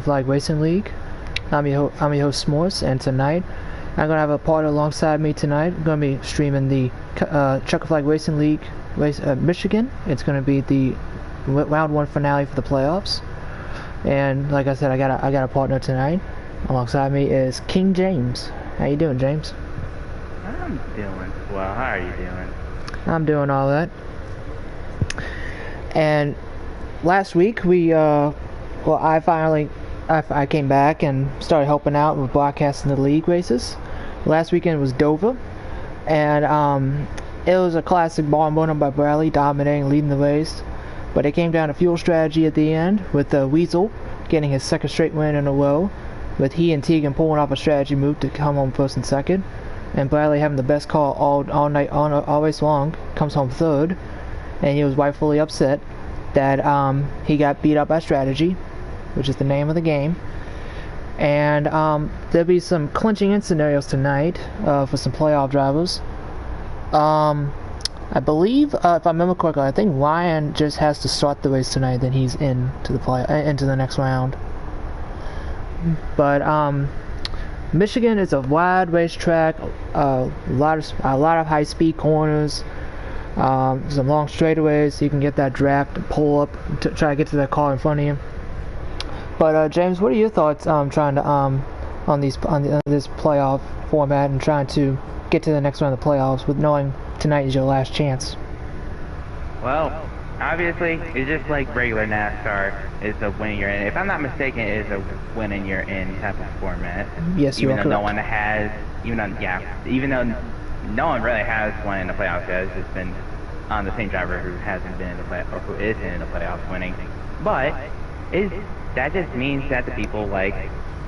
Flag Racing League. I'm your host S'mores, and tonight I'm gonna have a partner alongside me tonight. I'm gonna be streaming the Checkered Flag Racing League Michigan. It's gonna be the round one finale for the playoffs. And like I said, I got a partner tonight. Alongside me is King James. How you doing, James? I'm doing well. How are you doing? I'm doing all that. And last week I came back and started helping out with broadcasting the league races. Last weekend was Dover, and it was a classic barn burner by Bradley, dominating, leading the race. But it came down to fuel strategy at the end, with Weasel getting his second straight win in a row, with he and Tegan pulling off a strategy move to come home first and second, and Bradley having the best call all night, all race long, comes home third, and he was rightfully upset that he got beat up by strategy, which is the name of the game. And there'll be some clinching in scenarios tonight for some playoff drivers. I believe, if I remember correctly, I think Ryan just has to start the race tonight, then he's into the next round. But Michigan is a wide racetrack, a lot of high-speed corners, some long straightaways, so you can get that draft and pull up to try to get to that car in front of you. But James, what are your thoughts trying to on this playoff format and trying to get to the next round of the playoffs with knowing tonight is your last chance? Well, obviously, it's just like regular NASCAR. It's a win you're in. If I'm not mistaken, it is a win and you're in type of format. Yes, you are correct. Even though no one really has one in the playoffs yet. It's just been on the same driver who hasn't been in the playoffs, or who is in the playoffs winning. But that just means that the people like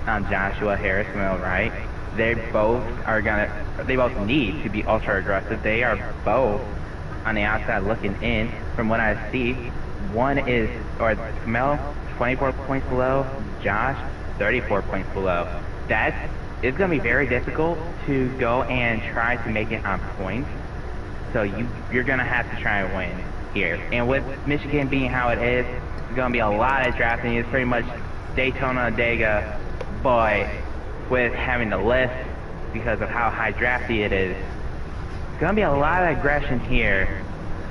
Joshua, Harris, and Will Wright, they both need to be ultra aggressive. They are both on the outside looking in. From what I see, Mel 24 points below, Josh 34 points below. It's going to be very difficult to go and try to make it on points. So you're going to have to try and win here. And with Michigan being how it is, it's going to be a lot of drafting. It's pretty much Daytona Dega, but with having the lift because of how high drafty it is. It's going to be a lot of aggression here.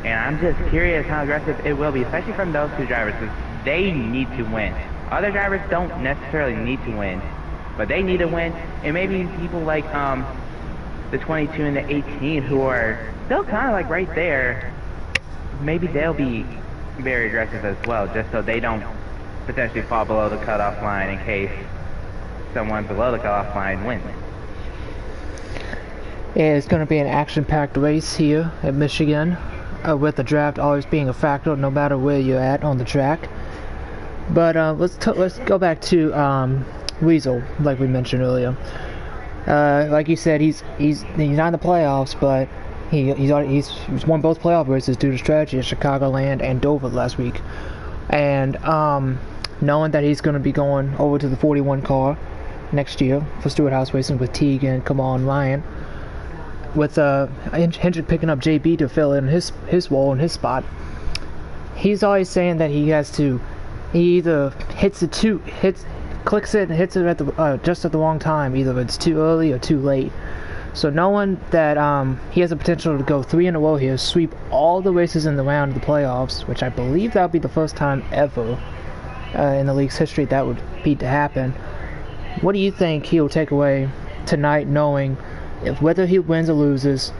And I'm just curious how aggressive it will be, especially from those two drivers, because they need to win. Other drivers don't necessarily need to win, but they need to win. And maybe people like the 22 and the 18 who are still kind of like right there, maybe they'll be very aggressive as well, just so they don't potentially fall below the cutoff line in case someone below the cutoff line wins. It's going to be an action-packed race here at Michigan, with the draft always being a factor no matter where you're at on the track. But let's go back to Weasel, like we mentioned earlier. Like you said, he's not in the playoffs, but he's won both playoff races due to strategy at Chicagoland and Dover last week. And knowing that he's going to be going over to the 41 car next year for Stewart House Racing with Teague, Kamal, and Ryan, with Hendrick picking up JB to fill in his role in his spot, he's always saying that he either clicks it and hits it at just at the wrong time. Either it's too early or too late. So knowing that he has the potential to go 3 in a row here, sweep all the races in the round of the playoffs, which I believe that would be the first time ever in the league's history that would be to happen. What do you think he'll take away tonight, knowing whether he wins or loses,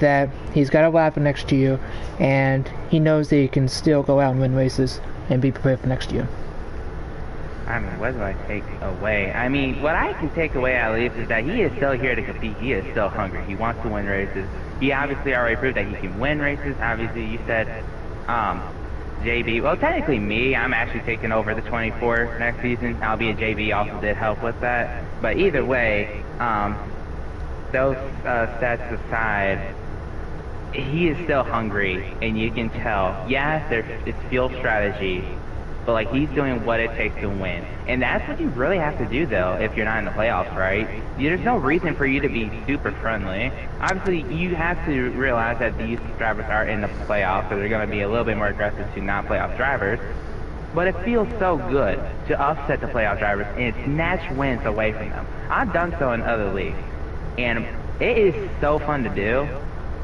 that he's got a ride for next year, and he knows that he can still go out and win races and be prepared for next year? I mean, what do I take away? I mean, what I can take away at least is that he is still here to compete. He is still hungry. He wants to win races. He obviously already proved that he can win races. Obviously, you said JB. Well, technically me, I'm actually taking over the 24 next season, albeit JB also did help with that. But either way, those stats aside, he is still hungry, and you can tell. Yeah, it's fuel strategy, but like he's doing what it takes to win, and that's what you really have to do though if you're not in the playoffs, right? There's no reason for you to be super friendly. Obviously, you have to realize that these drivers are in the playoffs, so they're going to be a little bit more aggressive to non-playoff drivers. but it feels so good to upset the playoff drivers and snatch wins away from them. I've done so in other leagues, and it is so fun to do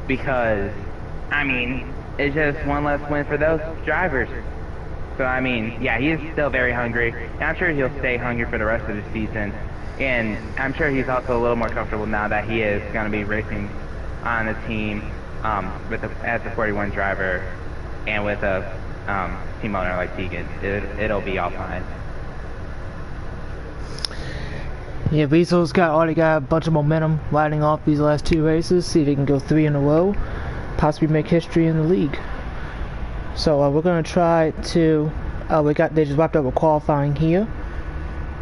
because, I mean, it's just one less win for those drivers. So, I mean, yeah, he is still very hungry, and I'm sure he'll stay hungry for the rest of the season. And I'm sure he's also a little more comfortable now that he is going to be racing on the team as a 41 driver and with a team owner like Tegan. It'll be all fine. Yeah, Weasel's already got a bunch of momentum riding off these last 2 races. See if he can go 3 in a row, possibly make history in the league. So we're gonna try to. They just wrapped up with qualifying here.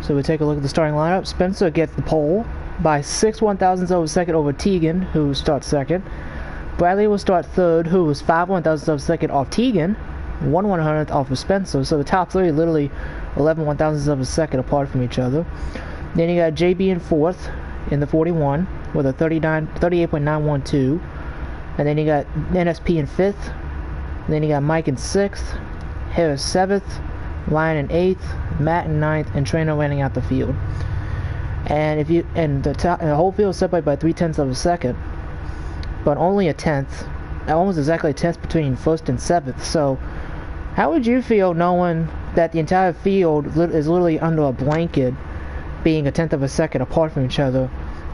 So we take a look at the starting lineup. Spencer gets the pole by 6 1/1000ths of a second over Tegan, who starts second. Bradley will start third, who was 5 1/1000ths of a second off Tegan, 1 100th off of Spencer. So the top 3 are literally 11 1/1000ths of a second apart from each other. Then you got JB in fourth in the 41 with a 38.912. And then you got NSP in fifth. And then you got Mike in sixth, Harris seventh, Ryan in eighth, Matt in ninth, and Trainer running out the field. And the whole field is separated by 3/10ths of a second, but only a tenth, almost exactly a tenth between first and seventh. So, how would you feel knowing that the entire field is literally under a blanket, being a tenth of a second apart from each other,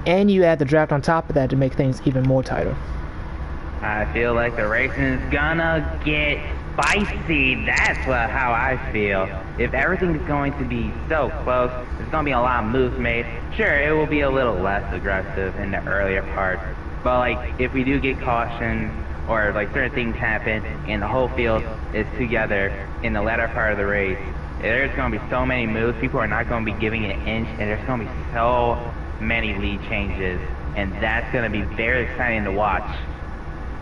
and you add the draft on top of that to make things even more tighter? I feel like the racing is gonna get spicy. That's how I feel. If everything's going to be so close, there's gonna be a lot of moves made. Sure, it will be a little less aggressive in the earlier part, but like if we do get caution or like certain things happen and the whole field is together in the latter part of the race, there's gonna be so many moves. People are not gonna be giving it an inch, and there's gonna be so many lead changes, and that's gonna be very exciting to watch.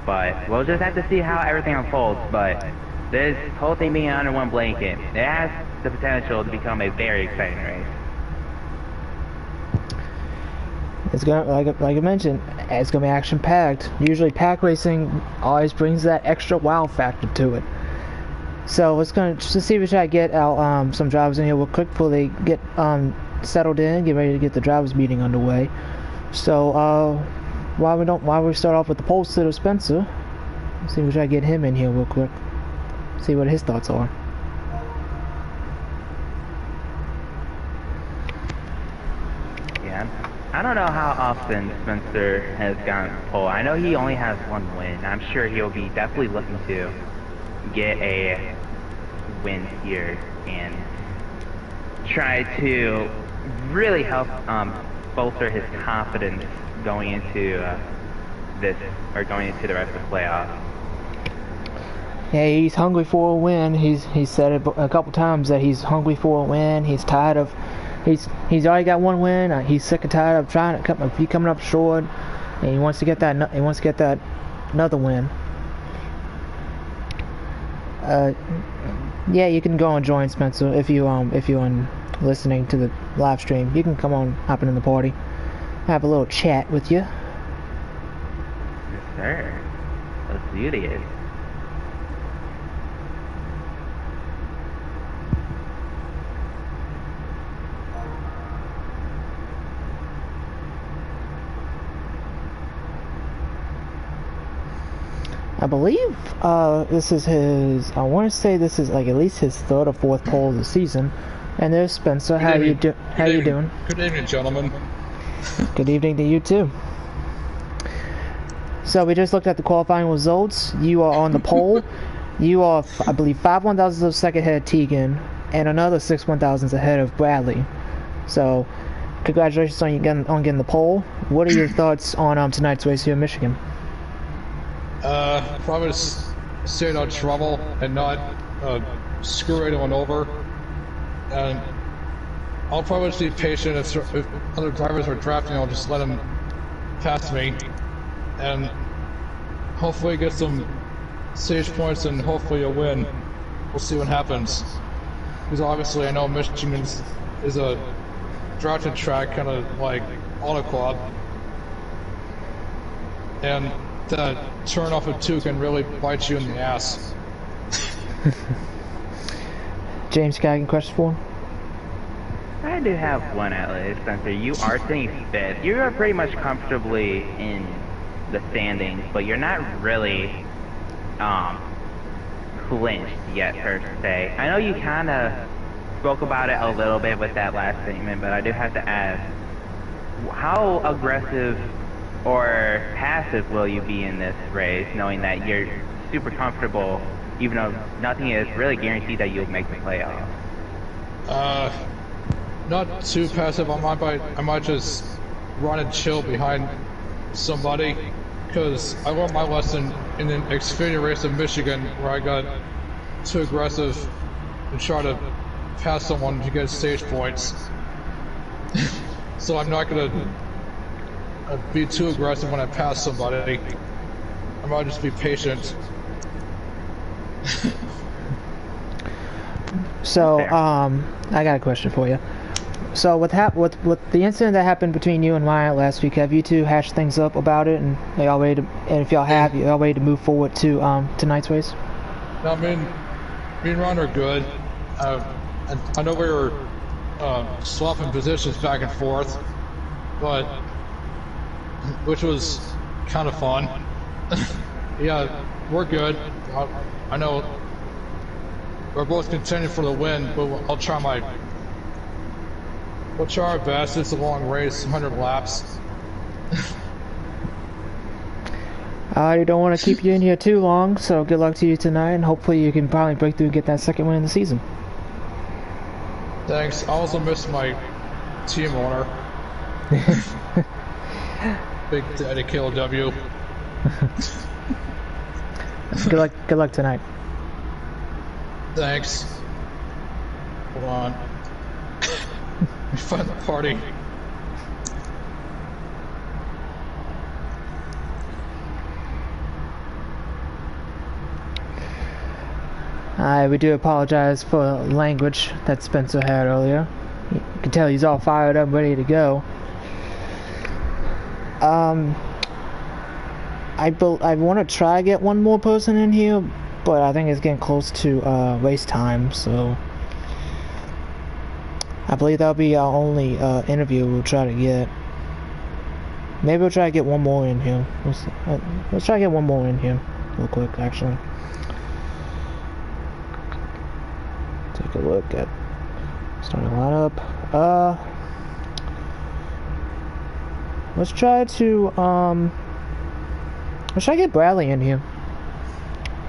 But we'll just have to see how everything unfolds. But this whole thing being under one blanket, it has the potential to become a very exciting race. It's gonna, like I mentioned, it's gonna be action packed. Usually, pack racing always brings that extra wow factor to it. So let's see if we try to get out some drivers in here real quick before they get settled in, get ready to get the drivers meeting underway. So while we start off with the pole sitter Spencer, let's see if we try to get him in here real quick. See what his thoughts are. Yeah, I don't know how often Spencer has gotten pole. I know he only has 1 win. I'm sure he'll be definitely looking to get a win here and try to really help bolster his confidence going into going into the rest of the playoffs. Yeah, he's hungry for a win. He's said it a couple times that he's hungry for a win. He's tired of he's already got 1 win. He's sick and tired of trying to keep coming up short, and he wants to get that. He wants to get that another win. Yeah, you can go and join Spencer if you're listening to the live stream. You can come on, hop in the party, have a little chat with you. Yes, sir. Let's do this. I believe this is his. I want to say this is like at least his 3rd or 4th pole of the season. And there's Spencer. How you doing? Good evening, gentlemen. Good evening to you too. So we just looked at the qualifying results. You are on the pole. You are, I believe, 5 1/1000ths of a second ahead of Tegan, and another 6 1/1000ths ahead of Bradley. So, congratulations on getting the pole. What are your thoughts on tonight's race here in Michigan? Probably stay out of trouble and not screw anyone over. And I'll probably just be patient if other drivers are drafting. I'll just let them pass me, and hopefully get some stage points and hopefully a win. We'll see what happens. Because obviously I know Michigan is a drafted track, kind of like Auto Club, and the turn off of 2 can really bite you in the ass. James Gagnon, question for him? I do have one at least, Spencer. You are sitting fifth. You are pretty much comfortably in the standings, but you're not really clinched yet, per se. I know you kind of spoke about it a little bit with that last statement, but I do have to ask, how aggressive or passive will you be in this race, knowing that you're super comfortable, even though nothing is really guaranteed that you'll make the playoffs? Not too passive. I might just run and chill behind somebody, because I learned my lesson in an Xfinity race in Michigan where I got too aggressive and try to pass someone to get stage points. So I'm not gonna be too aggressive when I pass somebody. I might just be patient. So, I got a question for you. So, with the incident that happened between you and Wyatt last week, have you two hashed things up about it, and are y'all ready to, and if y'all have, you all ready to move forward to tonight's race? No, me and Ron are good. And I know we were swapping positions back and forth, but which was kind of fun. Yeah, we're good. I know we're both contending for the win, but we'll try our best. It's a long race, 100 laps. I don't want to keep you in here too long, so good luck to you tonight, and hopefully you can probably break through and get that second win in the season. Thanks. I also miss my team owner. Big Daddy KLW. Good luck tonight. Thanks. Hold on. We find the party. We do apologize for the language that Spencer had earlier. You can tell he's all fired up, ready to go. I want to try to get one more person in here, but I think it's getting close to race time, so I believe that'll be our only interview we'll try to get. Maybe we'll try to get one more in here. Let's try to get one more in here real quick, actually. Take a look at starting lineup. Let's try to get Bradley in here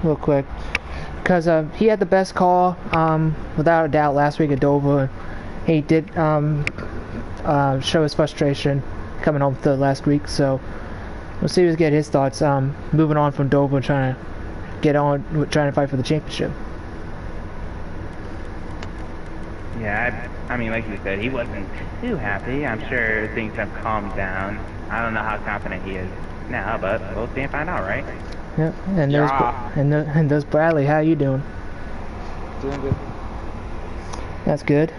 real quick, because he had the best call without a doubt last week at Dover. He did show his frustration coming home third last week, so we'll see if we get his thoughts moving on from Dover, trying to fight for the championship. Yeah, I mean, like you said, he wasn't too happy. I'm sure things have calmed down. I don't know how confident he is now, but we'll see and find out, right? Yep. And there's Bradley. How you doing? Doing good. That's good.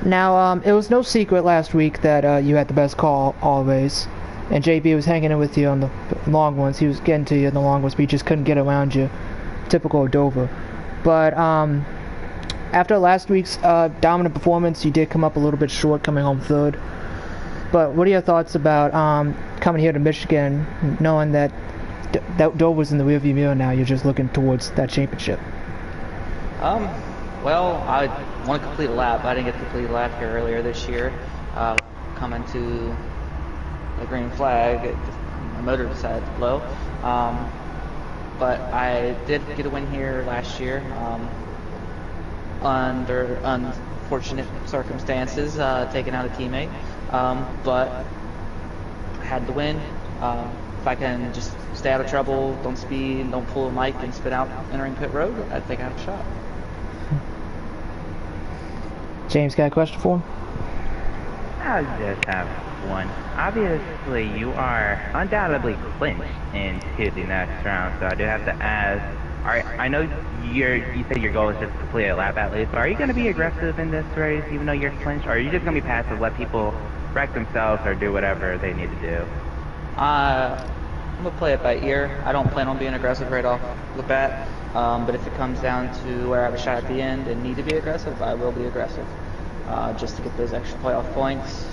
Now, it was no secret last week that you had the best call always, and JB was hanging in with you on the long ones. He was getting to you in the long ones, but he just couldn't get around you. Typical of Dover. But after last week's dominant performance, you did come up a little bit short, coming home third. But what are your thoughts about coming here to Michigan, knowing that Dover's in the rearview mirror now? You're just looking towards that championship. Well, I want to complete a lap. I didn't get to complete a lap here earlier this year. Coming to the green flag, my motor decided to blow. But I did get a win here last year. Under unfortunate circumstances, taking out a teammate, but I had the win. If I can just stay out of trouble, don't speed, don't pull a mic and spit out entering pit road, I think I have a shot. James, got a question for him? I just have one. Obviously, you are undoubtedly clinched into the next round, so I do have to ask, I know you said your goal is just to complete a lap at least, but are you going to be aggressive in this race even though you're clinched, or are you just going to be passive, let people wreck themselves or do whatever they need to do? I'm going to play it by ear. I don't plan on being aggressive right off the bat. But if it comes down to where I have a shot at the end and need to be aggressive, I will be aggressive, just to get those extra playoff points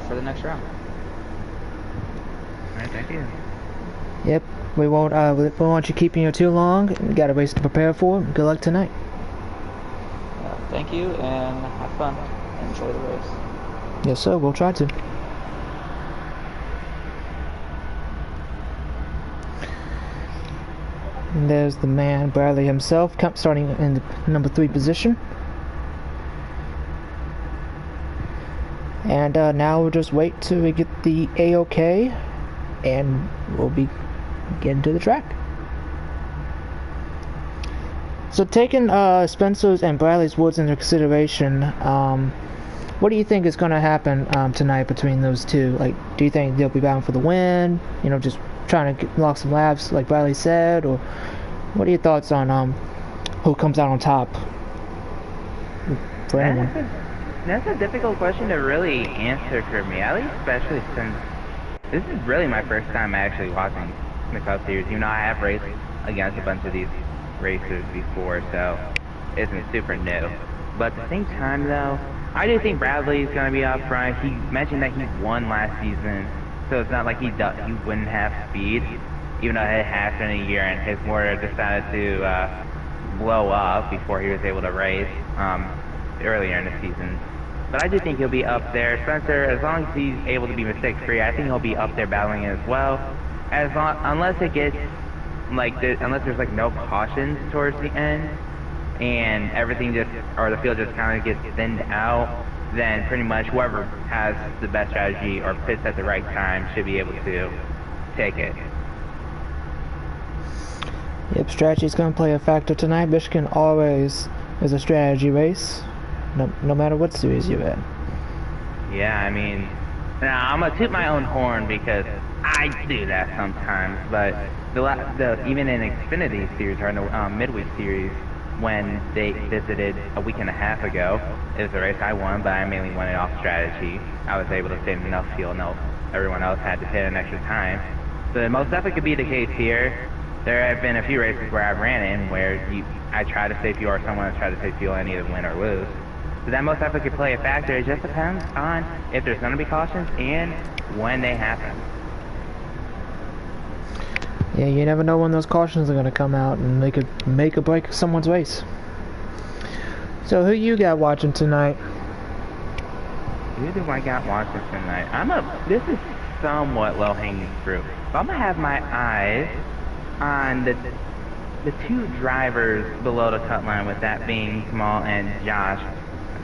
for the next round. All right, thank you. Yep, we won't want you keeping you too long. You got a race to prepare for. Good luck tonight. Thank you, and have fun. Enjoy the race. Yes, sir. We'll try to. And there's the man, Bradley himself, starting in the number 3 position. And now we'll just wait till we get the A-OK, and we'll be getting to the track. So taking Spencer's and Bradley's woods into consideration, what do you think is going to happen tonight between those two? Like, do you think they'll be bound for the win? You know, just trying to lock some laps, like Bradley said, or what are your thoughts on who comes out on top for anyone? That's a difficult question to really answer for me, at least especially since this is really my first time actually watching the Cup Series. You know, I have raced against a bunch of these racers before, so it isn't super new. But at the same time, though, I do think Bradley's going to be up front. He mentioned that he won last season, so it's not like he wouldn't have speed, even though it has been a year and his motor decided to blow up before he was able to race earlier in the season. But I do think he'll be up there. Spencer, as long as he's able to be mistake-free, I think he'll be up there battling it as well. Unless it gets unless there's like no cautions towards the end, and everything the field just kind of gets thinned out, then pretty much whoever has the best strategy or pits at the right time should be able to take it. Yep, strategy is going to play a factor tonight. Michigan always is a strategy race, no matter what series you're at. Yeah, I mean, now I'm gonna toot my own horn because I do that sometimes, but even in Xfinity series or no midweek series, when they visited a week and a half ago, it was a race I won, but I mainly won it off strategy. I was able to save enough fuel, everyone else had to hit an extra time. So it most definitely could be the case here. There have been a few races where I've ran in where I try to save fuel or someone has tried to save fuel and either win or lose. So that most definitely could play a factor. It just depends on if there's going to be cautions and when they happen. Yeah, you never know when those cautions are going to come out, and they could make or break someone's race. So who you got watching tonight? Who do I got watching tonight? This is somewhat low-hanging fruit. But I'm going to have my eyes on the two drivers below the cut line, with that being Kamal and Josh.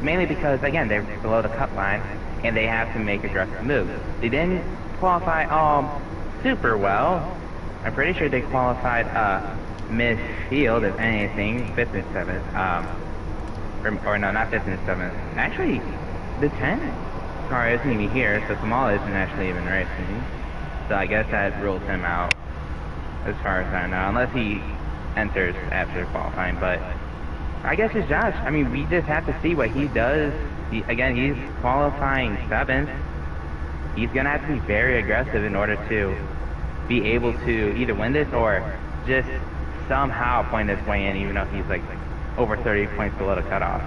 Mainly because, again, they're below the cut line, and they have to make aggressive moves. They didn't qualify all super well. I'm pretty sure they qualified midfield, if anything, 5th and 7th. Or no, not 5th and 7th. Actually, the 10 car isn't even here, so Kamal isn't actually even racing. So I guess that rules him out, as far as I know, unless he enters after qualifying. But I guess it's Josh. I mean, we just have to see what he does. Again, he's qualifying 7th. He's going to have to be very aggressive in order to be able to either win this or just somehow point his way in, even though he's like over 30 points below the cutoff.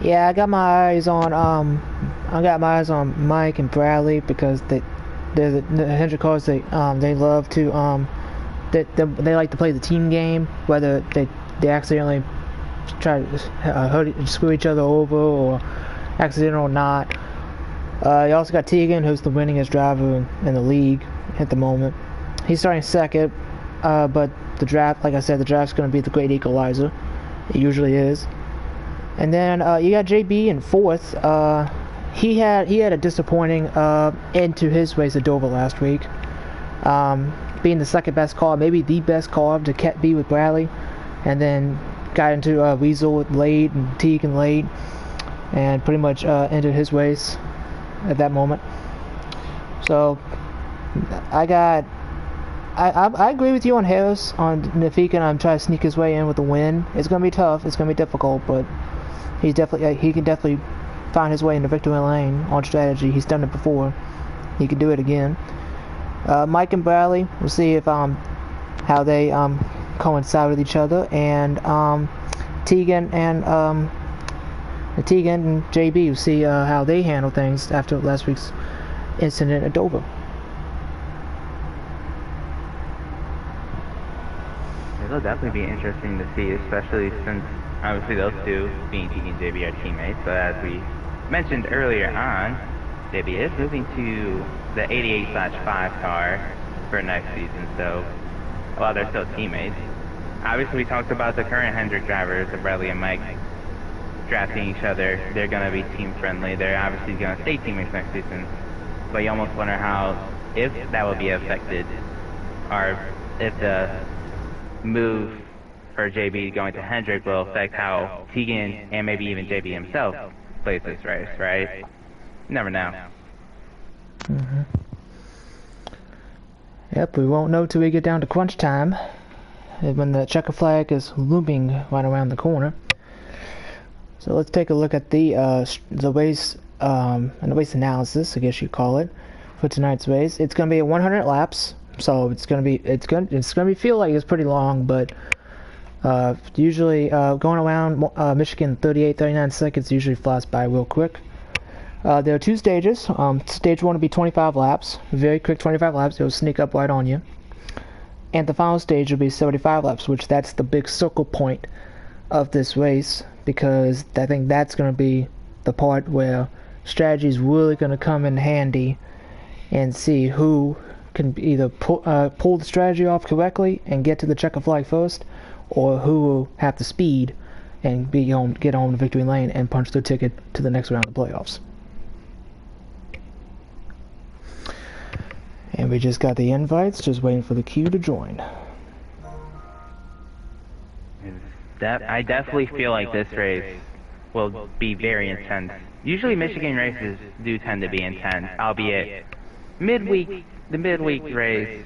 Yeah, I got my eyes on Mike and Bradley, because they're the Hendrick cars. They love to they like to play the team game, whether they accidentally try to screw each other over or accidental or not. You also got Tegan, who's the winningest driver in the league at the moment. He's starting 2nd, but the draft, like I said, the draft's going to be the great equalizer. It usually is. And then you got JB in 4th. He had a disappointing end to his race at Dover last week. Being the 2nd best car, maybe the best car to be with Bradley, and then got into Weasel late and Tegan late, and pretty much ended his race at that moment. So I agree with you on Harris, on if he can try to sneak his way in with a win. It's gonna be tough, it's gonna be difficult, but he can definitely find his way into victory lane on strategy. He's done it before. He can do it again. Mike and Bradley, we'll see if how they coincide with each other, and Tegan and JB, we'll see how they handle things after last week's incident at Dover. It'll definitely be interesting to see, especially since obviously those two, being Tegan and JB, are teammates. So as we mentioned earlier on, JB is moving to the 88/5 car for next season. So while they're still teammates, obviously we talked about the current Hendrick drivers, the Bradley and Mike, drafting each other. They're going to be team friendly. They're obviously going to stay teammates next season. But you almost wonder how, if that will be affected, or if the move for JB going to Hendrick will affect how Tegan and maybe even JB himself plays this race, right? You never know. Mm-hmm. Yep, we won't know till we get down to crunch time, when the checker flag is looming right around the corner. So let's take a look at the race and the race analysis, I guess you call it, for tonight's race. It's going to be 100 laps. So it's gonna feel like it's pretty long, but usually going around Michigan 38-39 seconds usually flies by real quick. There are two stages. Stage 1 will be 25 laps, very quick 25 laps. It'll sneak up right on you. And the final stage will be 75 laps, which that's the big circle point of this race, because I think that's gonna be the part where strategy is really gonna come in handy, and see who can either pull the strategy off correctly and get to the checker flag first, or who will have the speed and get home to victory lane and punch their ticket to the next round of the playoffs. And we just got the invites, just waiting for the queue to join. I definitely feel like this race will be very intense. Usually Michigan races do tend to be intense, albeit the midweek race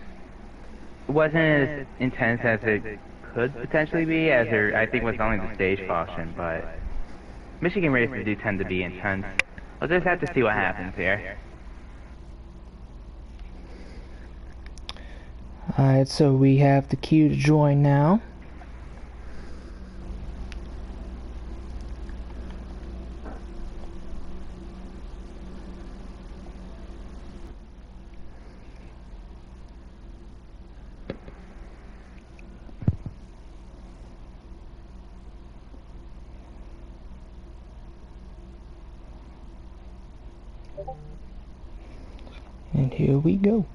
wasn't as intense as it could potentially be, as there, I think, was only the stage caution, but Michigan races do tend to be intense. We'll just have to see what happens here. Alright, so we have the queue to join now. And here we go.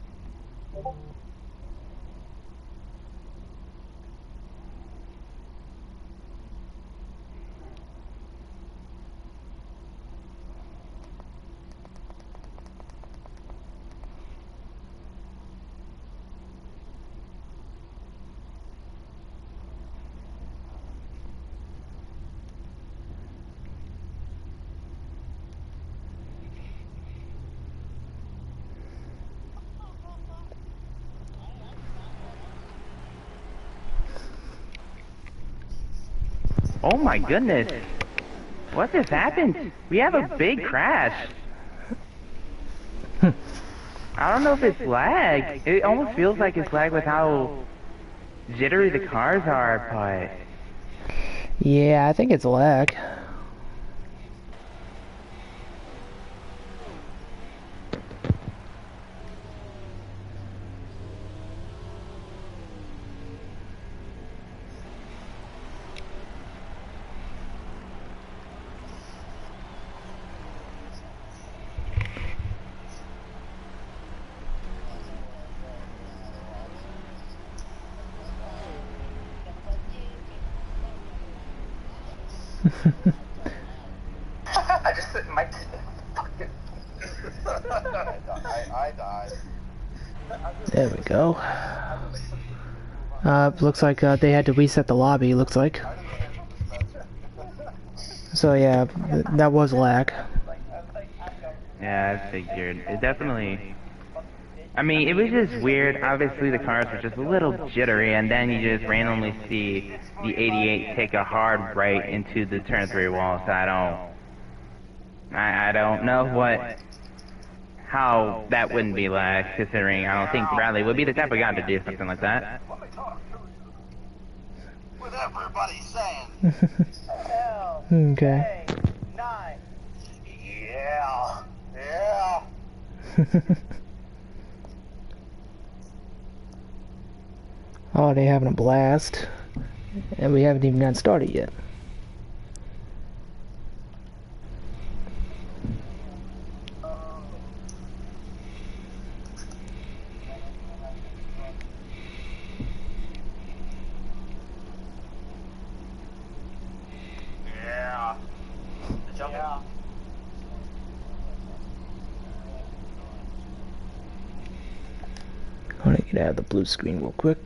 Oh my goodness! What just happened? We have a big crash. I don't know if it's lag. It almost feels like it's lag with how jittery the cars are, but... Yeah, I think it's lag. I just my fucking. I died. There we go. Looks like they had to reset the lobby, looks like. So yeah, that was lag. Yeah, I figured. It definitely... I mean, it was just weird. Obviously, the cars were just a little jittery, and then you just randomly see the 88 take a hard right into the turn 3 wall. So I don't know what how that wouldn't be lag, considering I don't think Bradley would be the type of guy to do something like that. Let me talk to you. What everybody's saying. Okay. 9. Yeah. Yeah. Oh, they having a blast. And we haven't even gotten started yet. Yeah. Yeah. I want to get out of the blue screen real quick.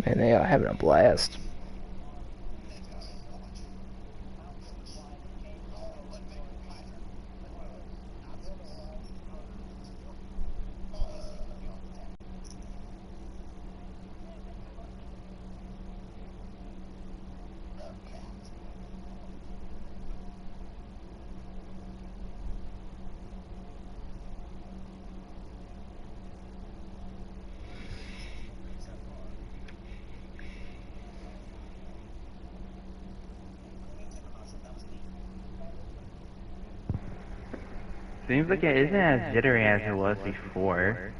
Man, they are having a blast. Seems like it isn't as jittery as it was before.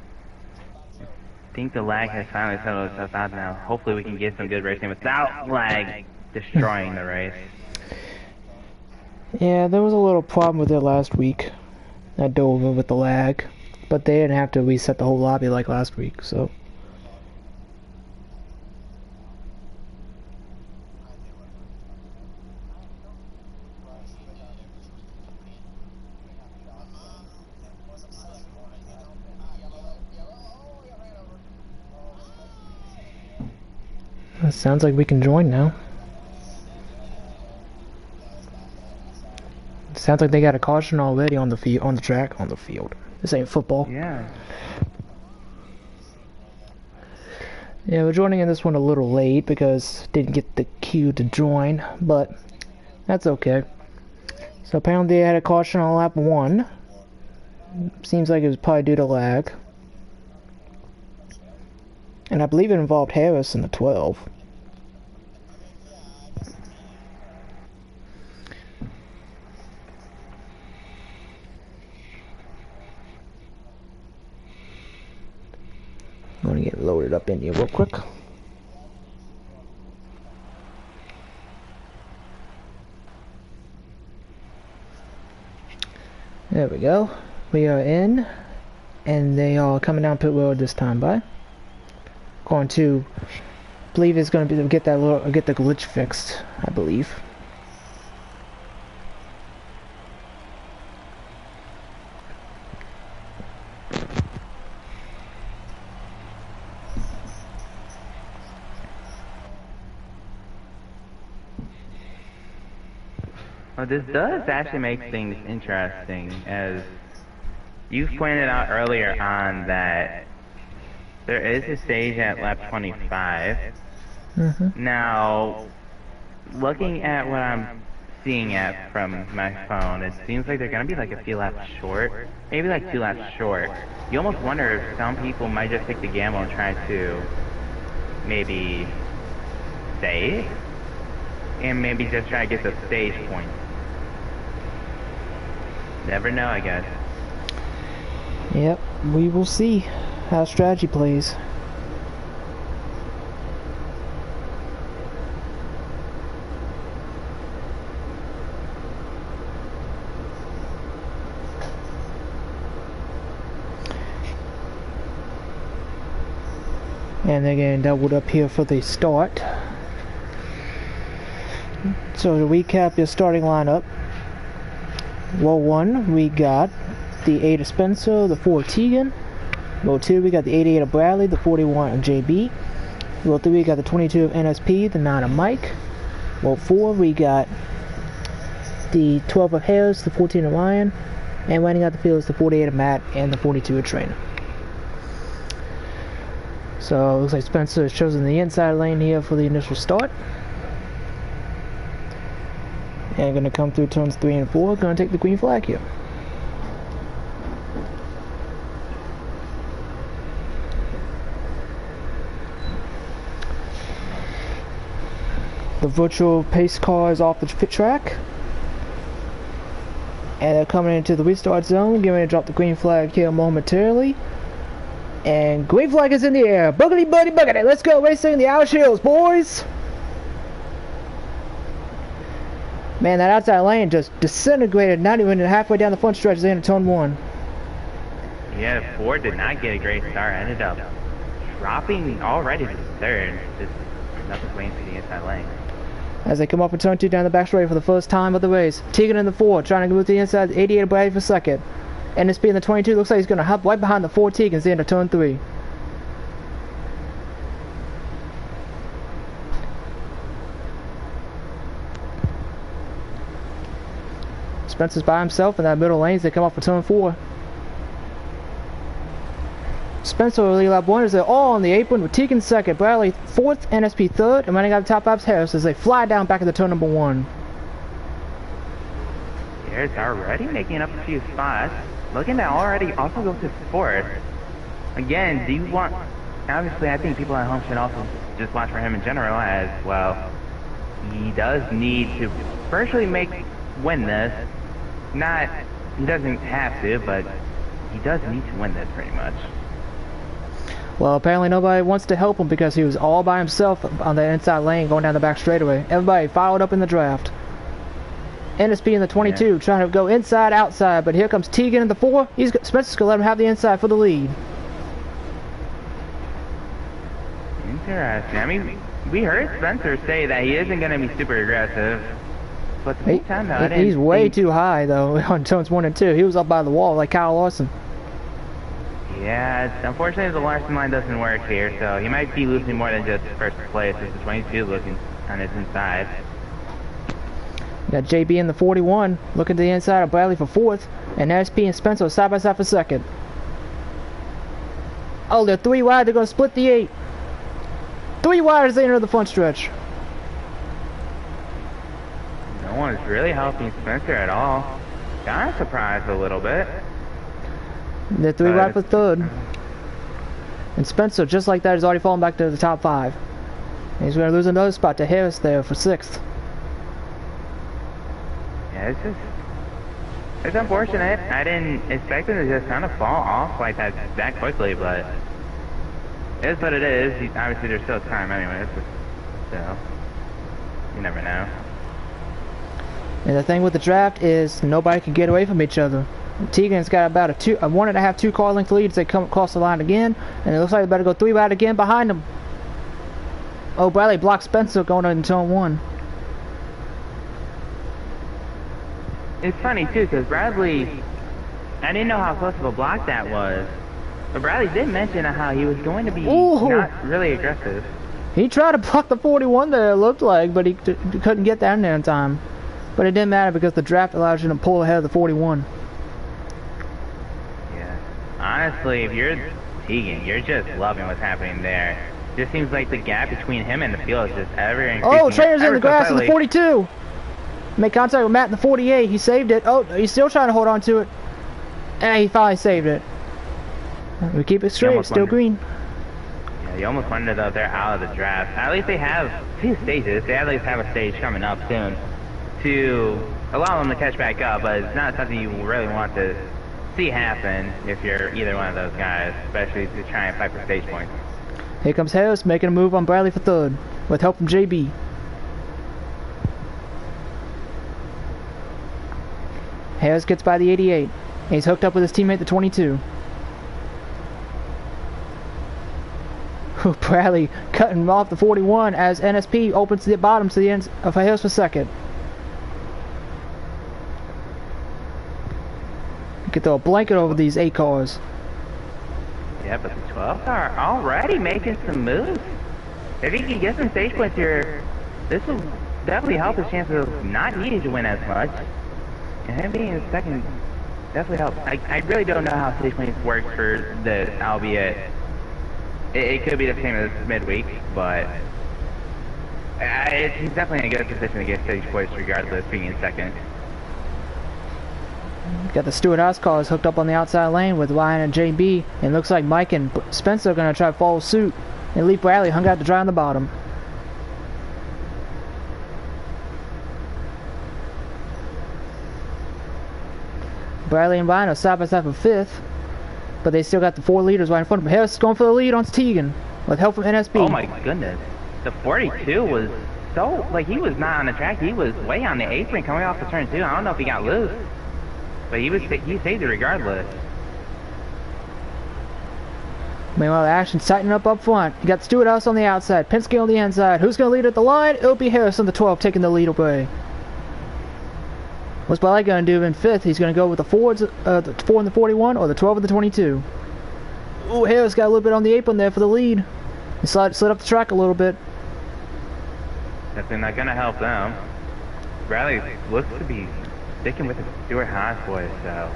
I think the lag has finally settled itself out now. Hopefully we can get some good racing without lag destroying the race. Yeah, there was a little problem with it last week. I dove in with the lag. But they didn't have to reset the whole lobby like last week, so. It sounds like we can join now. Sounds like they got a caution already on the field, on the field. This ain't football. Yeah. Yeah, we're joining in this one a little late because didn't get the cue to join, but that's okay. So apparently they had a caution on lap 1. Seems like it was probably due to lag. And I believe it involved Harris in the 12. I'm gonna get loaded up in here real quick. There we go. We are in, and they are coming down pit road this time by. Going to believe it's going to be get the glitch fixed, I believe. Well, this does actually make things interesting, as you've pointed out earlier on that there is a stage at lap 25. Now, looking at what I'm seeing at from my phone, it seems like they're going to be like a few laps short, maybe like 2 laps short. You almost wonder if some people might just take the gamble and try to maybe save, and maybe just try to get the stage points. Never know, I guess. Yep, we will see how strategy plays. And they're getting doubled up here for the start. So to recap your starting lineup. Row 1, we got the 8 Spencer, the 4 Tegan, Row 2, we got the 88 of Bradley, the 41 of JB. Row 3, we got the 22 of NSP, the 9 of Mike. Row 4, we got the 12 of Harris, the 14 of Ryan. And running out the field is the 48 of Matt and the 42 of Trainer. So it looks like Spencer has chosen the inside lane here for the initial start. And going to come through turns 3 and 4, going to take the green flag here. The virtual pace car is off the pit track. And they're coming into the restart zone, getting ready to drop the green flag here momentarily. And green flag is in the air. Boogity buddy boogity. Let's go racing the Irish Hills, boys. Man, that outside lane just disintegrated, not even halfway down the front stretch at the end of turn 1. Yeah, Ford did not get a great start. Ended up dropping already to third. Just nothing waiting for the inside lane. As they come up in turn 2 down the back straight for the first time of the race. Tegan in the 4, trying to move to the inside, 88 of Bradley for second. NSP in the 22, looks like he's going to hop right behind the 4 Tegan at the end of turn 3. Spencer's by himself in that middle lane as they come off for turn 4. Spencer will lead lap 1 as they're all on the apron with Tegan second, Bradley 4th, NSP 3rd, and running out the top 5's Harris as they fly down back into turn number 1. Harris already making up a few spots. Looking to already also go to 4th. Again, do you want... Obviously, I think people at home should also just watch for him in general as, well, he does need to virtually win this. Not... He doesn't have to, but he does need to win this pretty much. Well, apparently nobody wants to help him because he was all by himself on the inside lane going down the back straightaway. Everybody followed up in the draft. NSP in the 22 trying to go inside, outside, but here comes Tegan in the 4. Spencer's going to let him have the inside for the lead. Interesting. I mean, we heard Spencer say that he isn't going to be super aggressive. But the whole time though, he's way too high though on turns 1 and 2. He was up by the wall like Kyle Larson. Yeah, unfortunately the Larson line doesn't work here, so he might be losing more than just first place with the 22 looking on his inside. Got JB in the 41 looking to the inside of Bradley for 4th, and SP and Spencer side by side for 2nd. Oh, they're 3 wide, they're going to split the 8. 3 wide as they enter the front stretch. No one's really helping Spencer at all. Kind of surprised a little bit. They're 3 wide for 3rd. And Spencer, just like that, is already falling back to the top 5. And he's going to lose another spot to Harris there for 6th. Yeah, it's unfortunate. I didn't expect him to just kind of fall off like that quickly, but it is what it is. Obviously, there's still time anyways, so you never know. And the thing with the draft is nobody can get away from each other. Tegan's got about a 1.5, 2 car length lead as they come across the line again, and it looks like they better go 3 wide again behind them. Oh, Bradley blocks Spencer going into turn 1. It's funny too, because Bradley, I didn't know how close of a block that was, but Bradley did mention how he was going to be not really aggressive. He tried to block the 41 there, it looked like, but he couldn't get that in there in time. But it didn't matter because the draft allows you to pull ahead of the 41. Honestly, if you're Tegan, you're just loving what's happening there. Just seems like the gap between him and the field is just ever increasing. Oh, Trainer's in the grass in the 42. Make contact with Matt in the 48. He saved it. Oh, he's still trying to hold on to it. And he finally saved it. We keep it straight. Still green. Yeah, you almost wonder though if they're out of the draft. At least they have a few stages. They at least have a stage coming up soon to allow them to catch back up, but it's not something you really want to see happen if you're either one of those guys, especially to try and fight for stage points. Here comes Harris making a move on Bradley for 3rd with help from JB. Harris gets by the 88. And he's hooked up with his teammate the 22. Bradley cutting off the 41 as NSP opens the bottom to the end of Harris for 2nd. You could throw a blanket over these 8 cars. Yeah, but the 12s are already making some moves. If he can get some stage points here, this will definitely help his chances of not needing to win as much. And him being in second definitely helps. I really don't know how stage points works for this, albeit it could be the same as midweek, but he's definitely in a good position to get stage points regardless being in second. Got the Stewart House cars hooked up on the outside lane with Ryan and JB, and looks like Mike and Spencer are going to try to follow suit, and Lee Bradley hung out to dry on the bottom. Bradley and Ryan are side by side for 5th, but they still got the 4 leaders right in front of them. Harris is going for the lead on Tegan with help from NSB. Oh my goodness. The 42 was so, like, he was not on the track. He was way on the apron coming off the turn 2. I don't know if he got loose, but he saved it regardless. Meanwhile, the action's tightening up front. You got Stewart House on the outside, Penske on the inside. Who's going to lead at the line? It'll be Harris on the 12 taking the lead away. What's Bradley going to do in 5th? He's going to go with the 4 and the 41 or the 12 and the 22. Ooh, Harris got a little bit on the apron there for the lead. He slid up the track a little bit. Definitely not going to help them. Bradley looks to be sticking with the Stewart Haas boys, so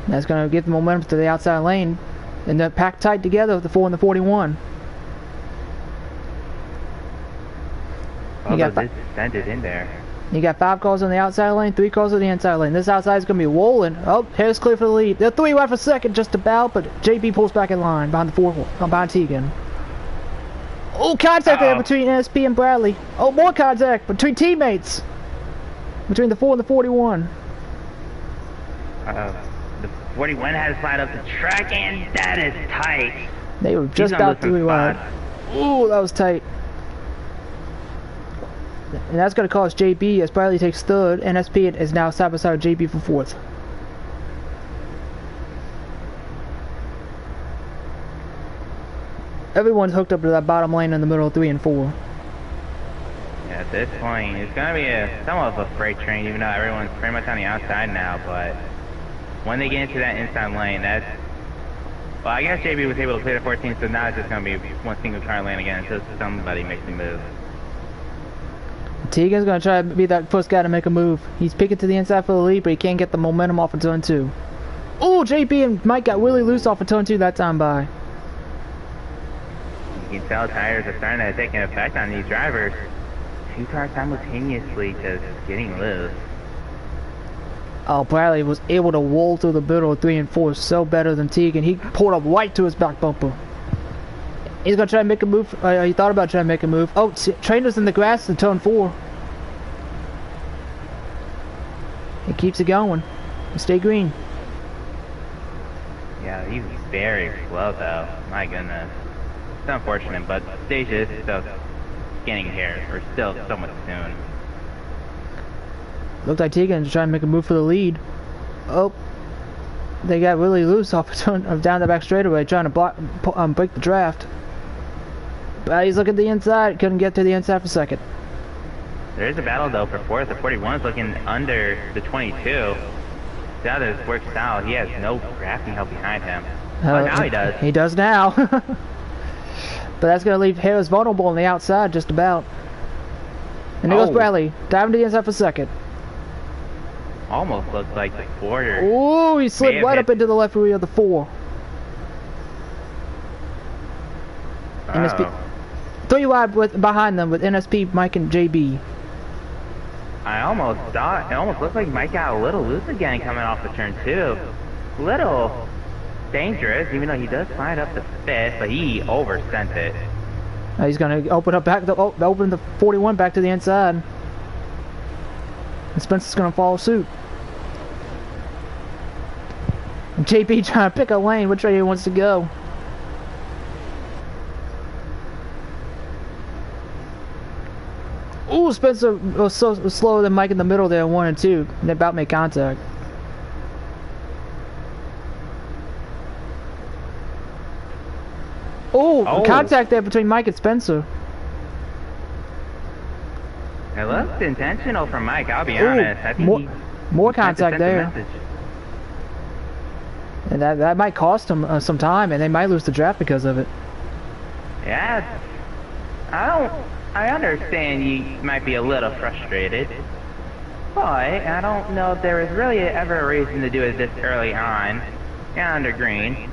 That's going to give the momentum to the outside lane. And they're packed tight together with the 4 and the 41. although this descended in there. You got 5 cars on the outside lane, 3 cars on the inside lane. This outside is going to be rolling. Oh, Harris clear for the lead. They're 3 right for second, just about, but JB pulls back in line behind the 4, behind Tegan. Oh, contact there between NSP and Bradley. Oh, more contact between teammates. Between the 4 and the 41. The 41 has slide up the track, and that is tight. They were just about 3 wide. Ooh, that was tight. And that's going to cost JB as Bradley takes 3rd. NSP is now side by side with JB for 4th. Everyone's hooked up to that bottom lane in the middle of 3 and 4. Yeah, at this point, it's going to be somewhat of a freight train, even though everyone's pretty much on the outside now, but when they get into that inside lane, that's... Well, I guess JB was able to clear the 14, so now it's just going to be one single car lane again until somebody makes a move. Tegan's going to try to be that first guy to make a move. He's picking to the inside for the lead, but he can't get the momentum off of turn 2. Oh, JB and Mike got really loose off of turn 2 that time by. You can tell tires are starting to take an effect on these drivers. 2 cars simultaneously just getting loose. Oh, Bradley was able to roll through the middle of 3 and 4 so better than Tegan. He pulled up right to his back bumper. He's going to try to make a move. He thought about trying to make a move. Oh, Trainer's in the grass in turn 4. He keeps it going. Stay green. Yeah, he's very slow though. My goodness. It's unfortunate, but stage is still getting here. We're still so much soon. Looked like Tegan's trying to make a move for the lead. Oh, they got really loose off down the back straightaway, trying to break the draft. But he's looking at the inside. Couldn't get to the inside for second. There is a battle though for 4th. The 41 is looking under the 22. Now that it's worked out, he has no drafting help behind him. Oh, now he does. He does now. But that's going to leave Harris vulnerable on the outside just about. And there goes Bradley. Diving to the inside for second. Almost looks like the quarter. Ooh, he slid right up into the left rear of the 4. NSP. 3 wide behind them with NSP, Mike, and JB. I almost thought, it almost looked like Mike got a little loose again coming off the turn 2. Little dangerous, even though he does slide up the 5th, but he oversent it. He's going to open up back, open the 41 back to the inside. And Spencer's going to follow suit. And JB trying to pick a lane, which way he wants to go. Ooh, Spencer was slower than Mike in the middle there, 1 and 2. And they about made contact. Ooh, contact there between Mike and Spencer. It looked intentional from Mike, I'll be honest. I think more contact there. And that might cost them some time, and they might lose the draft because of it. Yeah, I understand you might be a little frustrated, but I don't know if there was really ever a reason to do it this early on. Yeah, under green.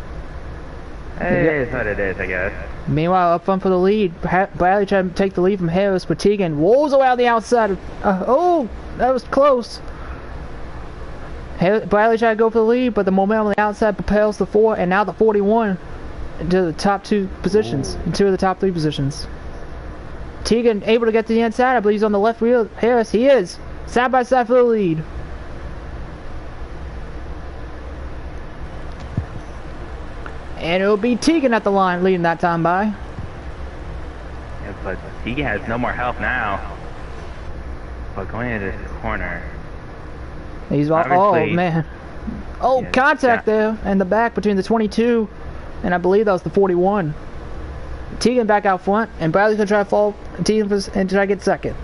It is what it is, I guess. Meanwhile, up front for the lead, Bradley tried to take the lead from Harris, but Tegan rolls around the outside. Oh, that was close. Bradley tried to go for the lead, but the momentum on the outside propels the 4 and now the 41 into the top 2 positions, and 2 of the top 3 positions. Tegan able to get to the inside. I believe he's on the left wheel. Harris, he is. Side by side for the lead. And it'll be Tegan at the line leading that time by. Yeah, but Tegan has no more help now. But going into this corner. He's all, oh man. Oh, yeah, contact there in the back between the 22 and I believe that was the 41. Tegan back out front, and Bradley's gonna try to fall Tegan and try to get second.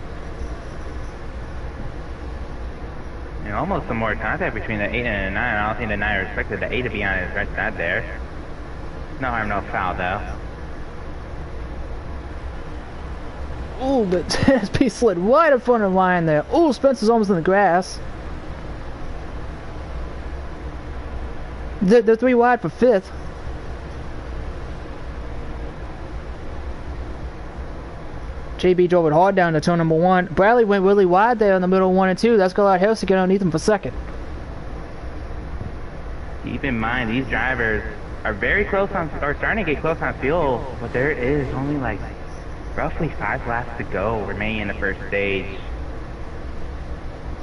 Yeah, almost some more contact between the 8 and the 9. I don't think the 9 respected the 8 to be on his right side there. No harm, no foul though. Ooh, but SP slid right in front of the line there. Ooh, Spencer's almost in the grass. They're 3 wide for 5th. JB drove it hard down to turn number 1. Bradley went really wide there in the middle of 1 and 2. That's going to allow Harris to get underneath him for second. Keep in mind, these drivers are very close on, or starting to get close on fuel, but there is only like roughly 5 laps to go remaining in the first stage.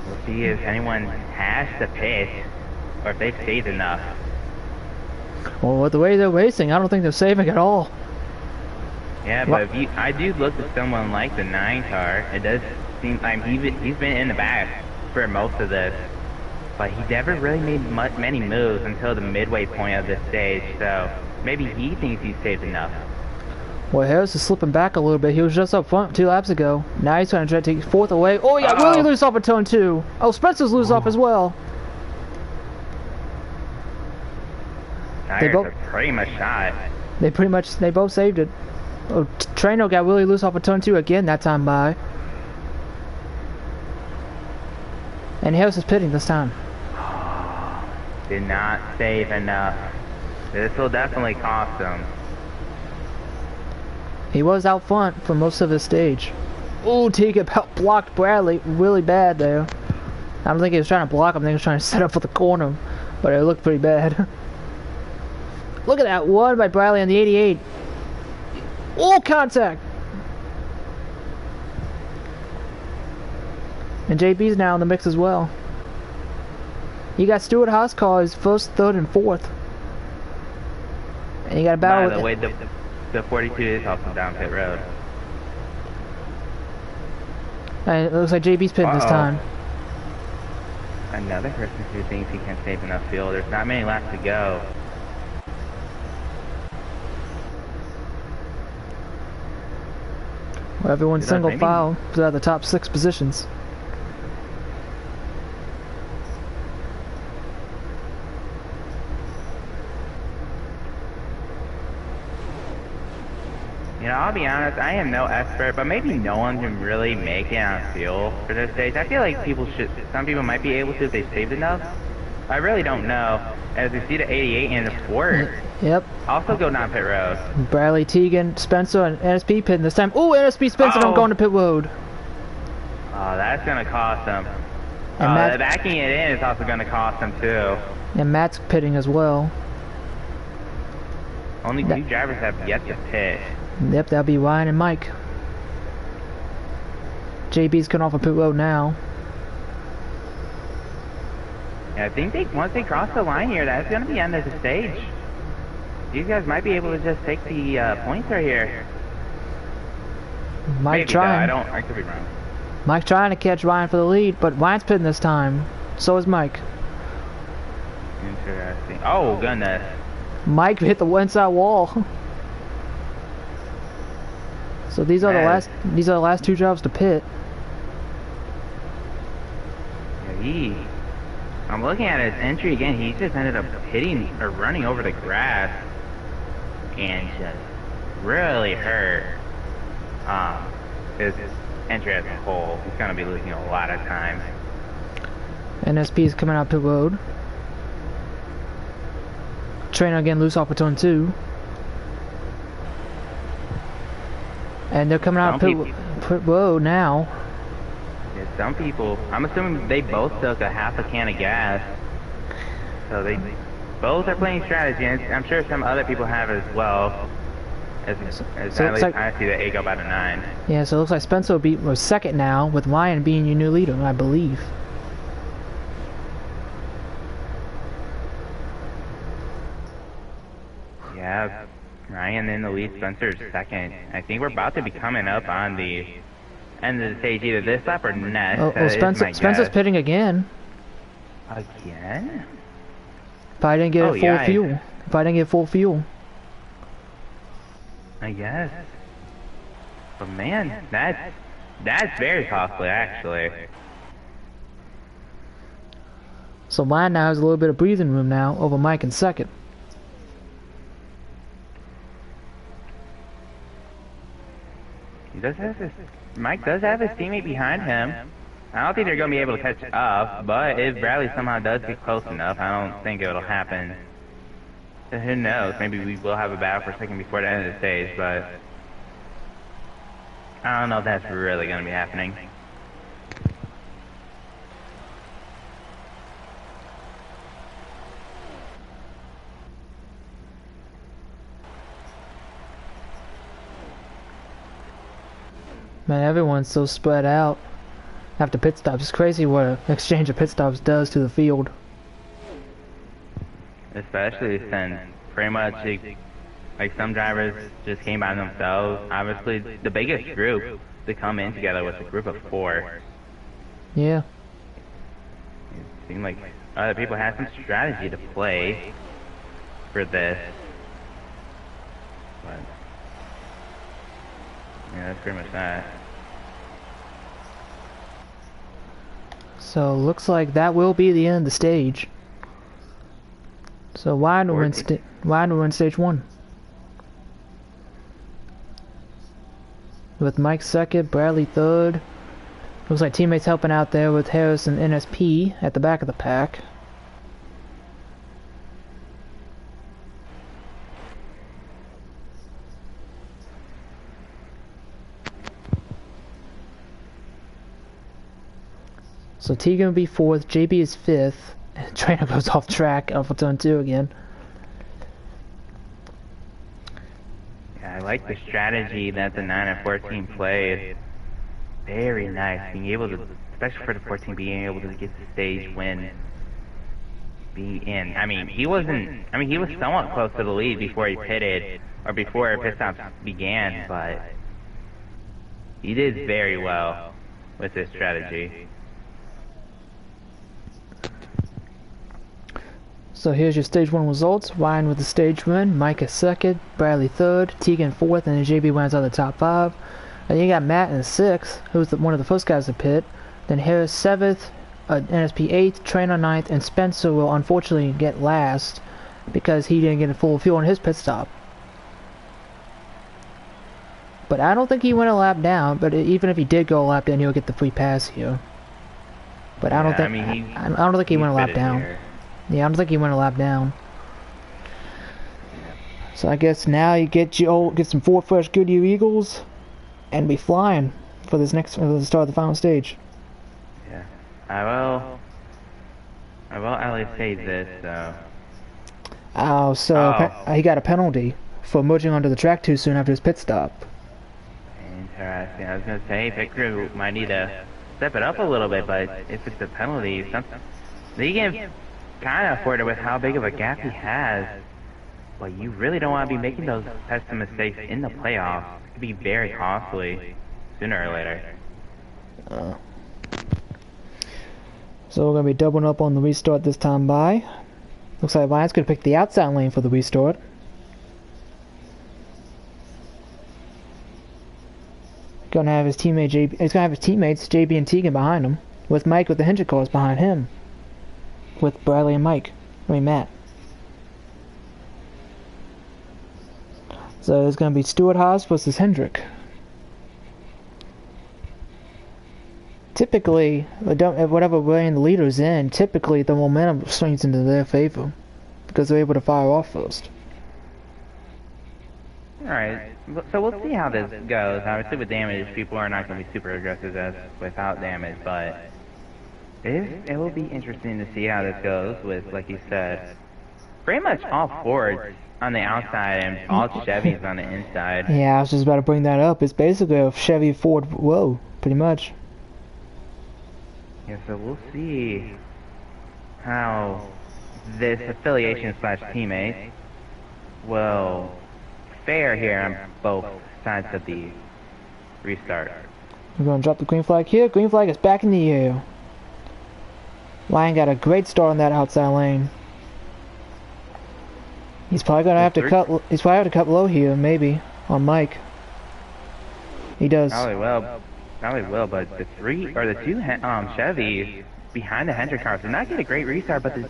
We'll see if anyone has to pit, or if they've saved enough. Well, with the way they're racing, I don't think they're saving at all. Yeah, but if I do look at someone like the 9 car, it does seem like he's been in the back for most of this, but he never really made many moves until the midway point of this stage, so maybe he thinks he's saved enough. Well, Harris is slipping back a little bit. He was just up front 2 laps ago. Now he's trying to take 4th away. Oh, yeah, really loose off of turn 2. Oh, Spencer's loose off as well. Tires are pretty much shot. They both saved it. Oh, Trano got really loose off of turn 2 again that time by. And Harris is pitting this time. Did not save enough. This will definitely cost him. He was out front for most of the stage. Ooh, Tegan blocked Bradley really bad there. I don't think he was trying to block him, I think he was trying to set up for the corner. But it looked pretty bad. Look at that one by Bradley on the 88. Oh, contact! And JB's now in the mix as well. You got Stuart Hoskars 1st, 3rd, and 4th. And you got a battle with... By the way, the 42 is also down pit road. And it looks like JB's pitting this time. Another person who thinks he can save enough fuel. There's not many laps to go. Well, everyone's single file throughout the top 6 positions. You know, I'll be honest, I am no expert, but maybe no one can really make it on fuel for this stage. I feel like some people might be able to if they saved enough. I really don't know. As you see the 88 and the Ford. Yep. Also go down pit road. Bradley, Tegan, Spencer, and NSP pitting this time. Ooh, NSP Spencer don't go into pit road. Oh, that's gonna cost them. And backing it in is also gonna cost them too. And Matt's pitting as well. Only 2 drivers have yet to pit. Yep, that'll be Ryan and Mike. JB's coming off of pit road now. Yeah, I think once they cross the line here, that's gonna be the end of the stage. These guys might be able to just take the points right here. Mike trying. I could be wrong. Mike trying to catch Ryan for the lead, but Ryan's pitting this time. So is Mike. Interesting. Oh goodness. Mike hit the inside wall. So these are the last 2 jobs to pit. Yeah, I'm looking at his entry again. He just ended up hitting or running over the grass and just really hurt his entry as a whole. He's going to be losing a lot of time. NSP is coming out pit road. Trainer again loose off of turn 2. And they're coming out pit road now. Yeah, some people, I'm assuming they both took a half a can of gas. So they both are playing strategy, and I'm sure some other people have as well. As at least I see the 8 go by the 9. Yeah, so it looks like Spencer was second now, with Ryan being your new leader, I believe. Yeah, Ryan in the lead, Spencer's second. I think we're about to be coming up on the end of the stage, either this lap or next. Oh, Spencer's pitting again. Again? If I didn't get full fuel. If I didn't get full fuel. I guess. But man, that's very costly, actually. So Ryan now has a little bit of breathing room now over Mike in second. Mike does have his teammate behind him. I don't think they're going to be able to catch up, but if Bradley somehow does get close enough, I don't think it'll happen. Who knows? Maybe we will have a battle for a second before the end of the stage, but I don't know if that's really going to be happening. Man, everyone's so spread out after pit stops. It's crazy what an exchange of pit stops does to the field. Especially since pretty much like some drivers just came by themselves. Obviously, the biggest group to come in together was a group of 4. Yeah. It seemed like other people had some strategy to play for this. But yeah, that's pretty much that. So looks like that will be the end of the stage. So why do we win stage 1? With Mike second, Bradley third. Looks like teammates helping out there with Harris and NSP at the back of the pack. So Tegan will be 4th, JB is 5th. Trainer goes off track off of turn 2 again. Yeah, I like the strategy that the 9 and 14 played. Very nice, being able to, especially for the 14, being able to get the stage win. Being in. I mean, he was somewhat close to the lead before he pitted, or before pit stops began, but he did very well with this strategy. So here's your stage 1 results. Ryan with the stage win, Mike is 2nd, Bradley 3rd, Tegan 4th, and then JB wins out of the top 5. And then you got Matt in 6th, who's one of the first guys to pit. Then Harris 7th, NSP 8th, Trainer 9th, and Spencer will unfortunately get last because he didn't get a full fuel on his pit stop. But I don't think he went a lap down, but even if he did go a lap down, he'll get the free pass here. But I don't think I don't think he went a lap down. Yeah, I don't think he went a lap down. So I guess now you get some 4 fresh Goodyear Eagles and be flying for this for the start of the final stage. Yeah, I will at least say this though. Oh, so he got a penalty for merging onto the track too soon after his pit stop. Interesting. I was gonna say pit crew might need to step it up a little bit, but if it's a penalty, they can kind of afford it with how big of a gap he has. But you really don't want to be making those types of mistakes in the playoffs. It could be very costly sooner or later. So we're going to be doubling up on the restart this time by. Looks like Ryan's going to pick the outside lane for the restart. He's going to have his teammates JB and Tegan behind him, with Mike with the Hendrick cars behind him. with Bradley and Matt. So it's going to be Stuart Haas versus Hendrick. Typically, whatever lane the leader's in, typically the momentum swings into their favor because they're able to fire off first. Alright, so we'll see how this goes. Obviously with damage, people are not going to be super aggressive as without damage, but it will be interesting to see how this goes with, like you said, pretty much all Fords on the outside and all Chevys on the inside. Yeah, I was just about to bring that up. It's basically a Chevy Ford whoa, pretty much. Yeah, so we'll see how this affiliation slash teammate will fare here on both sides of the restart. We're going to drop the green flag here. Green flag is back in the air. Ryan got a great start on that outside lane. He's probably gonna have to cut. He's probably have to cut low here, maybe on Mike. He does. Probably will. But the two Chevys behind the Hendrick cars did not get a great restart, but the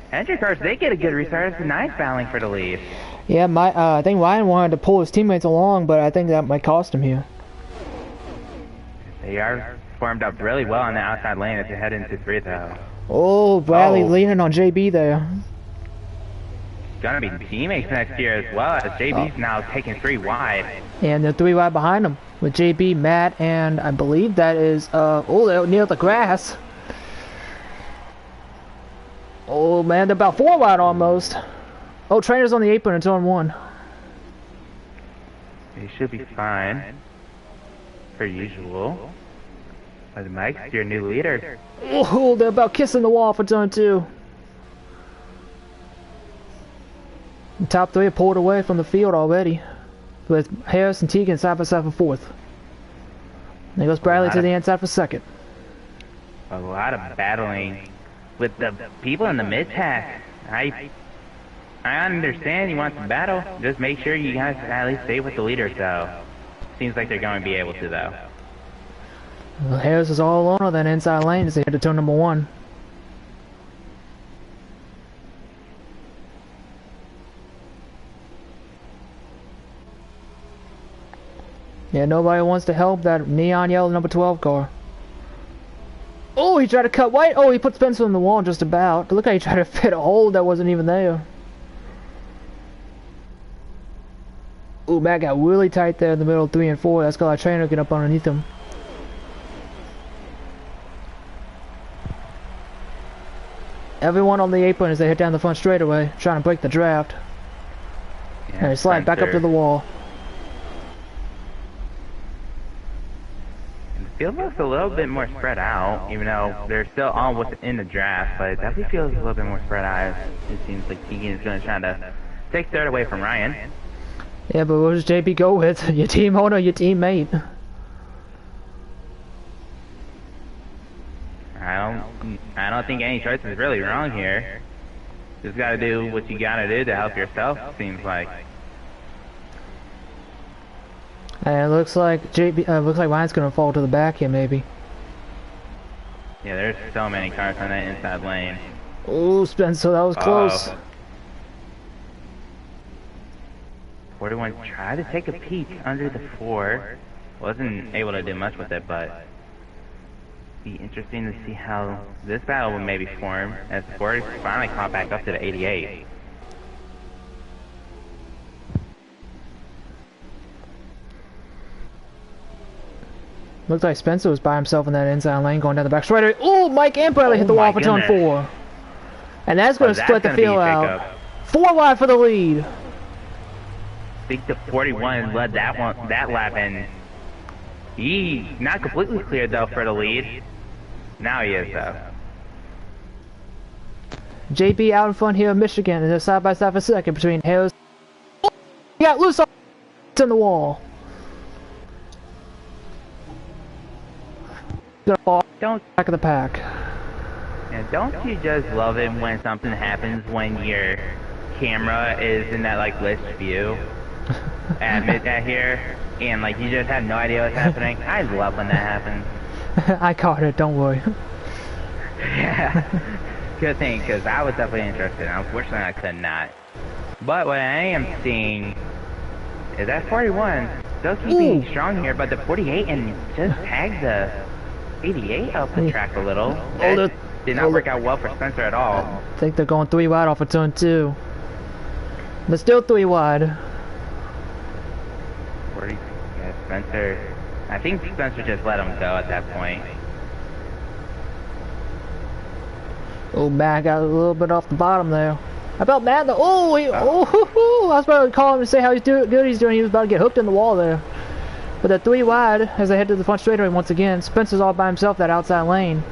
Hendrick cars they get a good restart. It's a nice battling for the lead. Yeah, I think Ryan wanted to pull his teammates along, but I think that might cost him here. They are formed up really well on the outside lane as they head into 3 though. Oh, Bradley leaning on JB there. Gonna be teammates next year as well, as JB's now taking 3 wide. And they're 3 wide behind him with JB, Matt, and I believe that is they're near the grass. Oh man, they're about 4 wide almost. Oh, Trainer's on the apron, it's on 1. He should be fine, per usual. But Mike's your new leader. Oh, they're about kissing the wall for turn 2. The top 3 are pulled away from the field already, with Harris and Tegan side by side for 4th. There goes Bradley to the inside for 2nd. A lot of battling with the people in the mid-pack. I understand you want to battle. Just make sure you guys at least stay with the leader, so seems like they're going to be able to, though. Well, Harris is all alone on that inside lane as they head to turn number 1. Yeah, nobody wants to help that neon yellow number 12 car. Oh, he tried to cut white. Oh, he put Spencer on the wall just about. Look how he tried to fit a hole that wasn't even there. Ooh, Matt got really tight there in the middle of 3 and 4. That's got our trainer get up underneath him. Everyone on the apron as they hit down the front straightaway, trying to break the draft. Yeah, and they slide back up to the wall. The field looks a little bit more spread out, even though they're still all within the draft, but it definitely feels a little bit more spread out. It seems like Keegan is going to try to take 3rd away from Ryan. Yeah, but what does JB go with? Your team owner, your teammate? I don't think any choice is really wrong here. Just gotta do what you gotta do to help yourself, seems like. And it looks like looks like Ryan's gonna fall to the back here, maybe. Yeah, there's so many cars on that inside lane. Ooh, Spencer, that was close. 41 tried to take a peek under the 4. Wasn't able to do much with it, but be interesting to see how this battle would maybe form as the 4 finally caught back up to the 88. Looks like Spencer was by himself in that inside lane going down the back straight. Ooh, Mike and Bradley hit the wall for turn 4. And that's going to split the field out. 4 wide for the lead. I think the 41 led that lap, and he not completely cleared though for the lead. Now he is though. JB out in front here in Michigan, and they're side by side for 2nd between Harris. He got loose in the wall. Don't back of the pack. Yeah, don't you just love it when something happens when your camera is in that like list view at here, and like you just have no idea what's happening? I love when that happens. I caught it, don't worry. Yeah. good thing, because I was definitely interested. Unfortunately, I could not. But what I am seeing is that 41 still keeping strong here, but the 48 and just tagged the 88 up the track a little. That did not work out well for Spencer at all. I think they're going 3 wide off of turn 2. But still 3 wide. 40, yeah, Spencer. I think Spencer just let him go at that point. Oh, Matt got a little bit off the bottom there. How about Matt? I was about to call him to say how good he's doing. He was about to get hooked in the wall there. But that 3 wide as they head to the front straightaway once again. Spencer's all by himself that outside lane.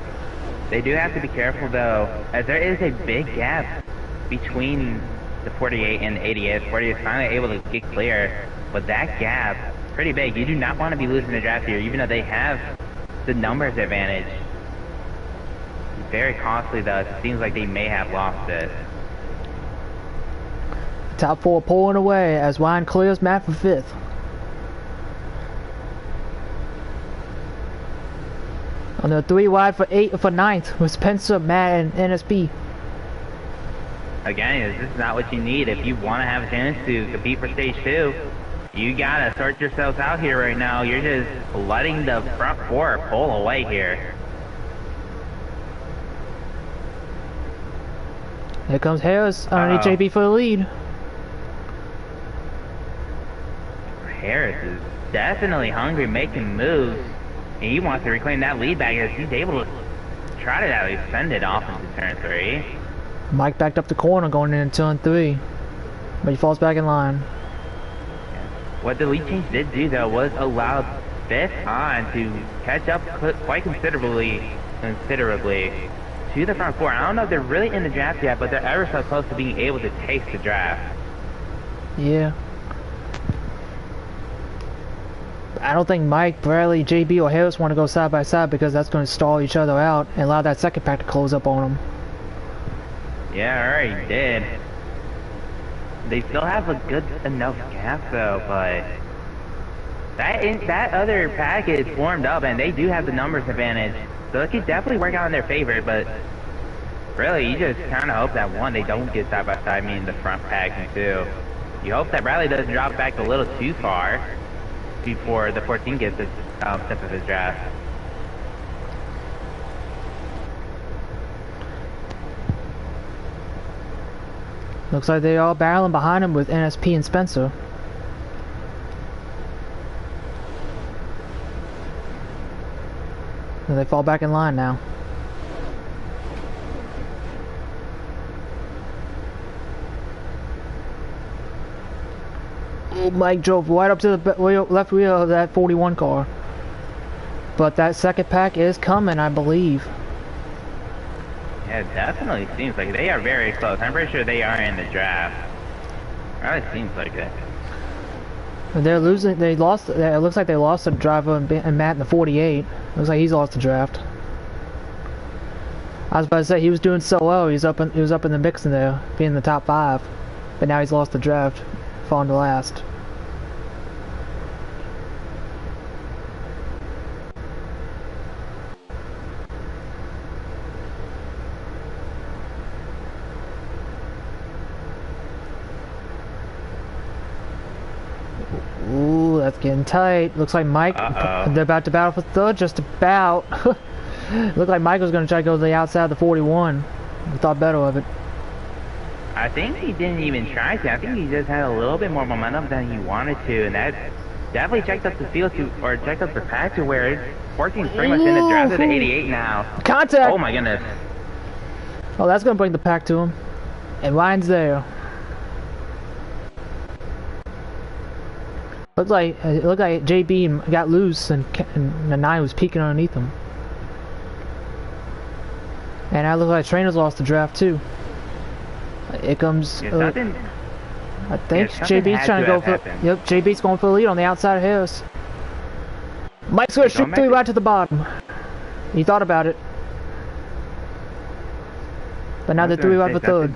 They do have to be careful though, as there is a big gap between the 48 and the 88. 48 is finally able to get clear, but that gap, pretty big. You do not want to be losing the draft here, even though they have the numbers advantage. Very costly though. It seems like they may have lost it. Top 4 pulling away as Ryan clears Matt for 5th. On the 3 wide for 9th with Spencer, Matt, and NSP. Again, this is not what you need if you want to have a chance to compete for stage 2. You gotta sort yourselves out here right now. You're just letting the front 4 pull away here. Here comes Harris underneath JB for the lead. Harris is definitely hungry, making moves. And he wants to reclaim that lead back as he's able to try to at least send it off into turn 3. Mike backed up the corner going into turn 3. But he falls back in line. What the lead change did do though was allow 5th on to catch up quite considerably to the front 4. I don't know if they're really in the draft yet, but they're ever so close to being able to taste the draft. Yeah. I don't think Mike, Bradley, JB, or Harris want to go side by side because that's going to stall each other out and allow that second pack to close up on them. Yeah, already did. They still have a good enough gap though, but that other pack is formed up and they do have the numbers advantage. So it could definitely work out in their favor, but really you just kind of hope that one, they don't get side by side, meaning the front pack, and 2, you hope that Bradley doesn't drop back a little too far before the 14 gets the step of his draft. Looks like they're all barreling behind him with NSP and Spencer. And they fall back in line now. Oh, Mike drove right up to the left wheel of that 41 car. But that second pack is coming, I believe. Yeah, it definitely seems like they are very close. I'm pretty sure they are in the draft. It seems like it. They're losing. They lost. It looks like they lost the driver and Matt in the 48. Looks like he's lost the draft. I was about to say he was doing so well. He was up in the mix in there, being in the top 5, but now he's lost the draft, falling to last. Ooh, that's getting tight. Looks like Mike, they're about to battle for 3rd, just about. Looked like Mike was going to try to go to the outside of the 41. We thought better of it. I think he didn't even try to. I think he just had a little bit more momentum than he wanted to, and that definitely checked up the field or checked up the pack to where 14 is pretty much in the draft of the 88 now. Contact! Oh my goodness. Oh, that's going to bring the pack to him. And Ryan's there. It looked like JB got loose and the 9 was peeking underneath him. And I look like Trainer's lost the draft too. It comes. Yeah, I think JB's trying to go for. Yep, JB's going for the lead on the outside of Harris. Mike's going to shoot 3 right to the bottom. He thought about it. But now they're 3 right for 3rd.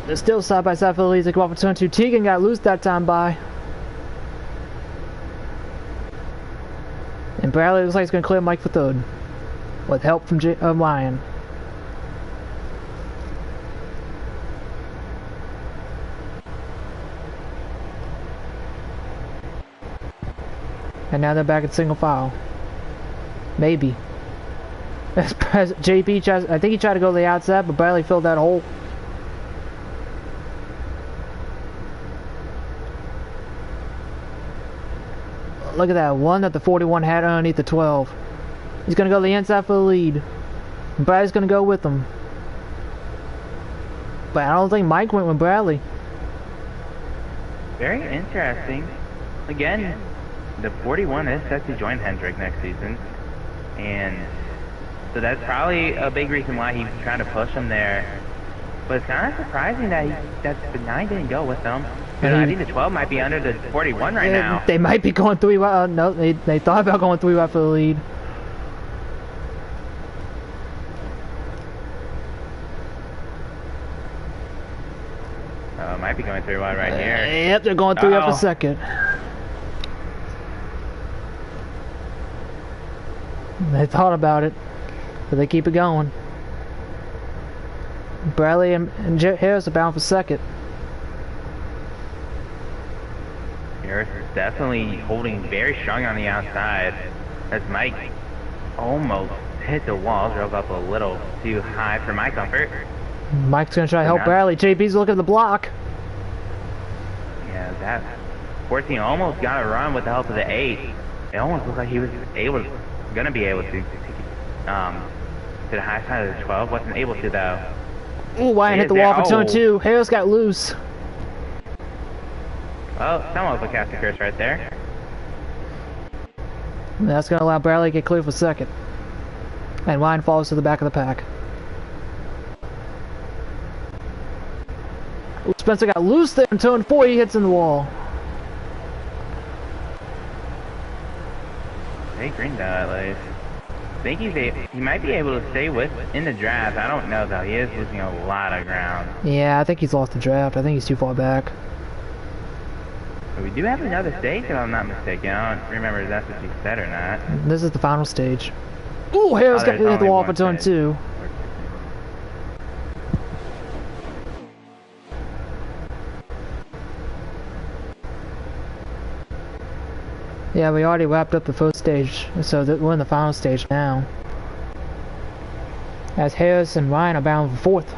They're still side by side for the leads. They go off for turn 2. Tegan got loose that time by. Bradley looks like he's going to clear Mike for third. With help from Ryan. And now they're back at single file. Maybe. JP tries, I think he tried to go to the outside, but Bradley filled that hole. Look at that one that the 41 had underneath the 12. He's gonna go to the inside for the lead. Bradley's gonna go with him. But I don't think Mike went with Bradley. Very interesting. Again, the 41 is set to join Hendrick next season. And so that's probably a big reason why he's trying to push him there. But it's kind of surprising that the 9 didn't go with him. I think the 12 might be under the 41 right now. They might be going 3 wide. No, they thought about going 3 wide for the lead. Might be going 3 wide right here. Yep, they're going 3 wide for second. They thought about it, but they keep it going. Bradley and Harris are bound for second. Harris is definitely holding very strong on the outside as Mike almost hit the wall, drove up a little too high for my comfort. Mike's gonna try to help Bradley. JP's looking at the block. Yeah, that 14 almost got a run with the help of the 8. It almost looked like he was gonna be able to the high side of the 12. Wasn't able to though. Ooh, Ryan hit the wall for turn 2. Harris got loose. Oh, somewhat of a casting curse right there. That's going to allow Bradley to get clear for second. And Ryan falls to the back of the pack. Ooh, Spencer got loose there in turn 4. He hits in the wall. Hey, green dot, at least. I think he might be able to stay in the draft. I don't know though. He is losing a lot of ground. Yeah, I think he's lost the draft. I think he's too far back. But we do have another stage, if I'm not mistaken. I don't remember if that's what you said or not. This is the final stage. Ooh, Harris got hit the wall for turn 2. Yeah, we already wrapped up the first stage, so we're in the final stage now. As Harris and Ryan are bound for 4th.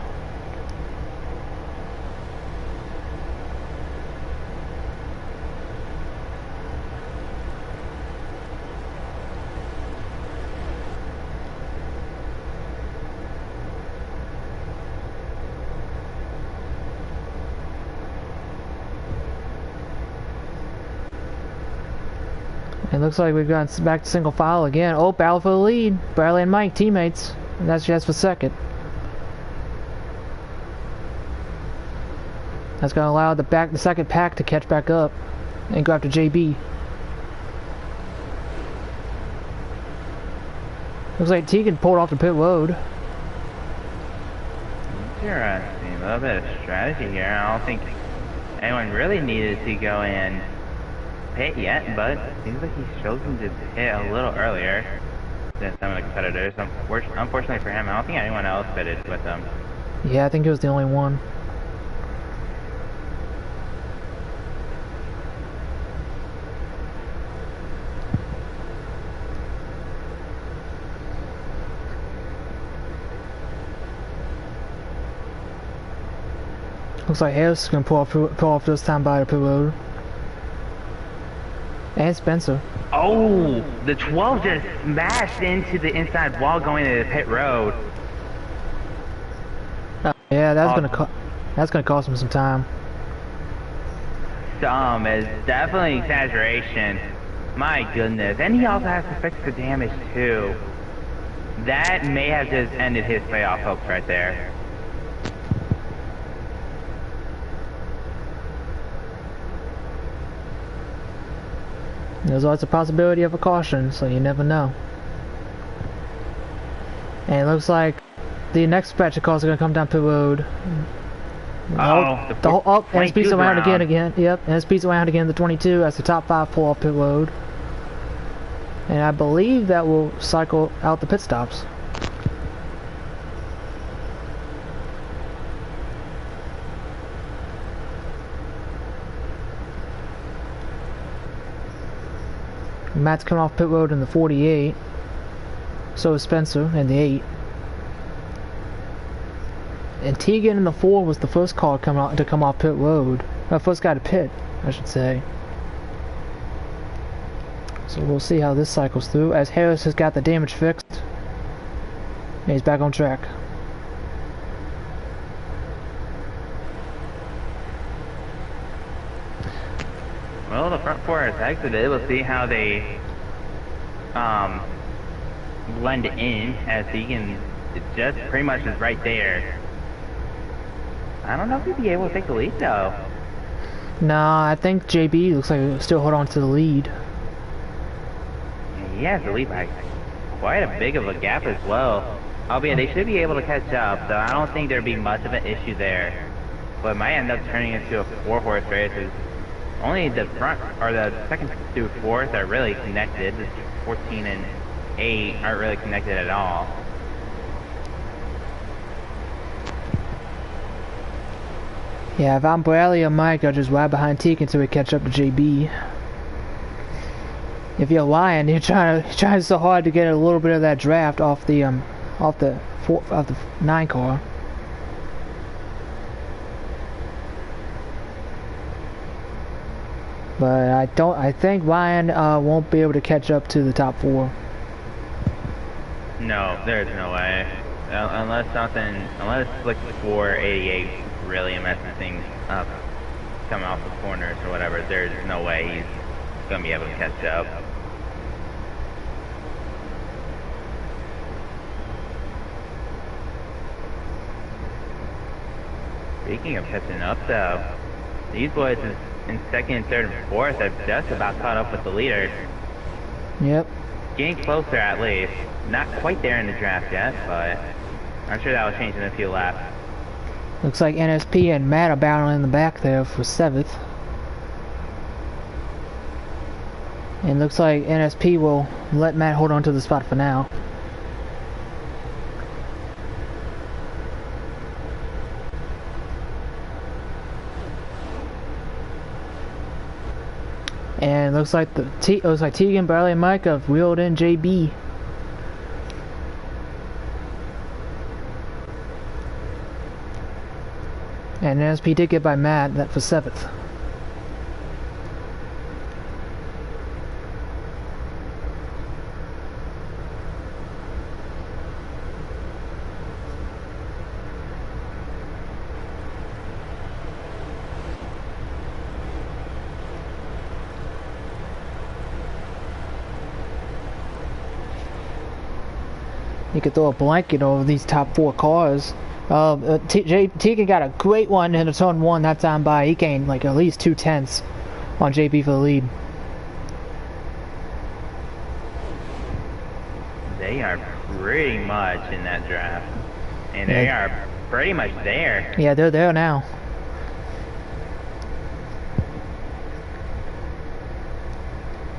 It looks like we've gone back to single file again. Oh, battle for the lead. Bradley and Mike, teammates. And that's just for second. That's going to allow the second pack to catch back up and go after JB. Looks like Tegan pulled off the pit road. Interesting. A little bit of strategy here. I don't think anyone really needed to go in pit yet, but it seems like he's chosen to hit a little earlier than some of the competitors. Unfortunately for him, I don't think anyone else pitted with him. Yeah, I think he was the only one. Looks like Harris is going to pull off this time by the pit road. And Spencer. Oh, the 12 just smashed into the inside wall going to the pit road. Yeah, that's gonna cost him some time. Some is definitely exaggeration. My goodness, and he also has to fix the damage too. That may have just ended his playoff hopes right there. There's always a possibility of a caution, so you never know. And it looks like the next batch of cars are going to come down pit road. Oh, and it speeds around again. Yep, and it speeds around again the 22 as the top 5 pull off pit road. And I believe that will cycle out the pit stops. Matt's coming off pit road in the 48. So is Spencer in the 8. And Tegan in the 4 was the first car to come off pit road. First guy to pit, I should say. So we'll see how this cycles through, as Harris has got the damage fixed. And he's back on track. Well, the front four has exited. We'll see how they blend in, as Egan just pretty much is right there. I don't know if he'd be able to take the lead though. Nah, I think JB looks like he'll still hold on to the lead. He has the lead by quite a big of a gap as well. Albeit they should be able to catch up, so I don't think there'd be much of an issue there. But it might end up turning into a 4-horse race. Only the front, or the second through fourth are really connected. The 14 and 8 aren't really connected at all. Yeah, if I'm Bradley or Mike, I'll just ride behind Tegan until we catch up to JB. If you're Lion, you're trying so hard to get a little bit of that draft off the 9 car. But I think Ryan won't be able to catch up to the top 4. No, there's no way. Unless like 488 really messes things up, coming off the corners or whatever, there's no way he's gonna be able to catch up. Speaking of catching up though, these boys in second, third, and fourth have just about caught up with the leaders. Yep. Getting closer at least. Not quite there in the draft yet, but I'm sure that will change in a few laps. Looks like NSP and Matt are battling in the back there for 7th. And looks like NSP will let Matt hold on to the spot for now. And looks like Tegan, Bradley, and Mike have wheeled in JB. And NSP did get by Matt, that for 7th. You could throw a blanket over these top 4 cars. Tegan got a great one in the turn 1 that time by. He gained like at least 2/10 on JB for the lead. They are pretty much in that draft. And they are pretty much there. Yeah, they're there now.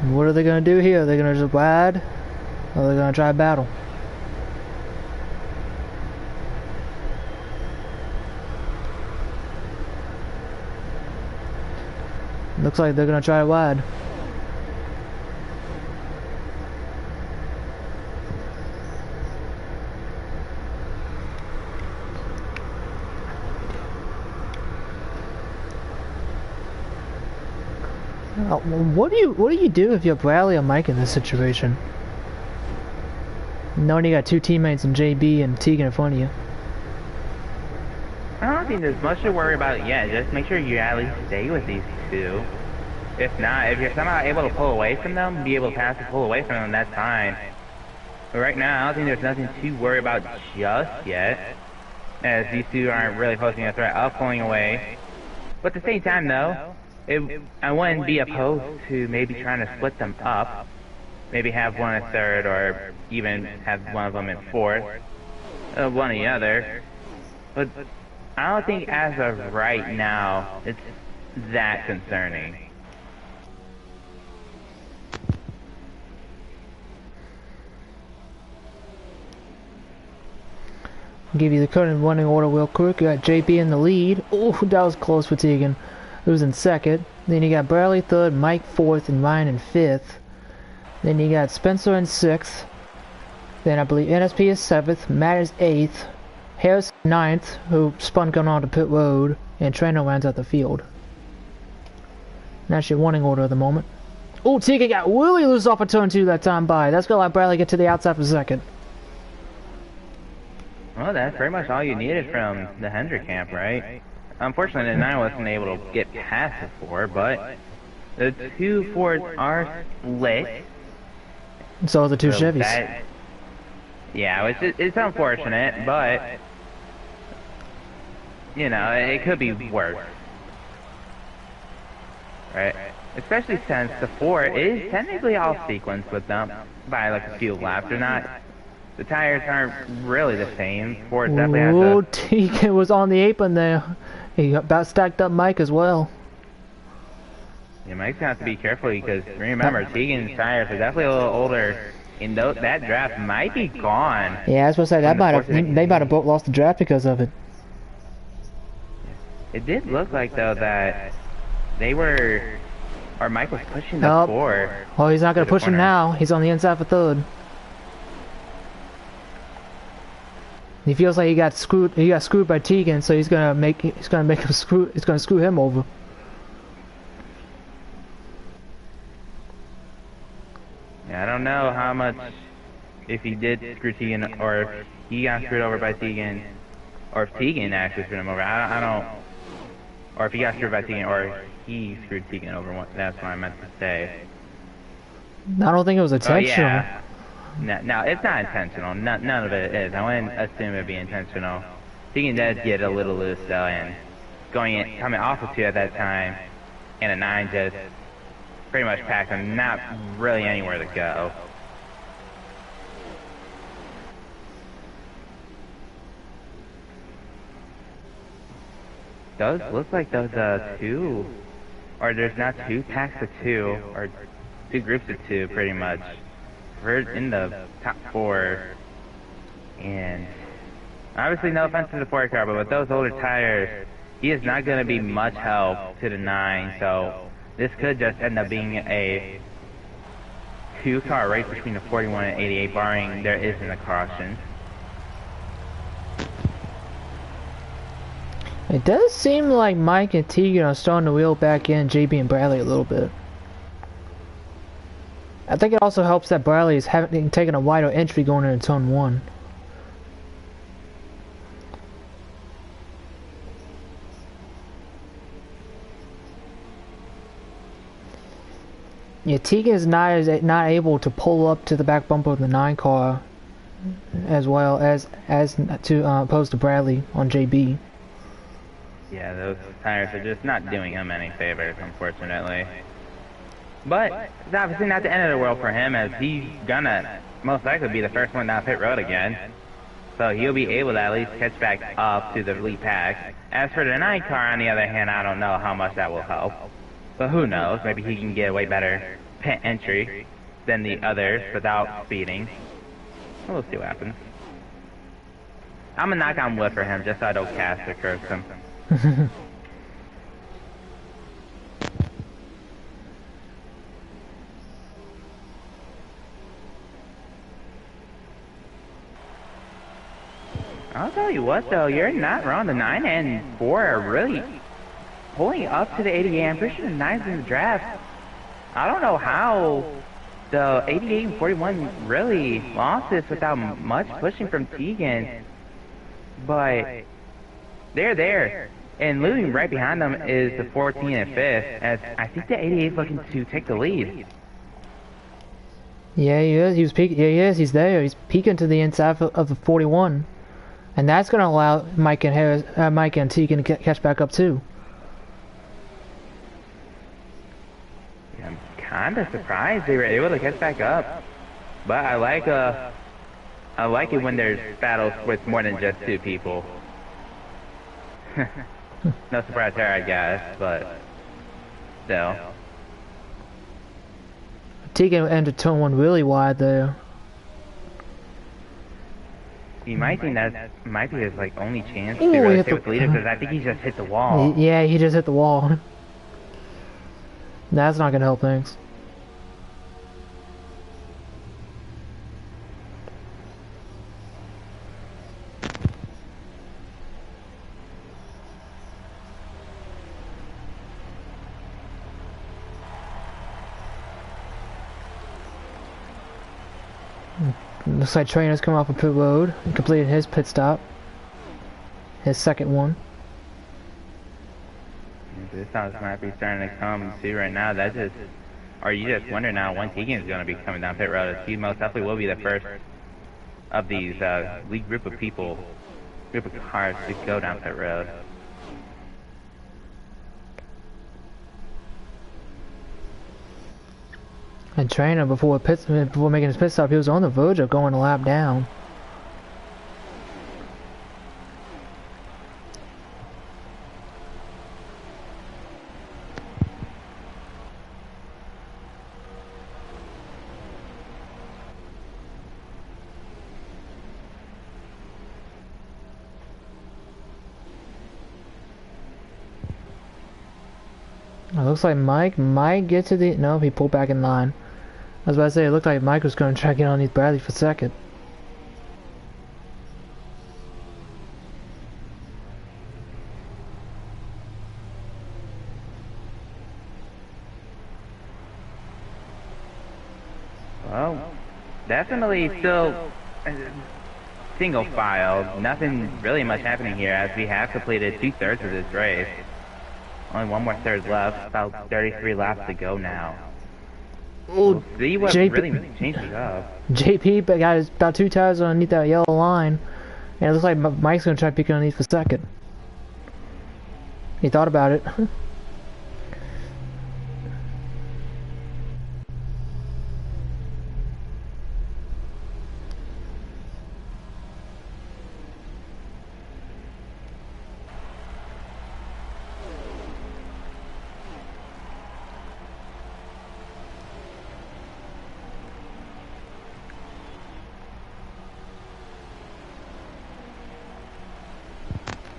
What are they going to do here? Are they going to just ride? Or are they going to try a battle? Looks like they're gonna try wide. What do you do if you're Bradley or Mike in this situation? Knowing you got 2 teammates in JB and Tegan in front of you. I don't think there's much to worry about yet. Just make sure you at least stay with these 2. If not, if you're somehow able to pull away from them, be able to pass and pull away from them, that's fine. But right now, I don't think there's nothing to worry about just yet, as these 2 aren't really posing a threat of pulling away. But at the same time, though, I wouldn't be opposed to maybe trying to split them up. Maybe have one in 3rd, or even have one of them in 4th, one or the other. But I don't think as of right now, it's that concerning. Give you the current running order real quick. You got JB in the lead. Oh, that was close for Tegan. Who's in second. Then you got Bradley third, Mike fourth, and Ryan in fifth. Then you got Spencer in sixth. Then I believe NSP is seventh, Matt is eighth, Harris ninth, who spun going on to pit road, and Trano runs out the field. That's your warning order at the moment. Oh, Tegan got really loose off of turn 2 that time by. That's gonna let Bradley get to the outside for second. Well, that's pretty much all you needed from the Hendrick camp, right? Unfortunately, the 9 wasn't able to get past the 4, but the 2 Fords are lit. So are the 2 So Chevys. that, yeah, it's unfortunate, but, you know, it could be worse. Right? Especially since the 4 is technically all sequenced with them by like a few laps. They're not, the tires aren't really the same. Ford definitely has Oh, a... Tegan was on the apron there. He about stacked up Mike as well. You might have to be careful because remember, Tegan's tires are definitely a little older. And that draft might be gone. Yeah, I was supposed to say that they might have both lost the draft because of it. It did look like though that they were, or Mike was pushing the 4. Oh, he's not gonna to the push him corner. now. He's on the inside for third. He feels like he got screwed. He got screwed by Tegan, so he's gonna make him screw. He's gonna screw him over. Yeah, I don't know how much, if he did screw Tegan, or if he got screwed over by Tegan, or if Tegan actually screwed him over. I don't, or if he got screwed by Tegan, or he screwed Tegan over. That's what I meant to say. I don't think it was intentional. Oh, yeah. No, it's not intentional. None of it is. I wouldn't assume it'd be intentional. Tegan does get a little loose though, and coming off of 2 at that time, and a 9 just pretty much packed him, not really anywhere to go. Does look like those 2, or there's not 2 packs of 2, or 2 groups of 2 pretty much. We're in the top 4, and obviously no offense to the 4 car, but with those older tires, he is not going to be much help to the 9, so this could just end up being a 2-car race between the 41 and 88, barring there isn't a caution. It does seem like Mike and Tegan are starting to wheel back in JB and Bradley a little bit. I think it also helps that Bradley is taking a wider entry going into turn 1. Yeah, Tegan is not able to pull up to the back bumper of the 9 car as well as to opposed to Bradley on JB. Yeah, those tires are just not doing him any favors, unfortunately. But it's obviously not the end of the world for him, as he's gonna most likely be the first one down pit road again. So he'll be able to at least catch back up to the lead pack. As for the 9 car, on the other hand, I don't know how much that will help. But who knows, maybe he can get a way better pit entry than the others without speeding. We'll see what happens. I'm gonna knock on wood for him just so I don't cast or curse him. I'll tell you what though, you're not wrong. The 9 and 4 are really pulling up to the 88. I'm pretty sure the 9's in the draft. I don't know how the 88 and 41 really lost this without much pushing from Tegan. But they're there. And looming right behind them is the 14 and 5th, as I think the 88 is looking to take the lead. Yeah, he is. He was peeking. Yeah, he is. He's there. He's peeking to the inside of the 41. And that's going to allow Mike and Tegan to catch back up too. Yeah, I'm kind of surprised they were able to catch back up, but I like it when there's battles with more than just 2 people. No surprise there, I guess, but still. Tegan entered turn 1 really wide there. He might think that might be his like only chance Ooh, to he really hit stay the- with the leader because I think he just hit the wall. Yeah, he just hit the wall. That's not gonna help things. Looks like Trainer's come off a pit road and completed his pit stop. His second one. This house might be starting to come. See right now, that just, or you just wonder now when Tegan's going to be coming down pit road. He most definitely will be the first of these league group of people, group of cars to go down pit road. And Trainer before making his pit stop, he was on the verge of going a lap down. It looks like Mike might get to the... No, he pulled back in line. I was about to say, it looked like Mike was going to try to get underneath Bradley for second. Well, definitely still single file. Nothing really much happening here as we have completed 2/3 of this race. Only one more third left. About 33 laps to go now. We'll see what really changes up. JP got his, about 2 tires underneath that yellow line. And it looks like Mike's going to try to pick underneath for second. He thought about it.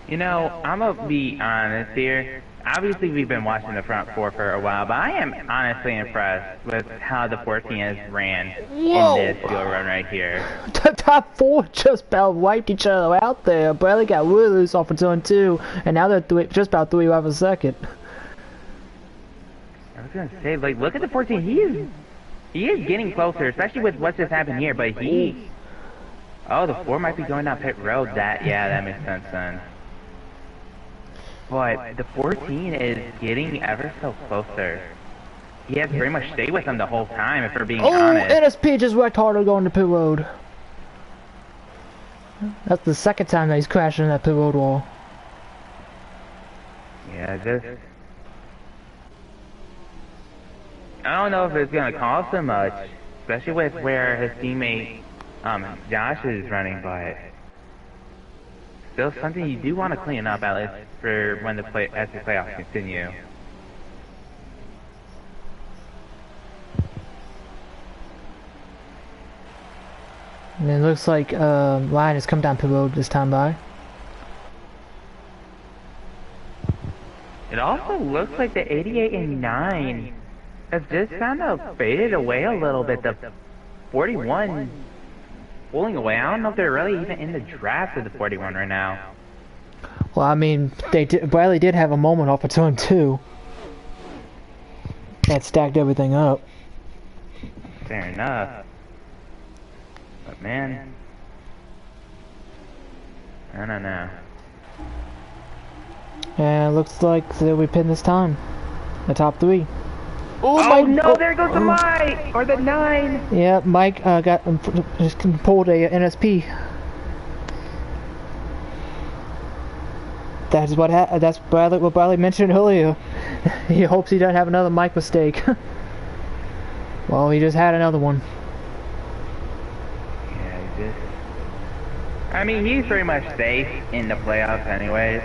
You know, I'm gonna be honest here. Obviously, we've been watching the front four for a while, but I am honestly impressed with how the 14 has ran Whoa. in this field run right here. The top 4 just about wiped each other out there. Bradley got really loose off of turn 2, and now they're just about 3 off a second. I was gonna say, like, look at the 14. He is getting closer, especially with what's just happened here. But oh, the 4 might be going down pit road. That makes sense then. But the 14 is getting ever so closer. He has pretty much stayed with him the whole time, if we're being honest. NSP just wrecked harder going to pit road. That's the second time that he's crashing in that pit road wall. Yeah, I don't know if it's gonna cost him much, especially with where his teammate Josh is running, but still something you do want to clean up at least for when as the playoffs continue. And it looks like Ryan has come down pit road this time by. It also looks like the 88 and 9 has just kind of faded away a little bit. The 41 pulling away. I don't know if they're really even in the draft of the 41 right now. Well, I mean, Bradley did have a moment off of turn 2. That stacked everything up. Fair enough. But man, I don't know. And it looks like they'll be pitting this time. The top 3. Oh no, there goes the Mike! Or the 9! Yeah, Mike just pulled a NSP. That's that's what Bradley mentioned earlier. He hopes he doesn't have another Mike mistake. Well, he just had another one. Yeah, I mean, he's pretty much safe in the playoffs anyways.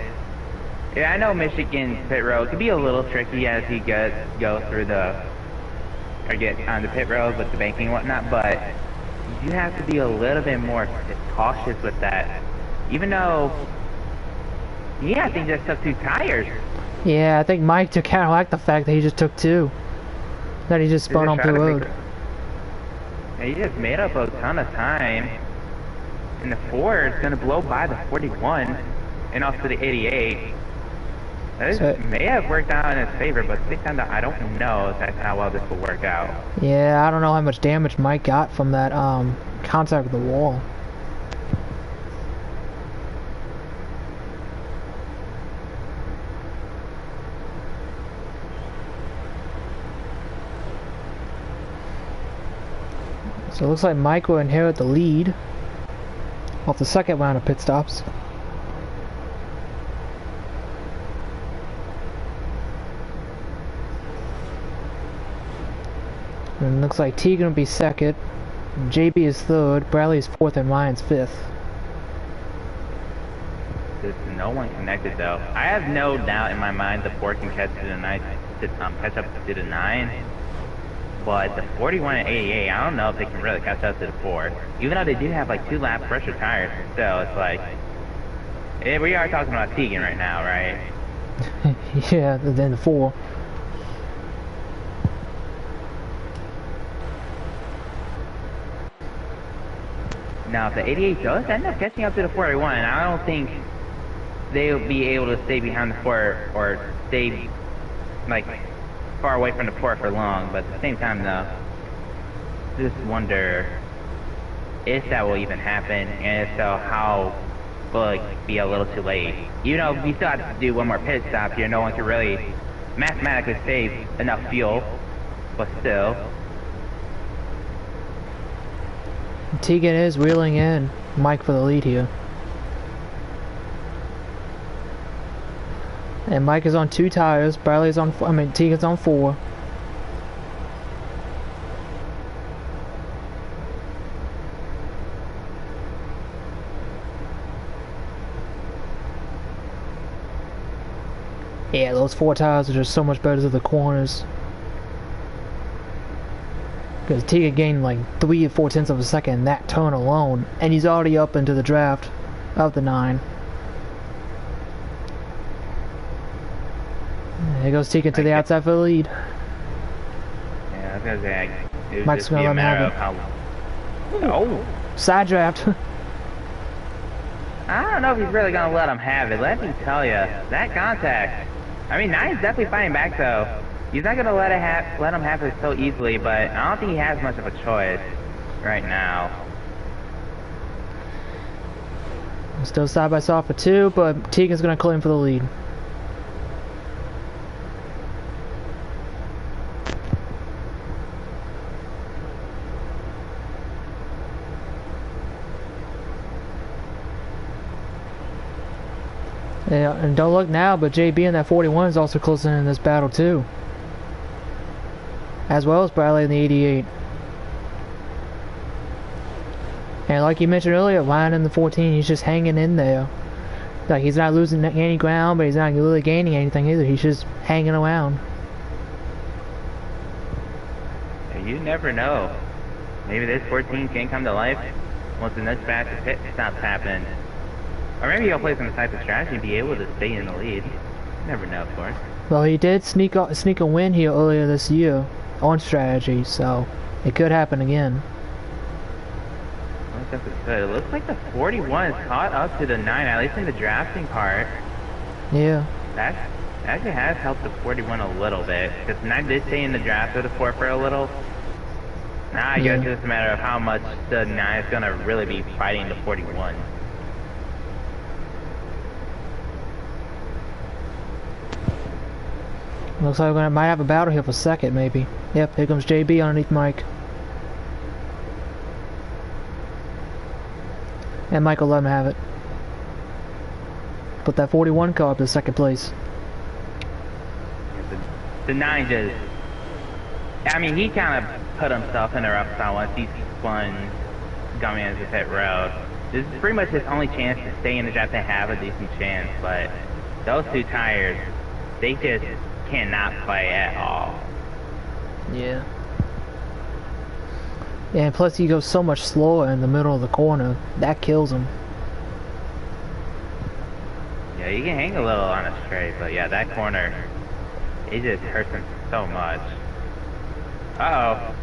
Yeah, I know Michigan's pit road can be a little tricky as he go through or get on the pit road with the banking and whatnot, but you have to be a little bit more cautious with that. Even though, yeah, I think just took 2 tires. Yeah, I think Mike to counteract the fact that he just took 2. That he just spun off the road. Yeah, he just made up a ton of time. And the 4 is going to blow by the 41 and also the 88. That may have worked out in his favor, but at the same time, I don't know if that's how well this will work out. Yeah, I don't know how much damage Mike got from that contact with the wall. So it looks like Mike will inherit the lead off the second round of pit stops. And it looks like Tegan will be second, JB is third, Bradley is fourth, and Ryan's fifth. There's no one connected though. I have no doubt in my mind the 4 can catch to the 9, catch up to the 9. But the 41 and 88, I don't know if they can really catch up to the 4. Even though they do have like 2 lap pressure tires, still it's like, we are talking about Tegan right now, right? Yeah, then the 4. Now, if the 88 does end up catching up to the 41, I don't think they'll be able to stay behind the 4 or stay, like, far away from the 4 for long. But at the same time, though, just wonder if that will even happen, and if so, how will it be a little too late? Even though we still have to do one more pit stop here, no one can really mathematically save enough fuel, but still. Tegan is reeling in Mike for the lead here. And Mike is on 2 tires, Bradley's on, Tegan's on 4. Yeah, those 4 tires are just so much better to the corners. Because Tegan gained like 3 or 4 tenths of a second in that turn alone, and he's already up into the draft of the 9. Here goes Tegan to the outside for the lead. Yeah, I was gonna say, it was Mike's just gonna be a let him matter have of how... Oh! Side draft. I don't know if he's really gonna let him have it. Let me tell you, that contact. I mean, Nine's definitely fighting back though. He's not gonna let him have it so easily, but I don't think he has much of a choice right now. Still side by side for 2, but Tegan's gonna claim for the lead. Yeah, and don't look now, but JB in that 41 is also closing in this battle too. As well as Bradley in the 88. And like you mentioned earlier, Ryan in the 14, he's just hanging in there. Like, he's not losing any ground, but he's not really gaining anything either. He's just hanging around. You never know. Maybe this 14 can come to life once the next batch of pit stops happen. Or maybe he'll play some type of strategy and be able to stay in the lead. You never know, of course. Well, he did sneak a win here earlier this year on strategy, so it could happen again. It looks like the 41 is caught up to the 9, at least in the drafting part. Yeah. That actually has helped the 41 a little bit, because 9 did stay in the draft with the 4 for a little. Now I guess it's just a matter of how much the 9 is going to really be fighting the 41. Looks like we might have a battle here for second, maybe. Yep, here comes JB underneath Mike. And Mike will let him have it. Put that 41 car up to second place. The 9 just... I mean, he kind of put himself in the rough spot once he spun going into the pit road. This is pretty much his only chance to stay in the draft and have a decent chance, but those 2 tires, they just cannot play at all. Yeah. And plus he goes so much slower in the middle of the corner. That kills him. Yeah, you can hang a little on a straight, but yeah, that corner, it just hurts him so much. Uh-oh.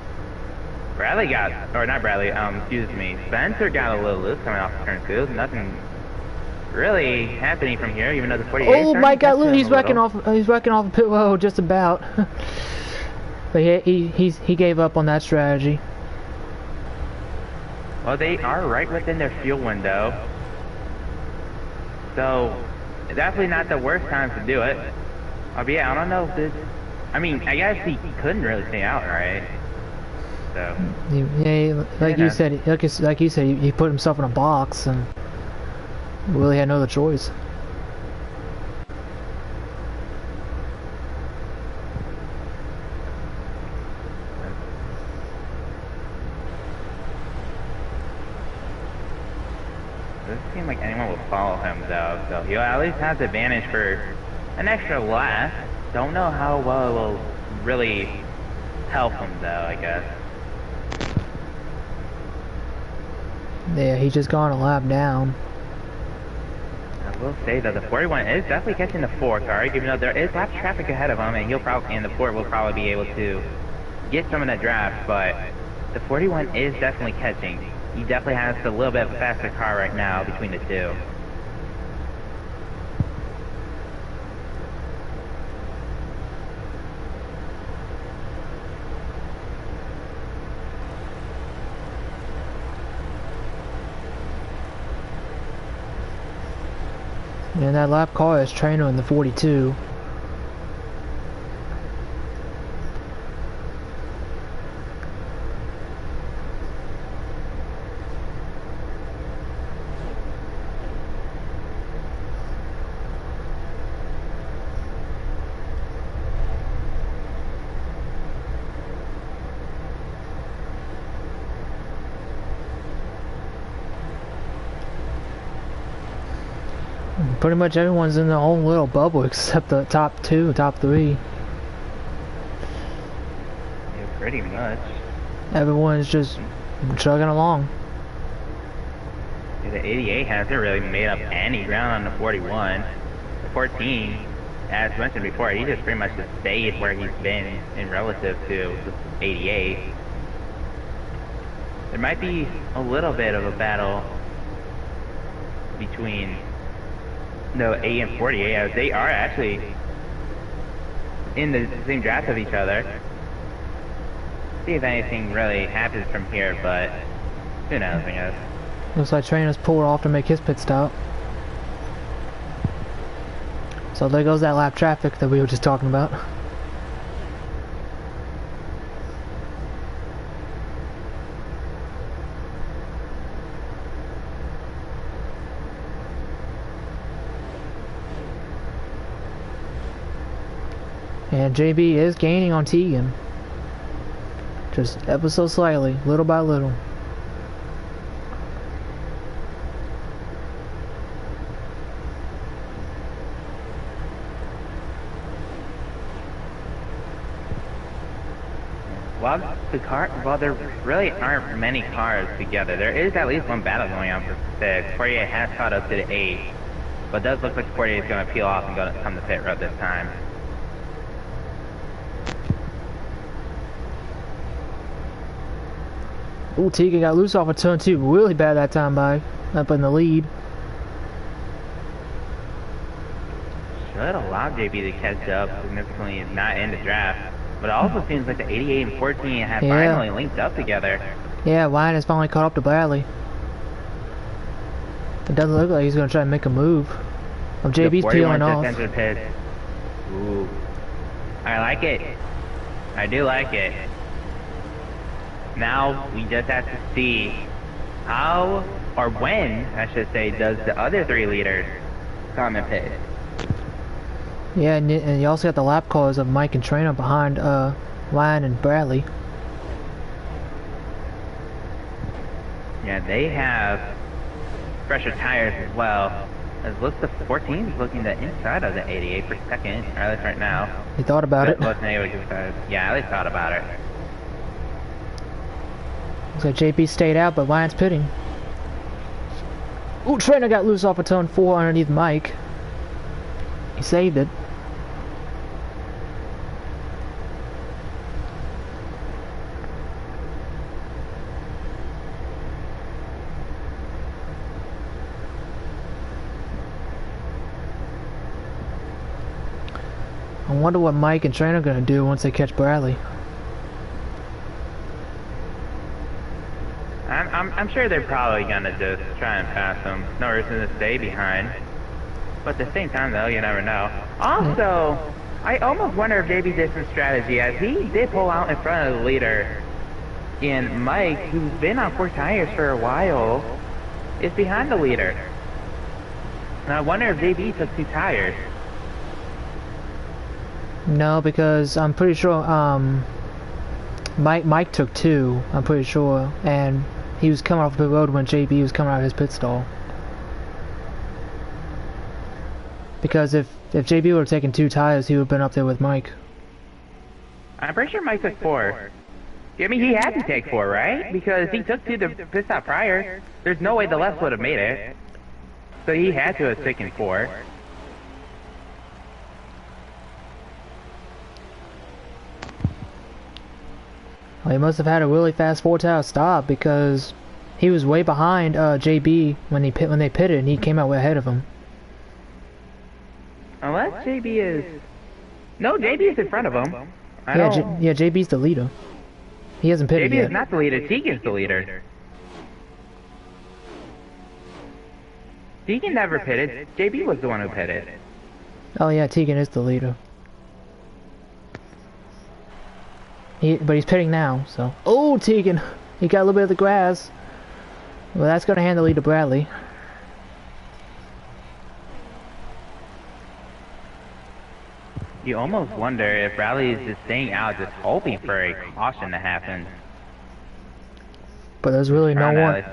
Bradley got, or not Bradley, excuse me, Spencer got a little loose coming off the turn two. Nothing really happening from here, even though the 48. Oh my God! He's wrecking off. He's wrecking off the pit road just about. But he gave up on that strategy. Well, they are right within their fuel window, so definitely not the worst time to do it. But yeah, I don't know if this. I mean, I guess he couldn't really stay out, right? So. Yeah, like you said, like you said, he put himself in a box and really had no other choice. Doesn't seem like anyone will follow him though, so he'll at least have the advantage for an extra lap. Don't know how well it will really help him though, I guess. Yeah, he just gone a lap down. I will say that the 41 is definitely catching the 4 car, even though there is lap traffic ahead of him, and he'll probably, and the 4 will probably be able to get some of that draft, but the 41 is definitely catching. He definitely has a little bit of a faster car right now between the two. And that lap car is Trainer in the 42. Pretty much everyone's in their own little bubble except the top 2, top 3. Yeah, pretty much. Everyone's just chugging along. Yeah, the 88 hasn't really made up any ground on the 41. The 14, as mentioned before, he just pretty much just stayed where he's been in relative to the 88. There might be a little bit of a battle between the 8 and 48, as they are actually in the same draft of each other. See if anything really happens from here, but who knows, I guess. Looks like Trainer's pulled off to make his pit stop. So there goes that lap traffic that we were just talking about. And JB is gaining on Tegan. Just ever so slightly, little by little. While there really aren't many cars together, there is at least one battle going on for 6. 48 has caught up to the 8, but it does look like 48 is going to peel off and come to pit road this time. Ooh, Tegan got loose off of turn 2 really bad that time by up in the lead. Should allow JB to catch up significantly and not in the draft. But it also seems like the 88 and 14 have finally linked up together. Yeah, Ryan has finally caught up to Bradley. It doesn't look like he's going to try and make a move. JB's peeling off. Entered pit. Ooh. I like it. I do like it. Now we just have to see how, or when, I should say, does the other 3 leaders come in pit. Yeah, and you also got the lap cars of Mike and Trainer behind Ryan and Bradley. Yeah, they have fresher tires as well. As looks the 14 is looking the inside of the 88 for second, or at least right now. He thought about it. Yeah, at least thought about it. So JB stayed out, but Ryan's pitting. Ooh, Trainer got loose off of turn 4 underneath Mike. He saved it. I wonder what Mike and Trainer are gonna do once they catch Bradley. I'm sure they're probably gonna just try and pass him. No reason to stay behind. But at the same time, though, you never know. Also, I almost wonder if JB did some strategy, as he did pull out in front of the leader. And Mike, who's been on 4 tires for a while, is behind the leader. And I wonder if JB took 2 tires. No, because I'm pretty sure Mike took 2. I'm pretty sure, and he was coming off the road when JB was coming out of his pit stall. Because if JB would have taken 2 tires, he would have been up there with Mike. I'm pretty sure Mike took 4. I mean, he had to take 4, right? Because he took 2 to pit stop prior. There's no way the left would have made it. So he had to have taken 4. Well, he must have had a really fast 4-tire stop because he was way behind JB when they pitted, and he came out way ahead of him. Unless JB is... No, JB is in front of him. Yeah, JB's the leader. He hasn't pitted JB yet. is not the leader. Tegan's the leader. Tegan never pitted. JB was the one who pitted. Oh yeah, Tegan is the leader. But he's pitting now, so... Oh, Tegan! He got a little bit of the grass. Well, that's going to hand the lead to Bradley. You almost wonder if Bradley is just staying out, just hoping for a caution to happen. But there's really no one.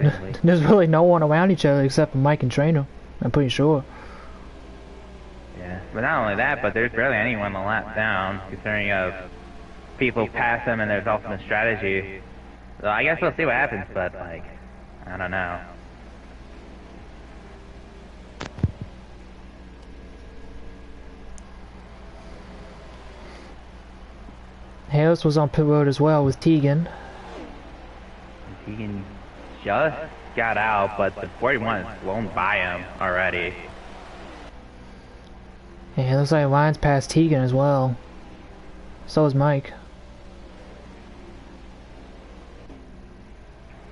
There's really no one around each other except for Mike and Trainer. I'm pretty sure. Yeah, but not only that, but there's barely anyone the lap down, considering of people pass them and there's ultimate strategy. So I guess we'll see what happens, but like, I don't know. Harris was on pit road as well with Tegan. Tegan just got out, but the 41 is blown by him already. Yeah, it looks like Ryan's passed Tegan as well. So is Mike.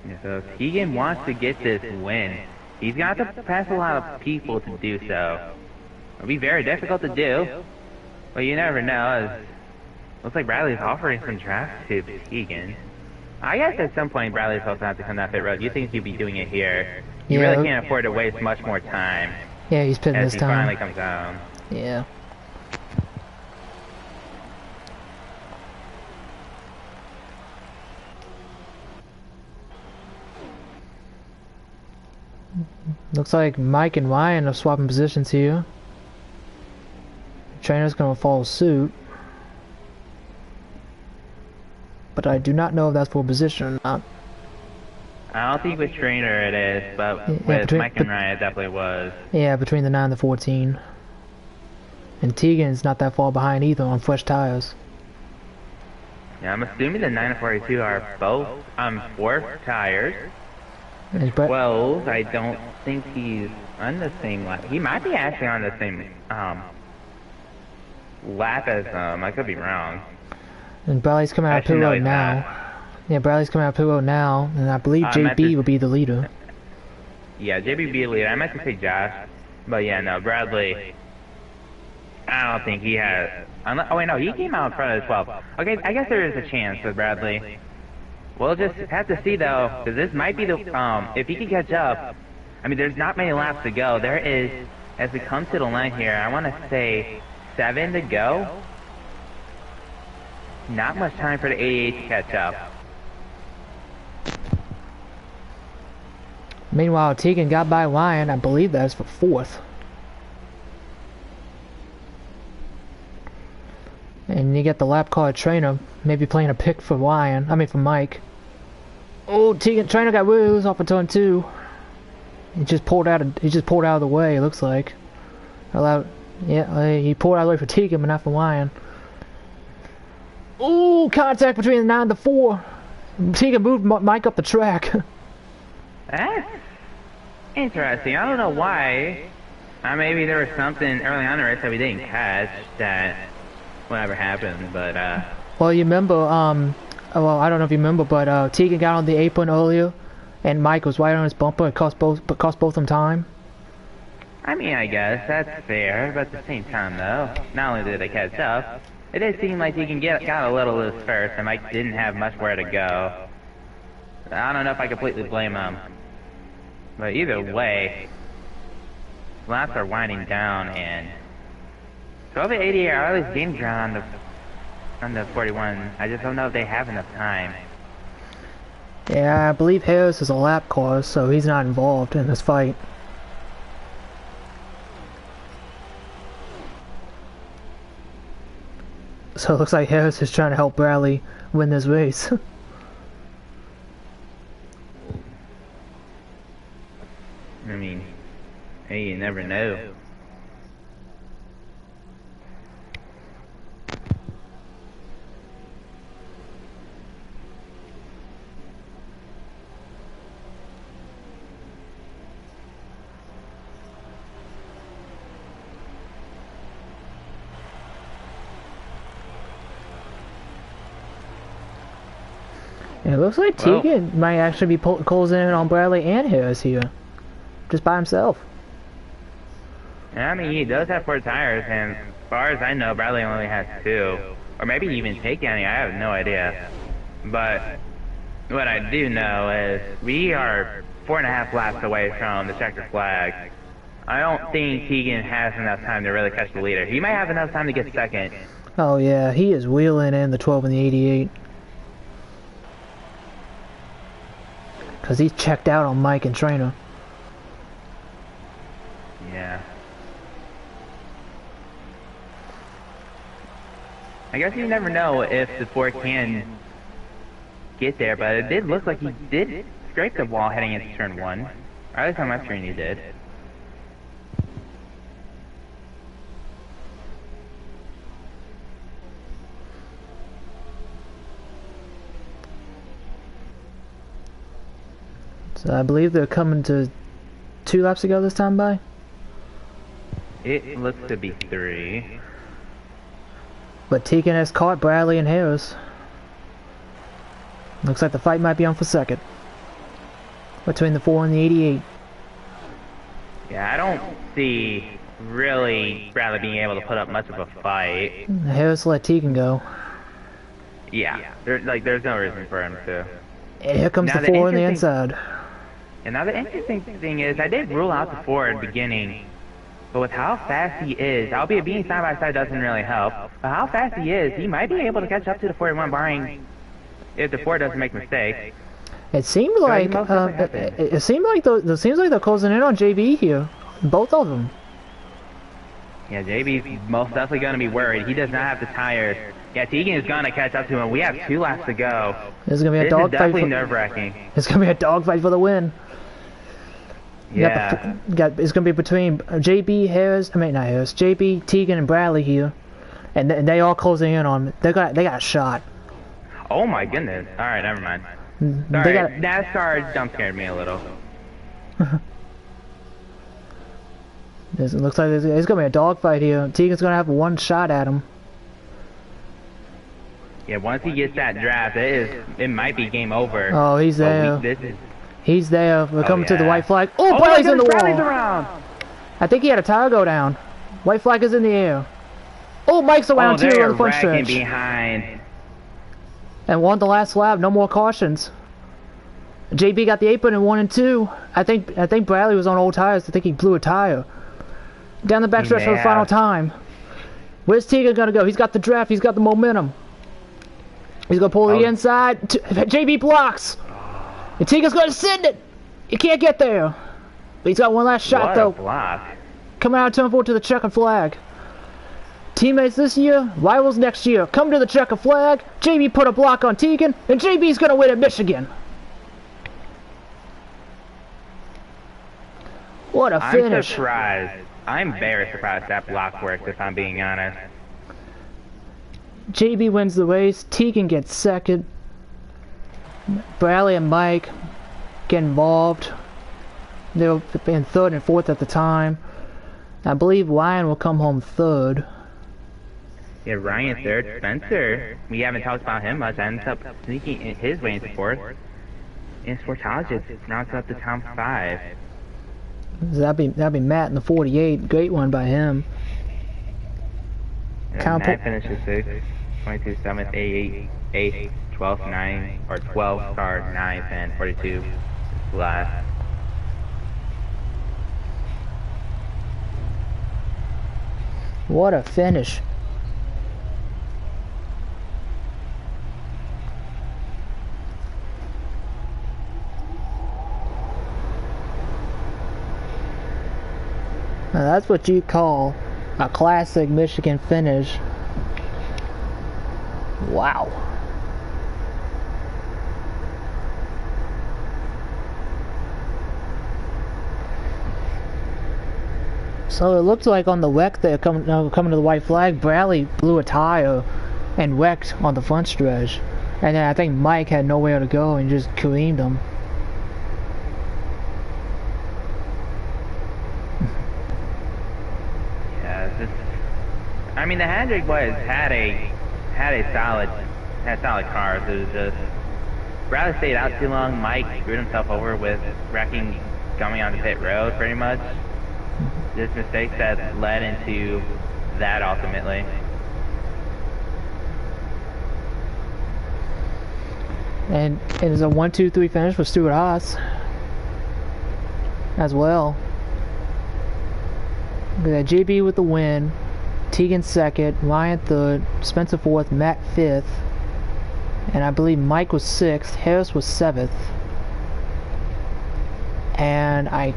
Yeah, so if Tegan wants to get this win, he's got to pass a lot of people to do so. It'll be very difficult to do, but you never know. Looks like Bradley's offering some draft to Tegan. I guess at some point Bradley's supposed to have to come down pit road. You think he'd be doing it here? You really can't afford to waste much more time. Yeah, he's pitting this time. As he finally comes down. Yeah. Looks like Mike and Ryan are swapping positions here. Trainer's gonna follow suit. But I do not know if that's for position or not. I don't think with Trainer it is, but with Mike and Ryan it definitely was. Yeah, between the 9 and the 14. And Tegan's not that far behind either on fresh tires. Yeah, I'm assuming the 9 and 42 are both on 4 tires. 12, I don't think he's on the same lap. He might be actually on the same lap as I could be wrong. And Bradley's coming out of pit road now. Yeah, Bradley's coming out of pit road now, and I believe JB will be the leader. Yeah, JB will be the leader. I meant to say Josh, but yeah, no, Bradley. I don't think he has. Oh wait, no, he came out in front of the 12. Okay, I guess there is a chance with Bradley. We'll just have to see though, because this might be the if he can catch up. I mean, there's not many laps to go. There is, as we come to the line here, I want to say 7 to go. Not much time for the 88 to catch up. Meanwhile, Tegan got by Ryan. I believe that's for 4th. And you get the lap car Trainer, maybe playing a pick for Ryan. I mean for Mike. Oh, Tegan Trainer got really loose off of turn 2. He just pulled out of the way, it looks like. He pulled out of the way for Tegan, but not for Ryan. Ooh, contact between the 9 and the 4. Tegan moved Mike up the track. That's interesting. I don't know why. Maybe there was something early on in the race that we didn't catch that whatever happened, but Well, you remember, well, I don't know if you remember, but Tegan got on the apron earlier, and Mike was right on his bumper. It cost both of them time. I mean, I guess that's fair, but at the same time, though, not only did they catch up, it did seem like Tegan got a little loose first, and Mike didn't have much where to go. I don't know if I completely blame him, but either way, laps are winding down, and 12:88 are always gaining ground on the 41. I just don't know if they have enough time. Yeah, I believe Harris is a lap car, so he's not involved in this fight. So it looks like Harris is trying to help Bradley win this race. I mean, hey, you never know. It looks like Tegan might actually be closing in on Bradley and Harris here. Just by himself. I mean, he does have 4 tires, and as far as I know, Bradley only has 2. Or maybe even take any, I have no idea. But what I do know is we are 4.5 laps away from the checkered flag. I don't think Tegan has enough time to really catch the leader. He might have enough time to get second. Oh yeah, he is wheeling in the 12 and the 88. Because he's checked out on Mike and Trainer. Yeah. I guess you never know if the 4 can get there, but it did look like he did scrape the wall heading into turn 1. Or at least on my screen he did. So I believe they're coming to 2 laps to go this time by? It looks to be 3. But Tegan has caught Bradley and Harris. Looks like the fight might be on for second. Between the 4 and the 88. Yeah, I don't see really Bradley being able to put up much of a fight. Harris let Tegan go. Yeah, there's no reason for him to. And here comes the 4 on the inside. And now the interesting thing is, I did rule out the 4 at the beginning, but with how fast he is, albeit being side by side doesn't really help, but how fast he is, he might be able to catch up to the 41 barring if the 4 doesn't make mistakes. It seemed like it seems like they're closing in on JB here, both of them. Yeah, JB's most definitely going to be worried. He does not have the tires. Yeah, Tegan is going to catch up to him. We have 2 laps to go. There's going to be a dogfight. Definitely nerve-wracking. It's going to be a dogfight for the win. Yeah. It's going to be between JB, Harris, not Harris, JB, Tegan, and Bradley here, and they all closing in on. They got a shot. Oh my goodness! All right, never mind. Sorry, NASCAR jump scared me a little. It looks like there's going to be a dogfight here. Tegan's going to have 1 shot at him. Yeah, once he gets that draft, it might be game over. Oh, he's there. He's there. We're coming to the white flag. Oh, Bradley's in the wall. Around. I think he had a tire go down. White flag is in the air. Oh, Mike's around too on the front stretch. Behind. And won the last lap. No more cautions. JB got the apron in 1 and 2. I think Bradley was on old tires. I think he blew a tire. Down the backstretch for the final time. Where's Tegan gonna go? He's got the draft. He's got the momentum. He's gonna pull the inside. JB blocks. And Tegan's gonna send it. He can't get there. But he's got 1 last shot though. Block. Coming out of turn 4 to the checkered flag. Teammates this year, rivals next year. Come to the checkered flag. JB put a block on Tegan, and JB's gonna win at Michigan. What a I'm finish! surprised. I'm very surprised that block worked, if I'm being honest. JB wins the race. Tegan gets second. Bradley and Mike get involved. They were in third and fourth at the time. I believe Ryan will come home third. Yeah, Ryan third. Spencer, we haven't talked about him much. Ends up sneaking in his way into fourth. And Sportologist rounds up the top 5. That'd be Matt in the 48. Great one by him. And Matt finishes 6th, 22 7th, 8th, 12th, 9th, or 12th, car 9th, and 42 last. What a finish. Now that's what you call a classic Michigan finish. Wow. So it looks like on the wreck there, coming to the white flag, Bradley blew a tire and wrecked on the front stretch. And then I think Mike had nowhere to go and just careened him. I mean, the Hendrick boys had solid cars. It was just Bradley stayed out too long. Mike screwed himself over with wrecking coming onto pit road, pretty much. Just mistakes that led into that ultimately. And it is a 1-2-3 finish with Stuart Haas as well. We got JB with the win, Tegan second, Ryan third, Spencer fourth, Matt fifth, and I believe Mike was sixth, Harris was seventh, and I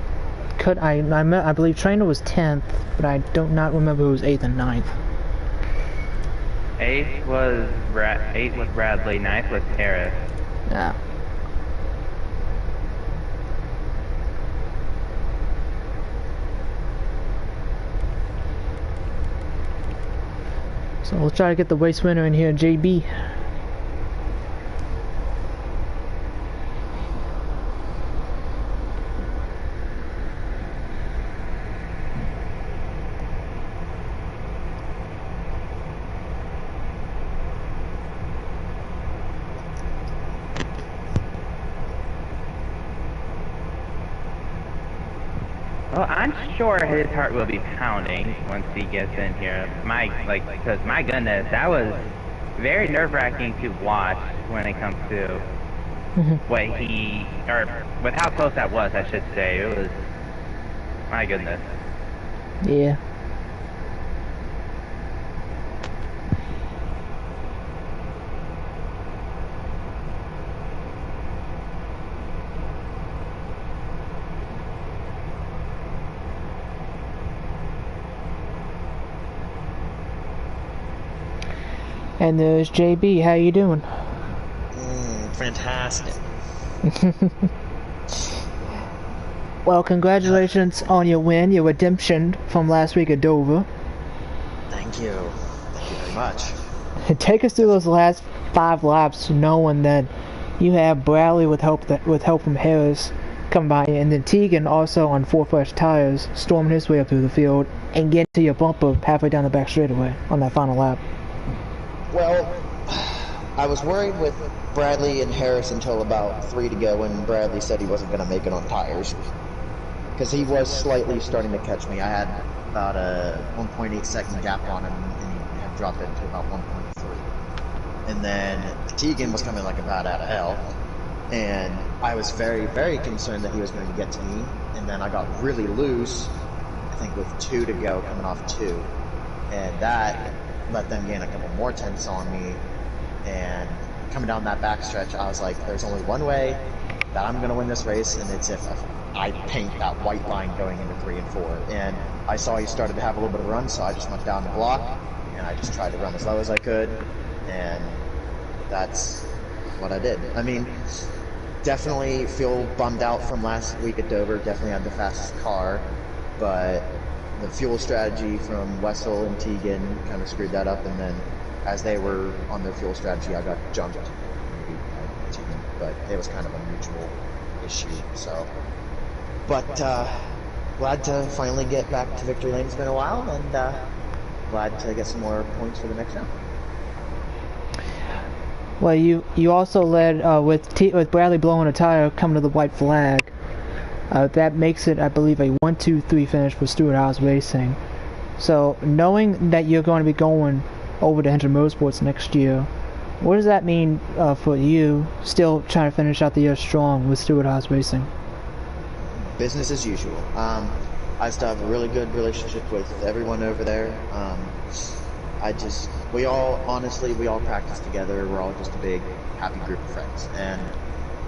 believe Trainer was 10th, but I don't not remember who was 8th and 9th. 8th was Bradley, 9th was Harris. Yeah. So we'll try to get the race winner in here, JB. Well, I'm sure his heart will be pounding once he gets in here. Because my goodness, that was very nerve-wracking to watch when it comes to with how close that was, I should say. It was, my goodness. Yeah. And there's JB. How you doing? Fantastic. Well, congratulations on your win, your redemption from last week at Dover. Thank you. Thank you very much. Take us through those last 5 laps, knowing that you have Bradley with help from Harris coming by, and then Tegan also on 4 fresh tires, storming his way up through the field and getting to your bumper halfway down the back straightaway on that final lap. Well, I was worried with Bradley and Harris until about 3 to go when Bradley said he wasn't going to make it on tires. Because he was slightly starting to catch me. I had about a 1.8 second gap on him, and he had dropped it to about 1.3. And then Tegan was coming like a bat out of hell. And I was very, very concerned that he was going to get to me. And then I got really loose, I think with 2 to go, coming off 2. And that let them gain a couple more tenths on me, and coming down that backstretch, I was like, there's only one way that I'm going to win this race, and it's if I paint that white line going into 3 and 4. And I saw he started to have a little bit of a run, so I just went down the block, and I just tried to run as low as I could, and that's what I did. I mean, definitely feel bummed out from last week at Dover. Definitely had the fastest car, but the fuel strategy from Wessel and Tegan kind of screwed that up. And then as they were on their fuel strategy, I got jumped. But it was kind of a mutual issue. So, but glad to finally get back to victory lane. It's been a while, and glad to get some more points for the next round. Well, you also led with Bradley blowing a tire coming to the white flag. That makes it, I believe, a 1-2-3 finish for Stewart House Racing. So, knowing that you're going to be going over to Hendrick Motorsports next year, what does that mean for you, still trying to finish out the year strong with Stewart House Racing? Business as usual. I still have a really good relationship with everyone over there. We all practice together. We're all just a big, happy group of friends. And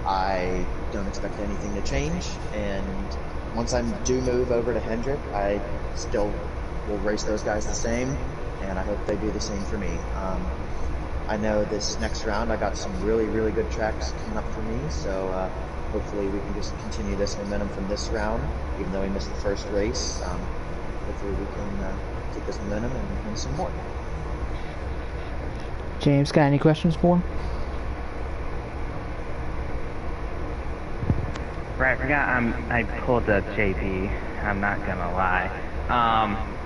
I don't expect anything to change. And once I do move over to Hendrick, I still will race those guys the same. And I hope they do the same for me. I know this next round I got some really, really good tracks coming up for me, so hopefully we can just continue this momentum from this round, even though we missed the first race. Hopefully we can keep this momentum and win some more. James, got any questions for him? Right, I forgot I pulled a JB. I'm not gonna lie.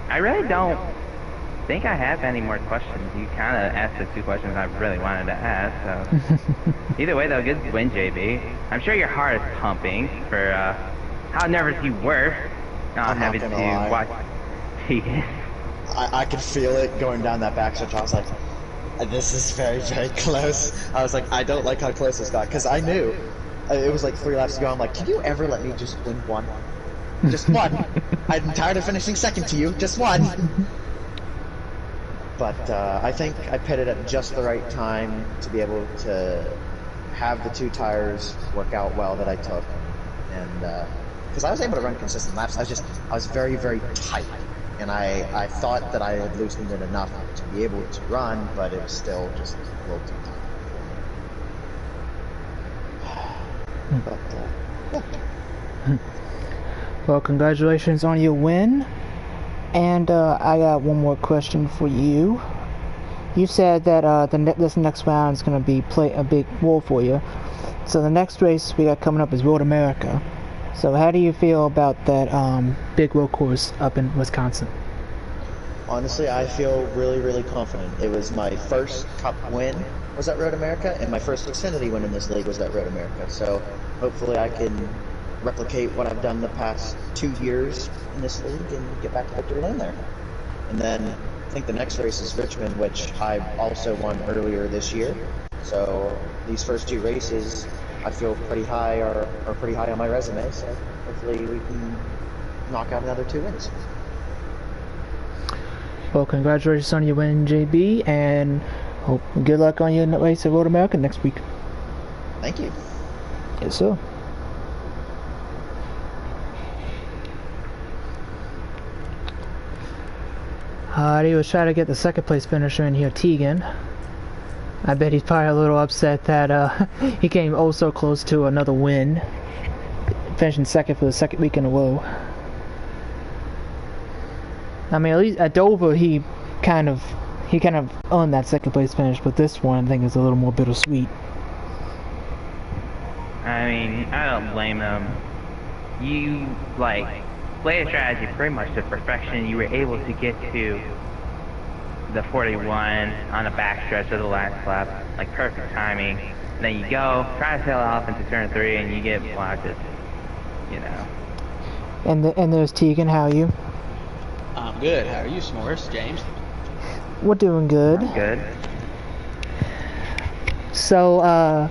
I really don't think I have any more questions. You kind of asked the two questions I really wanted to ask, so either way though, good win, JB. I'm sure your heart is pumping for how nervous you were not having to watch Tegan. I could feel it going down that backstretch. I was like, this is very, very close. I was like, I don't like how close this got, because I knew it was like 3 laps to go. I'm like, can you ever let me just win one? Just one. I'm tired of finishing second to you. Just one. But I think I pitted at just the right time to be able to have the 2 tires work out well that I took. And because I was able to run consistent laps, I was very, very tight. And I thought that I had loosened it enough to be able to run, but it was still just a little too tight. But, yeah. Well, congratulations on your win. And I got one more question for you. You said that this next round is going to play a big role for you. So the next race we got coming up is Road America. So how do you feel about that big road course up in Wisconsin? Honestly, I feel really, really confident. It was my first Cup win was at Road America, and my first Xfinity win in this league was at Road America. So hopefully I can replicate what I've done the past 2 years in this league and get back to victory lane there. And then I think the next race is Richmond, which I also won earlier this year. So these first 2 races I feel pretty high are pretty high on my resume, so hopefully we can knock out another 2 wins. Well, congratulations on your win, JB, and good luck on your race at Road America next week. Thank you. Yes, sir. He was trying to get the second place finisher in here, Tegan. I bet he's probably a little upset that he came oh so close to another win, finishing second for the second week in a row. I mean, at least at Dover he kind of earned that second place finish, but this one I think is a little more bittersweet. I mean, I don't blame him. You play a strategy pretty much to perfection. You were able to get to the 41 on the backstretch of the last lap, like perfect timing. And then you go, try to tail off into turn 3, and you get blocked, you know. And there's Tegan, how are you? I'm good. How are you, S'mores? James? We're doing good. I'm good. So, I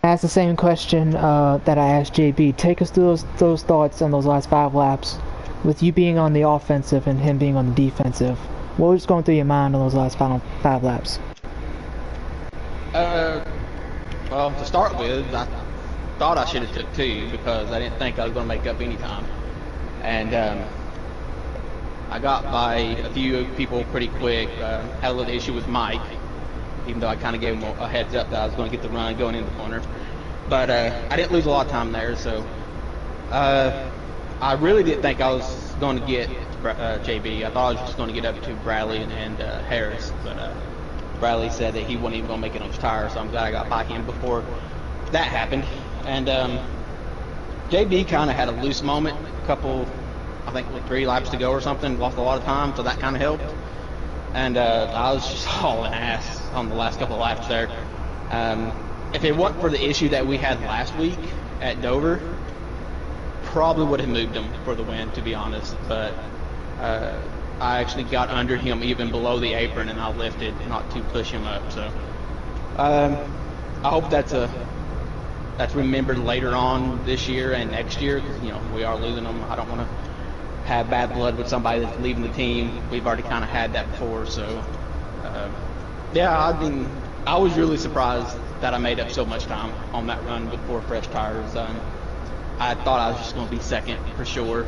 asked the same question that I asked JB. Take us through those thoughts on those last 5 laps, with you being on the offensive and him being on the defensive. What was going through your mind on those last final 5 laps? Well, to start with, I thought I should have took 2 because I didn't think I was going to make up any time. And I got by a few people pretty quick. Had a little issue with Mike, even though I kind of gave him a heads up that I was going to get the run going in the corner. but I didn't lose a lot of time there. So I really didn't think I was going to get JB. I thought I was just going to get up to Bradley and Harris, but Bradley said that he wasn't even going to make it on his tire, so I'm glad I got by him before that happened. And JB kind of had a loose moment, a couple, I think 3 laps to go or something, lost a lot of time, so that kind of helped. And I was just hauling ass on the last couple of laps there. If it wasn't for the issue that we had last week at Dover, probably would have moved him for the win, to be honest. But I actually got under him even below the apron, and I lifted not to push him up. So I hope that's remembered later on this year and next year, because we are losing them. I don't want to have bad blood with somebody that's leaving the team. We've already kind of had that before. So yeah, I mean, I was really surprised that I made up so much time on that run with 4 fresh tires. I thought I was just going to be second for sure,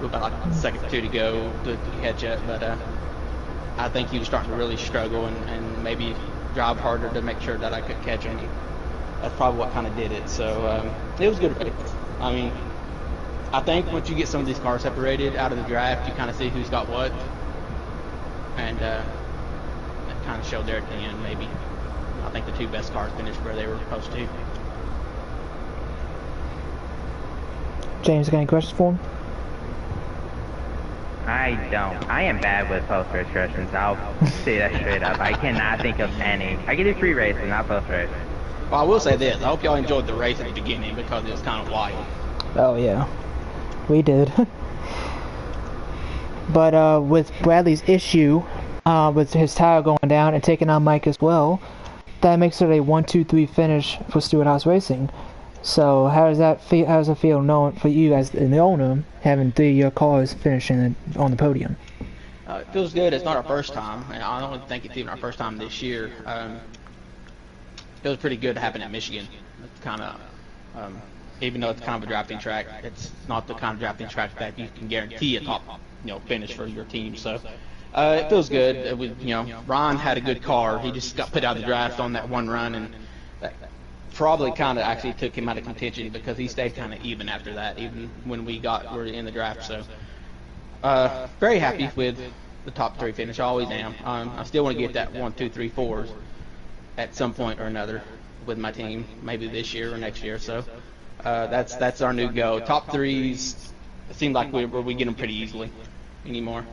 with about like a second or 2 to go to catch up, but I think he was starting to really struggle and maybe drive harder to make sure that I could catch him. That's probably what kind of did it. So it was a good race. I mean, I think once you get some of these cars separated out of the draft, you kind of see who's got what, and that kind of showed there at the end. Maybe I think the 2 best cars finished where they were supposed to. James, got any questions for him? I don't. I am bad with post-race questions. I'll say that straight up. I cannot think of any. I can do pre-race, but not post-race. Well, I will say this. I hope y'all enjoyed the race at the beginning because it was kind of wild. Oh, yeah. We did. But with Bradley's issue, with his tire going down and taking on Mike as well, that makes it a 1-2-3 finish for Stewart House Racing. So how does that feel? How does it feel knowing for you guys in the owner having 3 of your cars finishing on the podium? It feels good. It's not our first time, and I don't think it's even our first time this year. It was pretty good to happen at Michigan. It's kind of, even though it's kind of a drafting track, it's not the kind of drafting track that you can guarantee a top, finish for your team. So it feels good. It was, Ron had a good car. He just got put out of the draft on that one run, and that probably kind of actually took him out of contention because he stayed kind of even after that, even when were in the draft. So very happy with the top 3 finish. I always am. I still want to get that 1, 2, 3, 4s at some point or another with my team, maybe this year or next year. So that's our new goal. Top 3s, it seems like we get them pretty easily anymore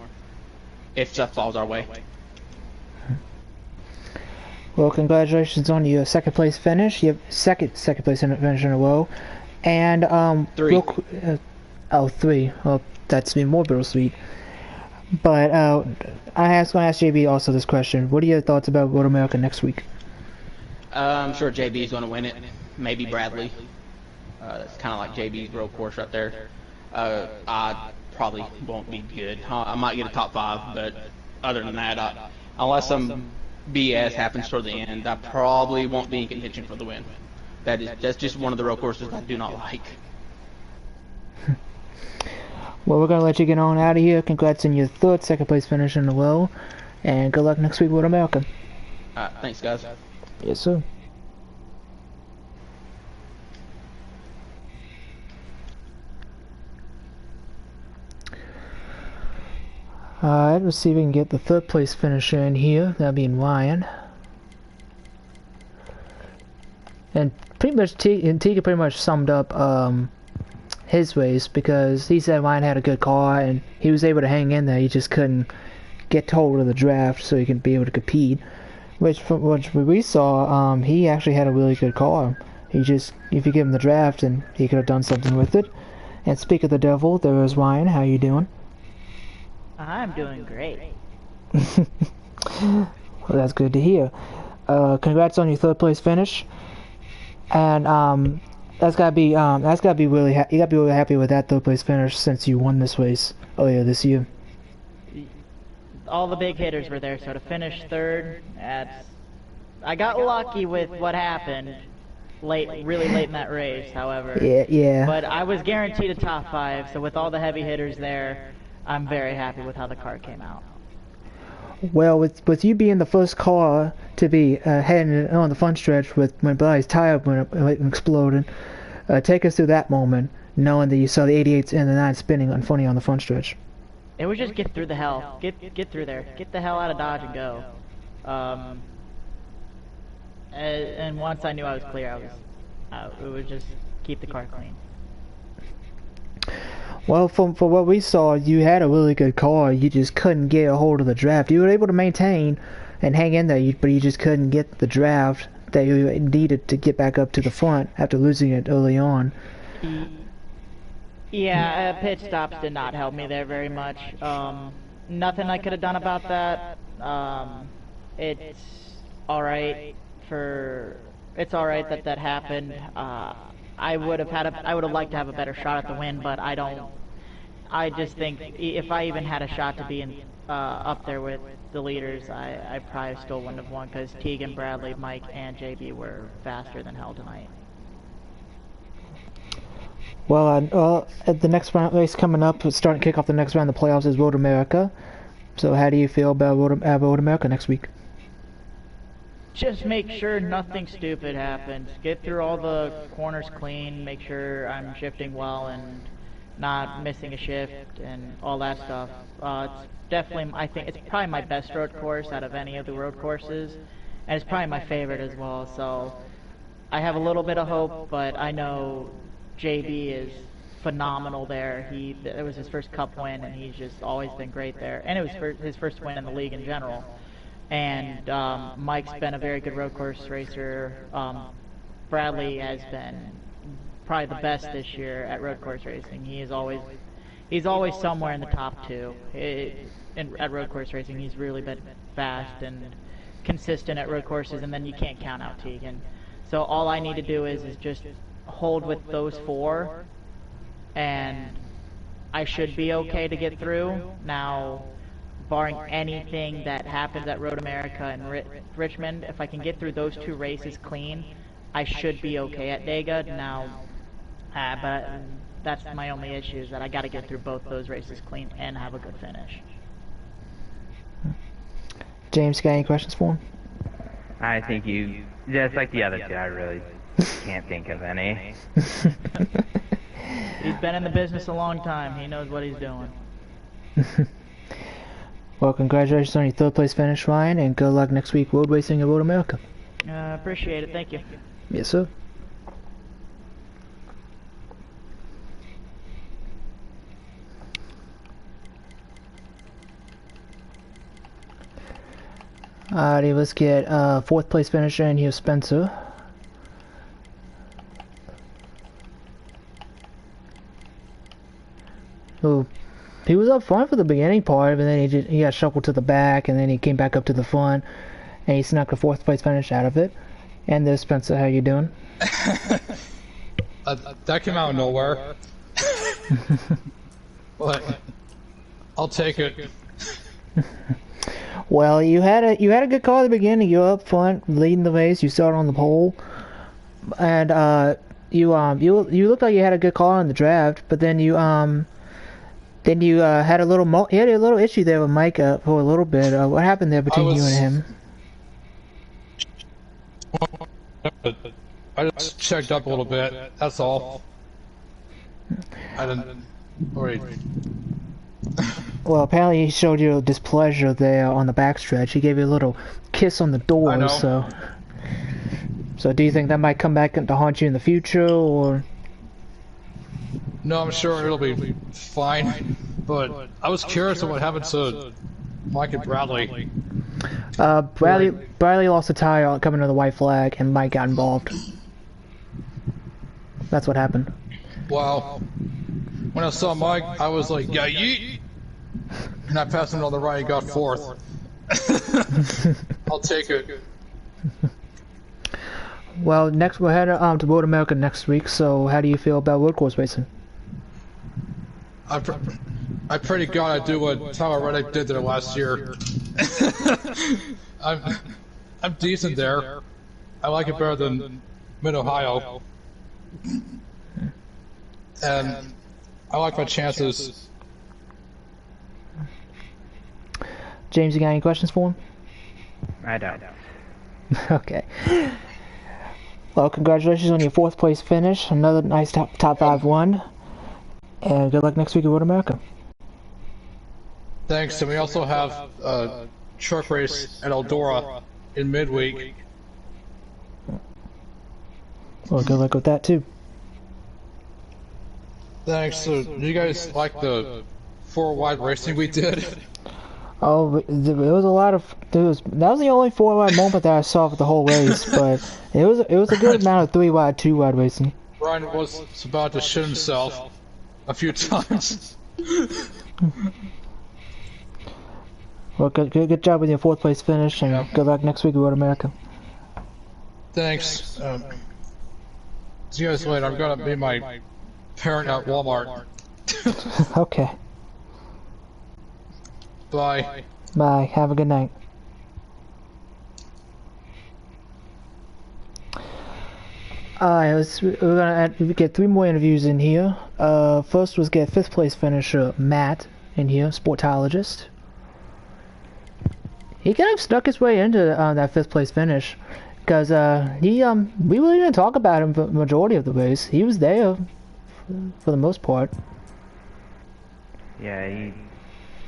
if stuff falls our way. Well, congratulations on your second place finish. You have second place finish in a row, and 3. 3. Well, that's even more bittersweet. But I was going to ask JB also this question. What are your thoughts about Road America next week? I'm sure JB's going to win it. Maybe Bradley. That's kind of like JB's road course right there. I probably won't be good. I might get a top 5, but other than that, unless some BS happens toward the end, I probably won't be in contention for the win. That's just one of the road courses I do not like. Well, we're going to let you get on out of here. Congrats on your second place finish in a row, and good luck next week with America. Thanks, guys. Yes, sir. Alright, let's see if we can get the 3rd place finisher in here. That'll be in Ryan. And pretty much Tiga pretty much summed up his race, because he said Ryan had a good car and he was able to hang in there. He just couldn't get hold of the draft so he can be able to compete. Which we saw, he actually had a really good car. If you give him the draft, and he could have done something with it. And speak of the devil, there is Ryan. How you doing? I'm doing great. Well, that's good to hear. Congrats on your 3rd place finish. And that's gotta be really you gotta be really happy with that 3rd place finish since you won this race earlier this year. All the big hitters were there, so to finish 3rd, I got lucky with what happened really late in that race, however. Yeah. But I was guaranteed a top 5, so with all the heavy hitters there, I'm very happy with how the car came out. Well, with you being the first car to be heading on the front stretch when Bradley's tire went exploded, take us through that moment, knowing that you saw the 88s and the 9 spinning on funny on the front stretch. It was just get through the hell. Get through there. Get the hell out of Dodge and go. And once I knew I was clear, it was just keep the car clean. Well, for what we saw, you had a really good car. You just couldn't get a hold of the draft. You were able to maintain and hang in there, but you just couldn't get the draft that you needed to get back up to the front after losing it early on. Yeah, pit stops did not help me there very much. Nothing I could have done about that. It's alright that happened. I would have liked to have a better shot at the win, but I just think if I even had a shot to be up there with the leaders, I probably still wouldn't have won because Tegan, Bradley, Mike, and JB were faster than hell tonight. Well, at the next race coming up, it's starting to kick off the next round of the playoffs is Road America. So how do you feel about Road America next week? Just make sure nothing stupid happens. Get through all the corners clean, make sure I'm shifting well and not missing a shift and all that stuff. It's definitely, I think, it's probably my best road course out of any of the road courses, and it's probably my favorite as well, so I have a little bit of hope, but I know JB is phenomenal there. It was his first cup win, and he's just always been great there, and it was his first win in the league in general. And Mike's been a very good road course racer. Bradley has been probably the best this year at road course racing. He's always somewhere in the top 2 at road course racing. He's really been fast and consistent at road courses, and then you can't count out Tegan. So all I need to do is just hold with those 4, and I should be okay to get through. Now, barring anything that happens at Road America and Richmond, if I can get through those 2 races clean, I should be okay at Dega. Now, but that's my only issue, is that I got to get through both those races clean and have a good finish. James, got any questions for him? I think you, just like the other 2, I really can't think of any. He's been in the business a long time. He knows what he's doing. Well, congratulations on your 3rd place finish, Ryan, and good luck next week road racing at Road America. Appreciate it. Thank you. Yes, sir. Alrighty, let's get 4th place finisher in here, Spencer. Who he was up front for the beginning part, but then he got shuffled to the back, and then he came back up to the front, and he snuck a 4th place finish out of it. And there's Spencer, how you doing? That came out of nowhere. But I'll take it. Well, you had a good car at the beginning. You were up front, leading the race. You started on the pole, and you looked like you had a good car in the draft. But then you had a little issue there with Mike for a little bit. What happened there between you and him? I just checked up a little bit. That's all. I didn't worry. Well, apparently he showed you displeasure there on the backstretch. He gave you a little kiss on the door. So do you think that might come back to haunt you in the future, or? No, I'm sure it'll be fine. But I was curious of what happened to Mike and Bradley. Bradley lost a tire coming to the white flag, and Mike got involved. That's what happened. Wow. When I saw Mike, I was like, yeah, yeet! And I passed him on the right and got 4th. I'll take it. Well, next we're headed to Road America next week, so how do you feel about road course racing? I pray to God I do what Tyler Reddick did there last year. I'm decent there. I like it better than Mid-Ohio. And I like my chances. James, you got any questions for him? I don't. Okay. Well, congratulations on your 4th place finish. Another nice top 5 won. And good luck next week at Road America. Thanks, and we also have a truck race at Eldora in midweek. Well, good luck with that too. Thanks. So, do you guys like the 4-wide racing we did? Oh, there was a lot of. That was the only 4-wide moment that I saw for the whole race, but it was a good amount of 3-wide, 2-wide racing. Brian was about to shit himself a few times. Well, good job with your 4th place finish, and good luck next week at Road America. Thanks. See you guys later. I'm gonna be my parent at Walmart. Okay. Bye. Bye. Have a good night. Alright, we're gonna get 3 more interviews in here. First was get 5th place finisher Matt in here, sportologist. He kind of snuck his way into that 5th place finish, because we really didn't talk about him for the majority of the race. He was there for the most part. Yeah, he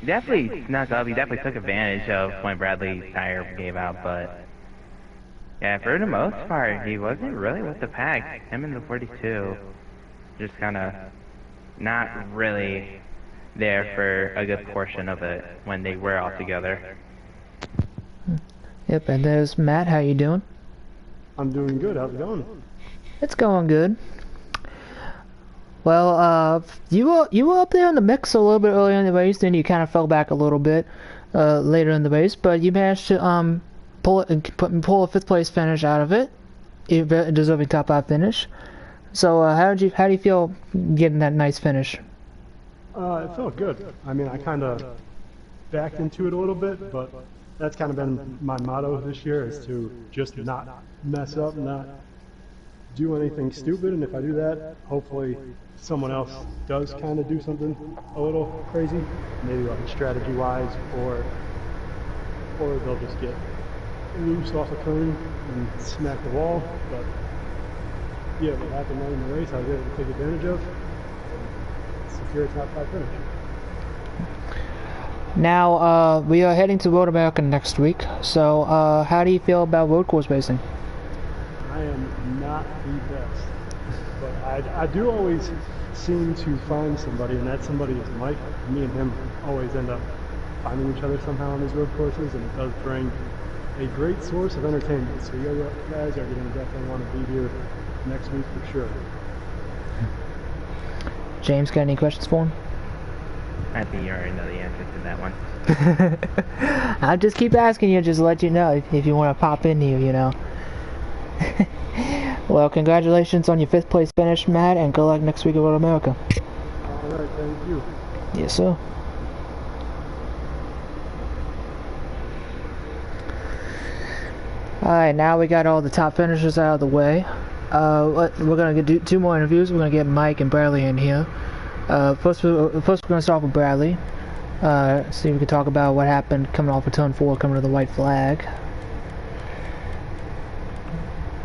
definitely snuck up. He definitely took advantage of when Bradley's tire gave out, but yeah, for the most part, he wasn't really with the pack. Him and the 42 just kind of not really there for a good portion of it when they were all together. Yep, and there's Matt. How you doing? I'm doing good. How's it going? It's going good. Well, you were up there in the mix a little bit earlier in the race, then you kind of fell back a little bit later in the race, but you managed to pull a 5th place finish out of it, a deserving top 5 finish. So how do you feel getting that nice finish? It felt good. I mean, I kind of backed into it a little bit, but that's kind of been my motto this year, is to just not mess up, not do anything stupid, and if I do that, hopefully someone else does kind of do something a little crazy, maybe like strategy-wise, or they'll just get loose off a cone and smack the wall. But yeah, what happened in the race, I was able to take advantage of and secure a top 5 finish. Now, we are heading to Road America next week, so how do you feel about road course racing? I am not the best, but I do always seem to find somebody, and that somebody is Mike. Me and him always end up finding each other somehow on these road courses, and it does bring a great source of entertainment. So you guys are going to definitely want to be here next week for sure. James, got any questions for him? I think you already know the answer to that one. I'll just keep asking you, just to let you know if you want to pop in here, you know. Well, congratulations on your 5th place finish, Matt, and good luck next week at Road America. Alright, thank you. Yes, sir. Alright, now we got all the top finishers out of the way. We're going to do 2 more interviews. We're going to get Mike and Bradley in here. First we're going to start with Bradley. See if we can talk about what happened coming off of turn 4, coming to the white flag.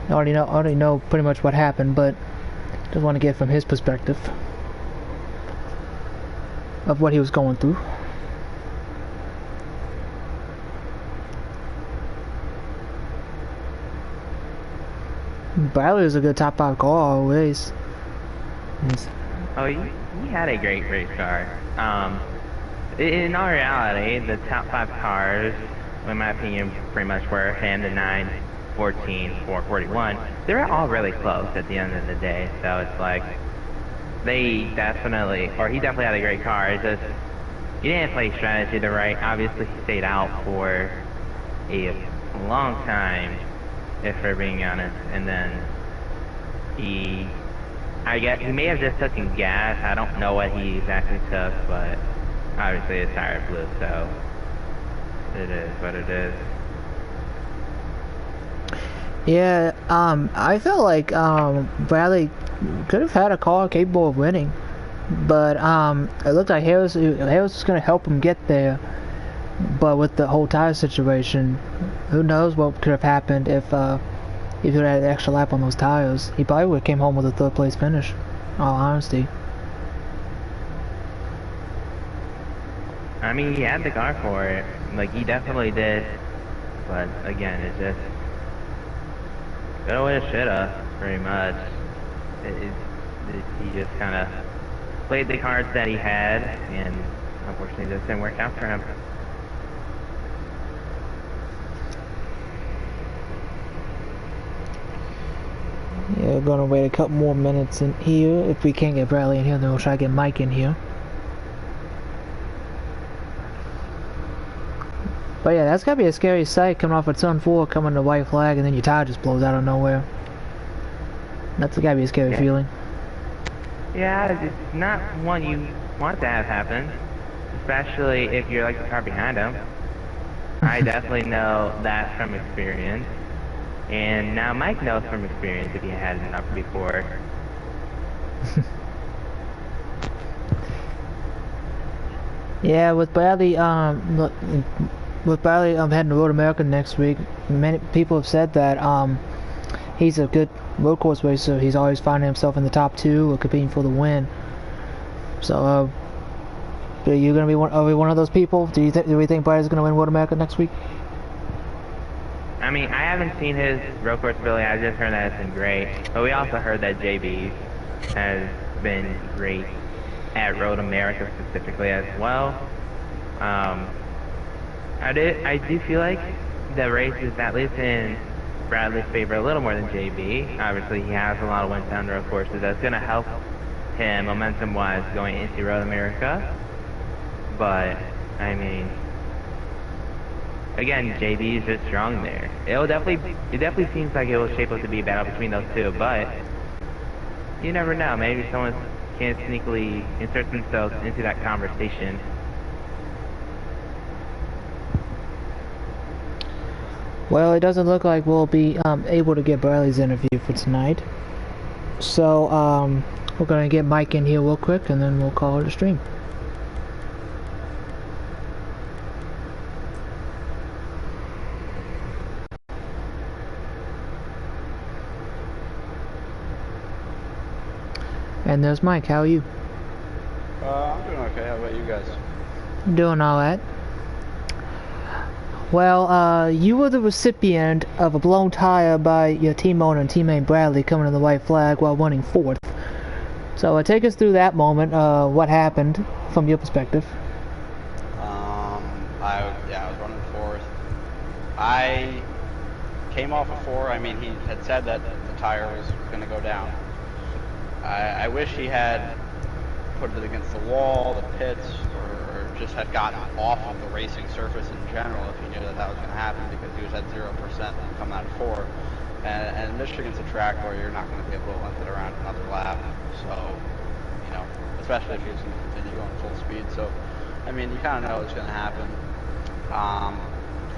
I already know pretty much what happened, but just want to get from his perspective of what he was going through. Bradley was a good top 5 car always. Oh, he had a great race car. In all reality, the top 5 cars, in my opinion, pretty much were him, the 9, 14, 441. They were all really close at the end of the day, so it's like, he definitely had a great car. It's just, he didn't play strategy the right. Obviously, he stayed out for a long time, if we're being honest, and then I guess he may have just taken gas. I don't know what he exactly took, but obviously his tire blew, so it is what it is. Yeah, I felt like Bradley could have had a car capable of winning, but it looked like Harris was going to help him get there, But with the whole tire situation, who knows what could have happened if he had an extra lap on those tires. He probably would have came home with a third place finish, in all honesty. I mean, he had the car for it. Like, he definitely did. But, again, it's just... Coulda, woulda, shoulda, pretty much. He just kind of played the cards that he had, and unfortunately this didn't work out for him. Yeah, we're gonna wait a couple more minutes in here. If we can't get Bradley in here, then we'll try to get Mike in here. But yeah, that's gotta be a scary sight coming off of turn 4, coming to white flag, and then your tire just blows out of nowhere. That's gotta be a scary feeling. Yeah, it's not one you want to have happen, especially if you're like the car behind him. I definitely know that from experience, and now Mike knows from experience if he had enough before. Yeah, with Bradley, heading to Road America next week, many people have said that he's a good road course racer. He's always finding himself in the top 2 or competing for the win. So, are you gonna be are we one of those people? Do we think Bradley's gonna win Road America next week? I mean, I haven't seen his road course ability. I just heard that it's been great. But we also heard that JB has been great at Road America specifically as well. I do feel like the race is at least in Bradley's favor a little more than JB. Obviously, he has a lot of wins down road courses. That's going to help him momentum-wise going into Road America. But, I mean, again, JB is just strong there. It definitely seems like it will shape up to be a battle between those two, but you never know. Maybe someone can sneakily insert themselves into that conversation. Well, it doesn't look like we'll be able to get Bradley's interview for tonight. So, we're going to get Mike in here real quick, and then we'll call it a stream. And there's Mike. How are you? I'm doing okay. How about you guys? Doing all right. Well, you were the recipient of a blown tire by your team owner and teammate Bradley coming to the white flag while running 4th. So take us through that moment. What happened from your perspective? I was running 4th. I came off of 4. I mean, he had said that the tire was going to go down. I wish he had put it against the wall, the pits, or just had gotten off of the racing surface in general if he knew that was going to happen, because he was at 0% coming out of 4. And Michigan's a track where you're not going to be able to limp it around another lap. So, you know, especially if he was going to continue going full speed. So, I mean, you kind of know what's going to happen.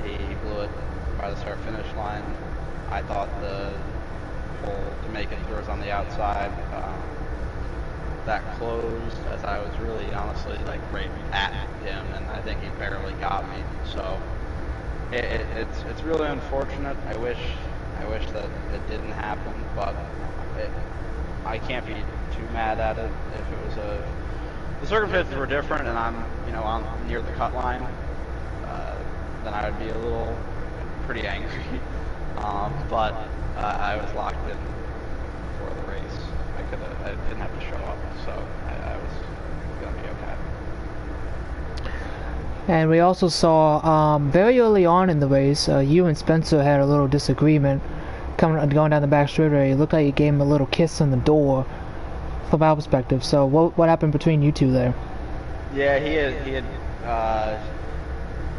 He blew it by the start-finish line. I thought the hole to make it through was on the outside. That closed as I was really honestly like right at him, and I think he barely got me. So it's really unfortunate. I wish that it didn't happen, but I can't be too mad at it. If it was the circumstances were different, and I'm near the cut line, then I would be a little pretty angry. But I was locked in for the race. I didn't have to show up, so I was going to be okay. And we also saw very early on in the race, you and Spencer had a little disagreement going down the back straightaway. It looked like you gave him a little kiss on the door from our perspective. So what happened between you two there? Yeah, he had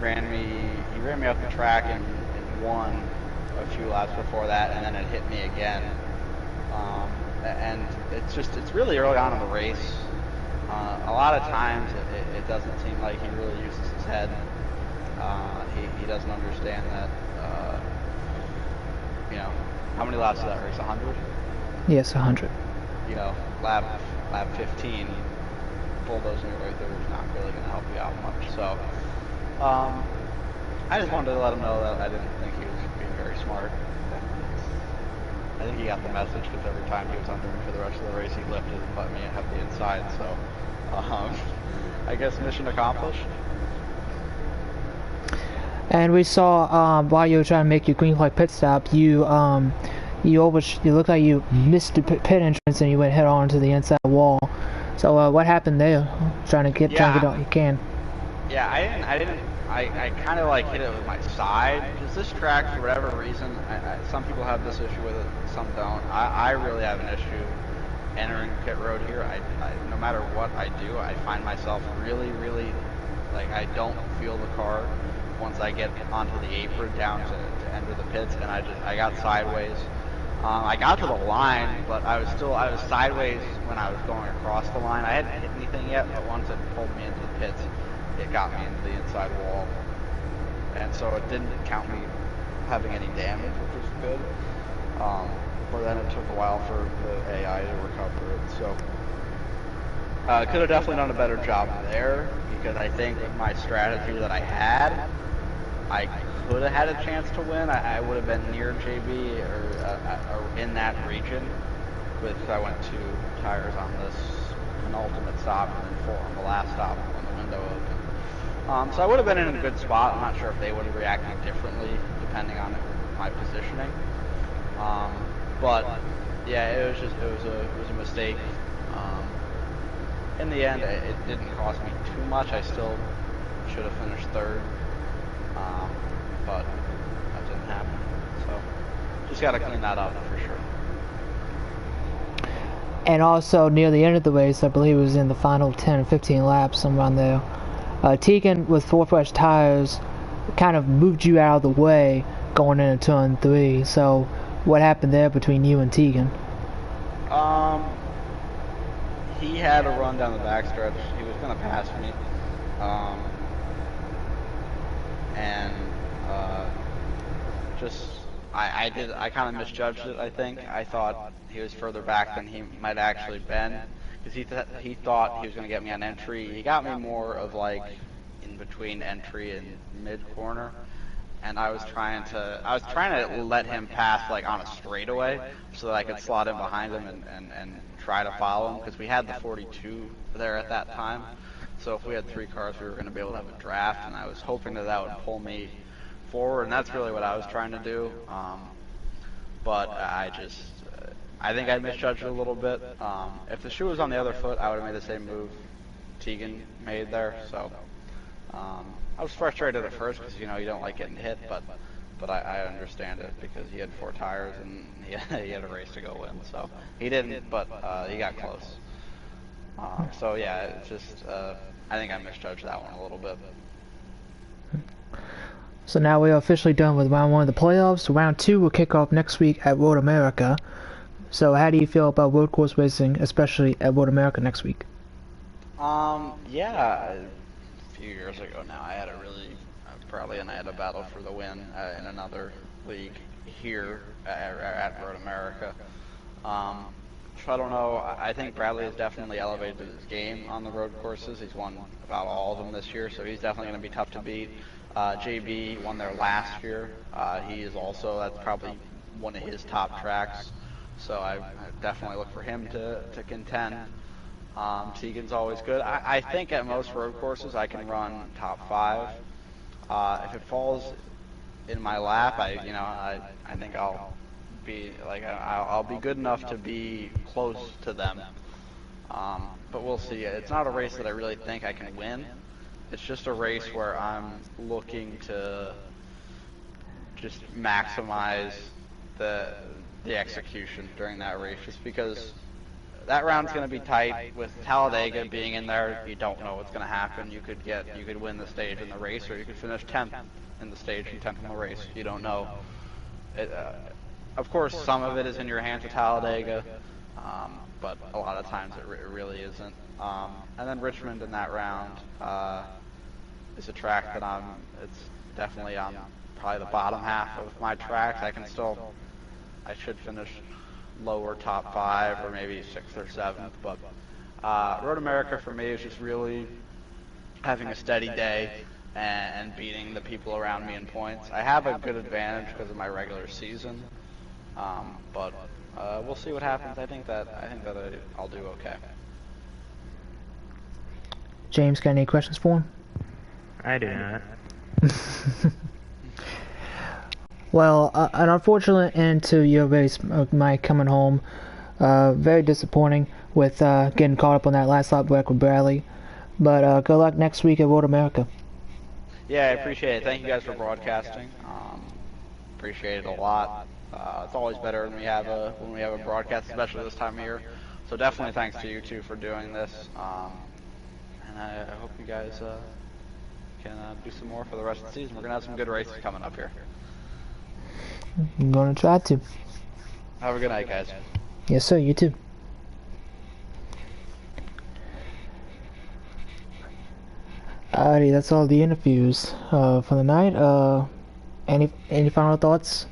ran me off the track and won a few laps before that, and then it hit me again. And it's really early on in the race. A lot of times it doesn't seem like he really uses his head. He doesn't understand that, how many laps is that race, 100? Yes, 100. Lap 15, bulldozing your way through is not really going to help you out much. So, I just wanted to let him know that I didn't think he was being very smart. I think he got the message because every time he was under me for the rest of the race, he lifted and let me have the inside. So, I guess mission accomplished. And we saw while you were trying to make your green flag pit stop, you looked like you missed the pit entrance and you went head on to the inside wall. So what happened there? Trying to get out you can. Yeah, I kind of like hit it with my side because this track, for whatever reason, some people have this issue with it, some don't. I really have an issue entering pit road here. No matter what I do, I find myself really, like I don't feel the car once I get onto the apron down to enter the pits, and I got sideways. I got to the line, but I was sideways when I was going across the line. I hadn't hit anything yet, but once it pulled me into the pits, it got me into the inside wall. And so it didn't count me having any damage, which was good. But then it took a while for the AI to recover it. So could have definitely done a better job there, because I think with my strategy that I had, I could have had a chance to win. I would have been near JB or in that region, but I went 2 tires on this penultimate stop and then 4 on the last stop when the window opened. So I would have been in a good spot. I'm not sure if they would have reacted differently depending on my positioning. But yeah, it was a mistake. In the end, it didn't cost me too much. I still should have finished 3rd. But that didn't happen. So just got to clean that up for sure. And also near the end of the race, I believe it was in the final 10 or 15 laps, somewhere around there, Tegan with 4 fresh tires kind of moved you out of the way going into turn 3. So what happened there between you and Tegan? He had a run down the backstretch. He was going to pass me. I kind of misjudged it, I think. I thought he was further back than he might actually been, because he thought he was going to get me on entry. He got me more of like in between entry and mid corner, and I was trying to let him pass like on a straightaway so that I could slot in behind him and try to follow him, because we had the 42 there at that time. So if we had 3 cars, we were going to be able to have a draft, and I was hoping that would pull me forward, and that's really what I was trying to do. But I think I misjudged it a little bit. If the shoe was on the other foot, I would have made the same move Tegan made there. So I was frustrated at first because you don't like getting hit, but I understand it because he had 4 tires and he had a race to go win. So he didn't, but he got close. So yeah, it's just I think I misjudged that one a little bit. So now we are officially done with round 1 of the playoffs. Round 2 will kick off next week at Road America. So how do you feel about road course racing, especially at Road America next week? Yeah, a few years ago now, I had a battle for the win in another league here at Road America. So I don't know. I think Bradley has definitely elevated his game on the road courses. He's won about all of them this year, so he's definitely going to be tough to beat. JB won there last year. That's probably one of his top tracks. So I definitely look for him to contend. Tegan's always good. I think at most road courses I can run top 5. If it falls in my lap, I think I'll be good enough to be close to them. But we'll see. It's not a race that I really think I can win. It's just a race where I'm looking to just maximize the execution during that race, just because that round's going to be tight. With Talladega being in there, you don't know what's going to happen. You could win the stage in the race, or you could finish 10th in the stage and 10th in the race. You don't know. Of course, some of it is in your hands with Talladega, but a lot of times it really isn't. And then Richmond in that round is a track that it's definitely on probably the bottom half of my tracks. I should finish lower top 5 or maybe 6th or 7th, but Road America for me is just really having a steady day, and beating the people around me in points. I have a good advantage because of my regular season, but we'll see what happens. I think that I'll do okay. James, got any questions for him? I do not. Well, an unfortunate end to your race, Mike, coming home. Very disappointing with getting caught up on that last lap wreck with Bradley. But good luck next week at Road America. Yeah, I appreciate it. Thank you guys for broadcasting. Appreciate it a lot. It's always better when we have a broadcast, especially this time of year. So definitely thanks to you two for doing this. And I hope you guys can do some more for the rest of the season. We're gonna have some good races coming up here. I'm gonna try to. Have a good night, guys. Yes, sir. You too. Alrighty, that's all the interviews for the night. Any final thoughts,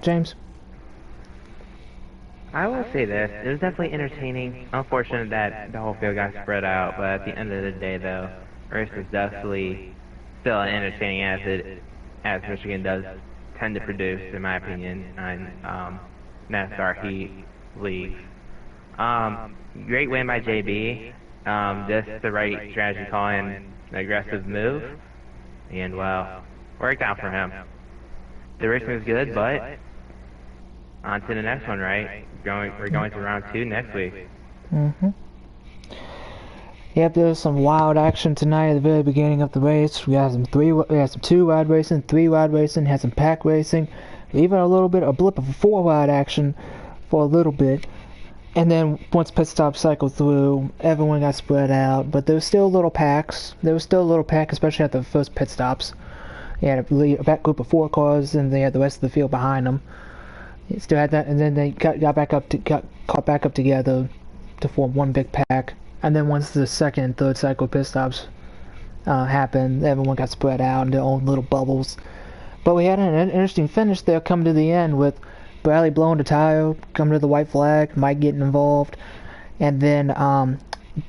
James? I will say this, it was definitely entertaining. Unfortunate that the whole field got spread out, but at the end of the day though, race was definitely still entertaining as Michigan does tend to produce, in my opinion, on NASCAR Heat League. Great win by JB. Just the right strategy call and an aggressive move, and well, worked out for him. The racing was good, but on to the next one, right? We're going to round 2 next week. Yep, there was some wild action tonight at the very beginning of the race. We had some 2 wide racing, 3 wide racing, had some pack racing, even a blip of 4 wide action for a little bit. And then once pit stop cycled through, everyone got spread out, but there was still little packs. There was still a little pack, especially at the first pit stops. You had a back group of 4 cars, and they had the rest of the field behind them. You still had that, and then they got caught back up together to form one big pack. And then once the second and third cycle pit stops happened, everyone got spread out in their own little bubbles. But we had an interesting finish there coming to the end with Bradley blowing the tire, coming to the white flag, Mike getting involved, and then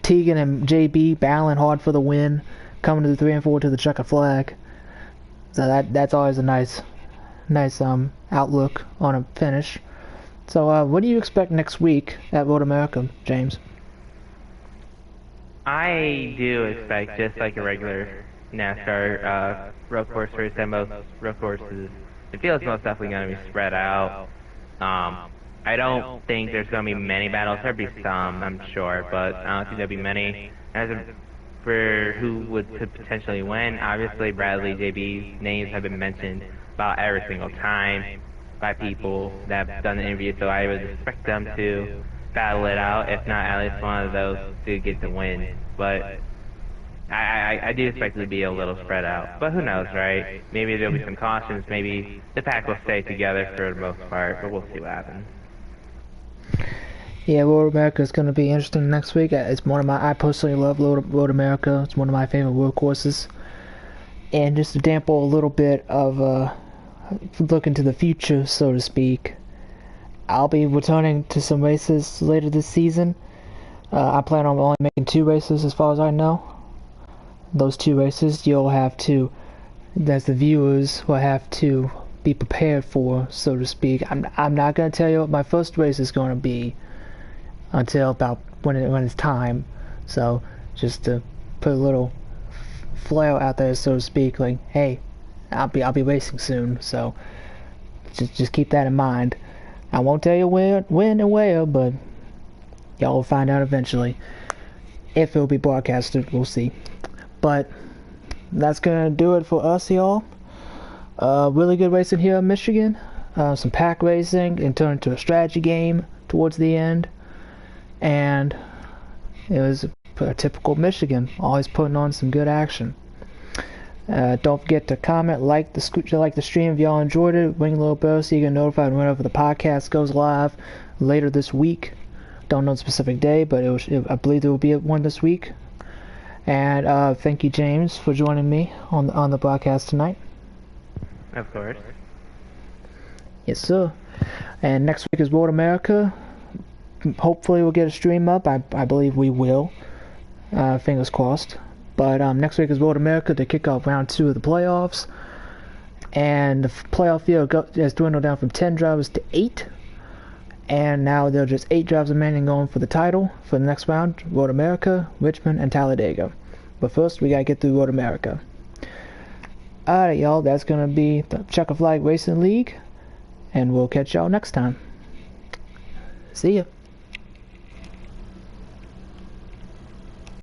Tegan and JB battling hard for the win, coming to the 3 and 4 to the checkered flag. So that's always a nice outlook on a finish. So what do you expect next week at Road America, James? I do expect, just like a regular NASCAR road course race, that most road courses, it feels most definitely going to be spread out. I don't think there's going to be many battles. There'll be some, I'm sure, but I don't think there'll be many. For who could potentially win, obviously Bradley, JB's names have been mentioned about every single time by people that have done the interview, so I would expect them to battle it out, if not at least one of those to get the win. But I do expect it to be a little spread out. But who knows, right? Maybe there'll be some cautions, maybe the pack will stay together for the most part, but we'll see what happens. Yeah, Road America is going to be interesting next week. I personally love Road America. It's one of my favorite workhorses. And just to dampen a little bit of look into the future, so to speak, I'll be returning to some races later this season. I plan on only making 2 races as far as I know. Those 2 races as the viewers will have to be prepared for, so to speak. I'm not going to tell you what my first race is going to be until about when it's time. So just to put a little flair out there, so to speak, like, hey, I'll be racing soon. So just keep that in mind. I won't tell you when and where, but y'all will find out eventually. If it'll be broadcasted, we'll see. But that's gonna do it for us, y'all. Really good racing here in Michigan. Some pack racing and turned into a strategy game towards the end. And it was a typical Michigan, always putting on some good action. Don't forget to comment, like the stream if y'all enjoyed it. Ring the little bell so you get notified whenever the podcast goes live later this week. Don't know the specific day, but I believe there will be one this week. And thank you, James, for joining me on the broadcast tonight. Of course. Yes, sir. And next week is Road America. Hopefully we'll get a stream up. I believe we will. Fingers crossed. But next week is Road America to kick off round 2 of the playoffs. And the playoff field has dwindled down from 10 drivers to 8. And now there are just 8 drivers remaining going for the title for the next round. Road America, Richmond, and Talladega. But first, we gotta get through Road America. Alright, y'all, that's gonna be the Checker Flag Racing League. And we'll catch y'all next time. See ya.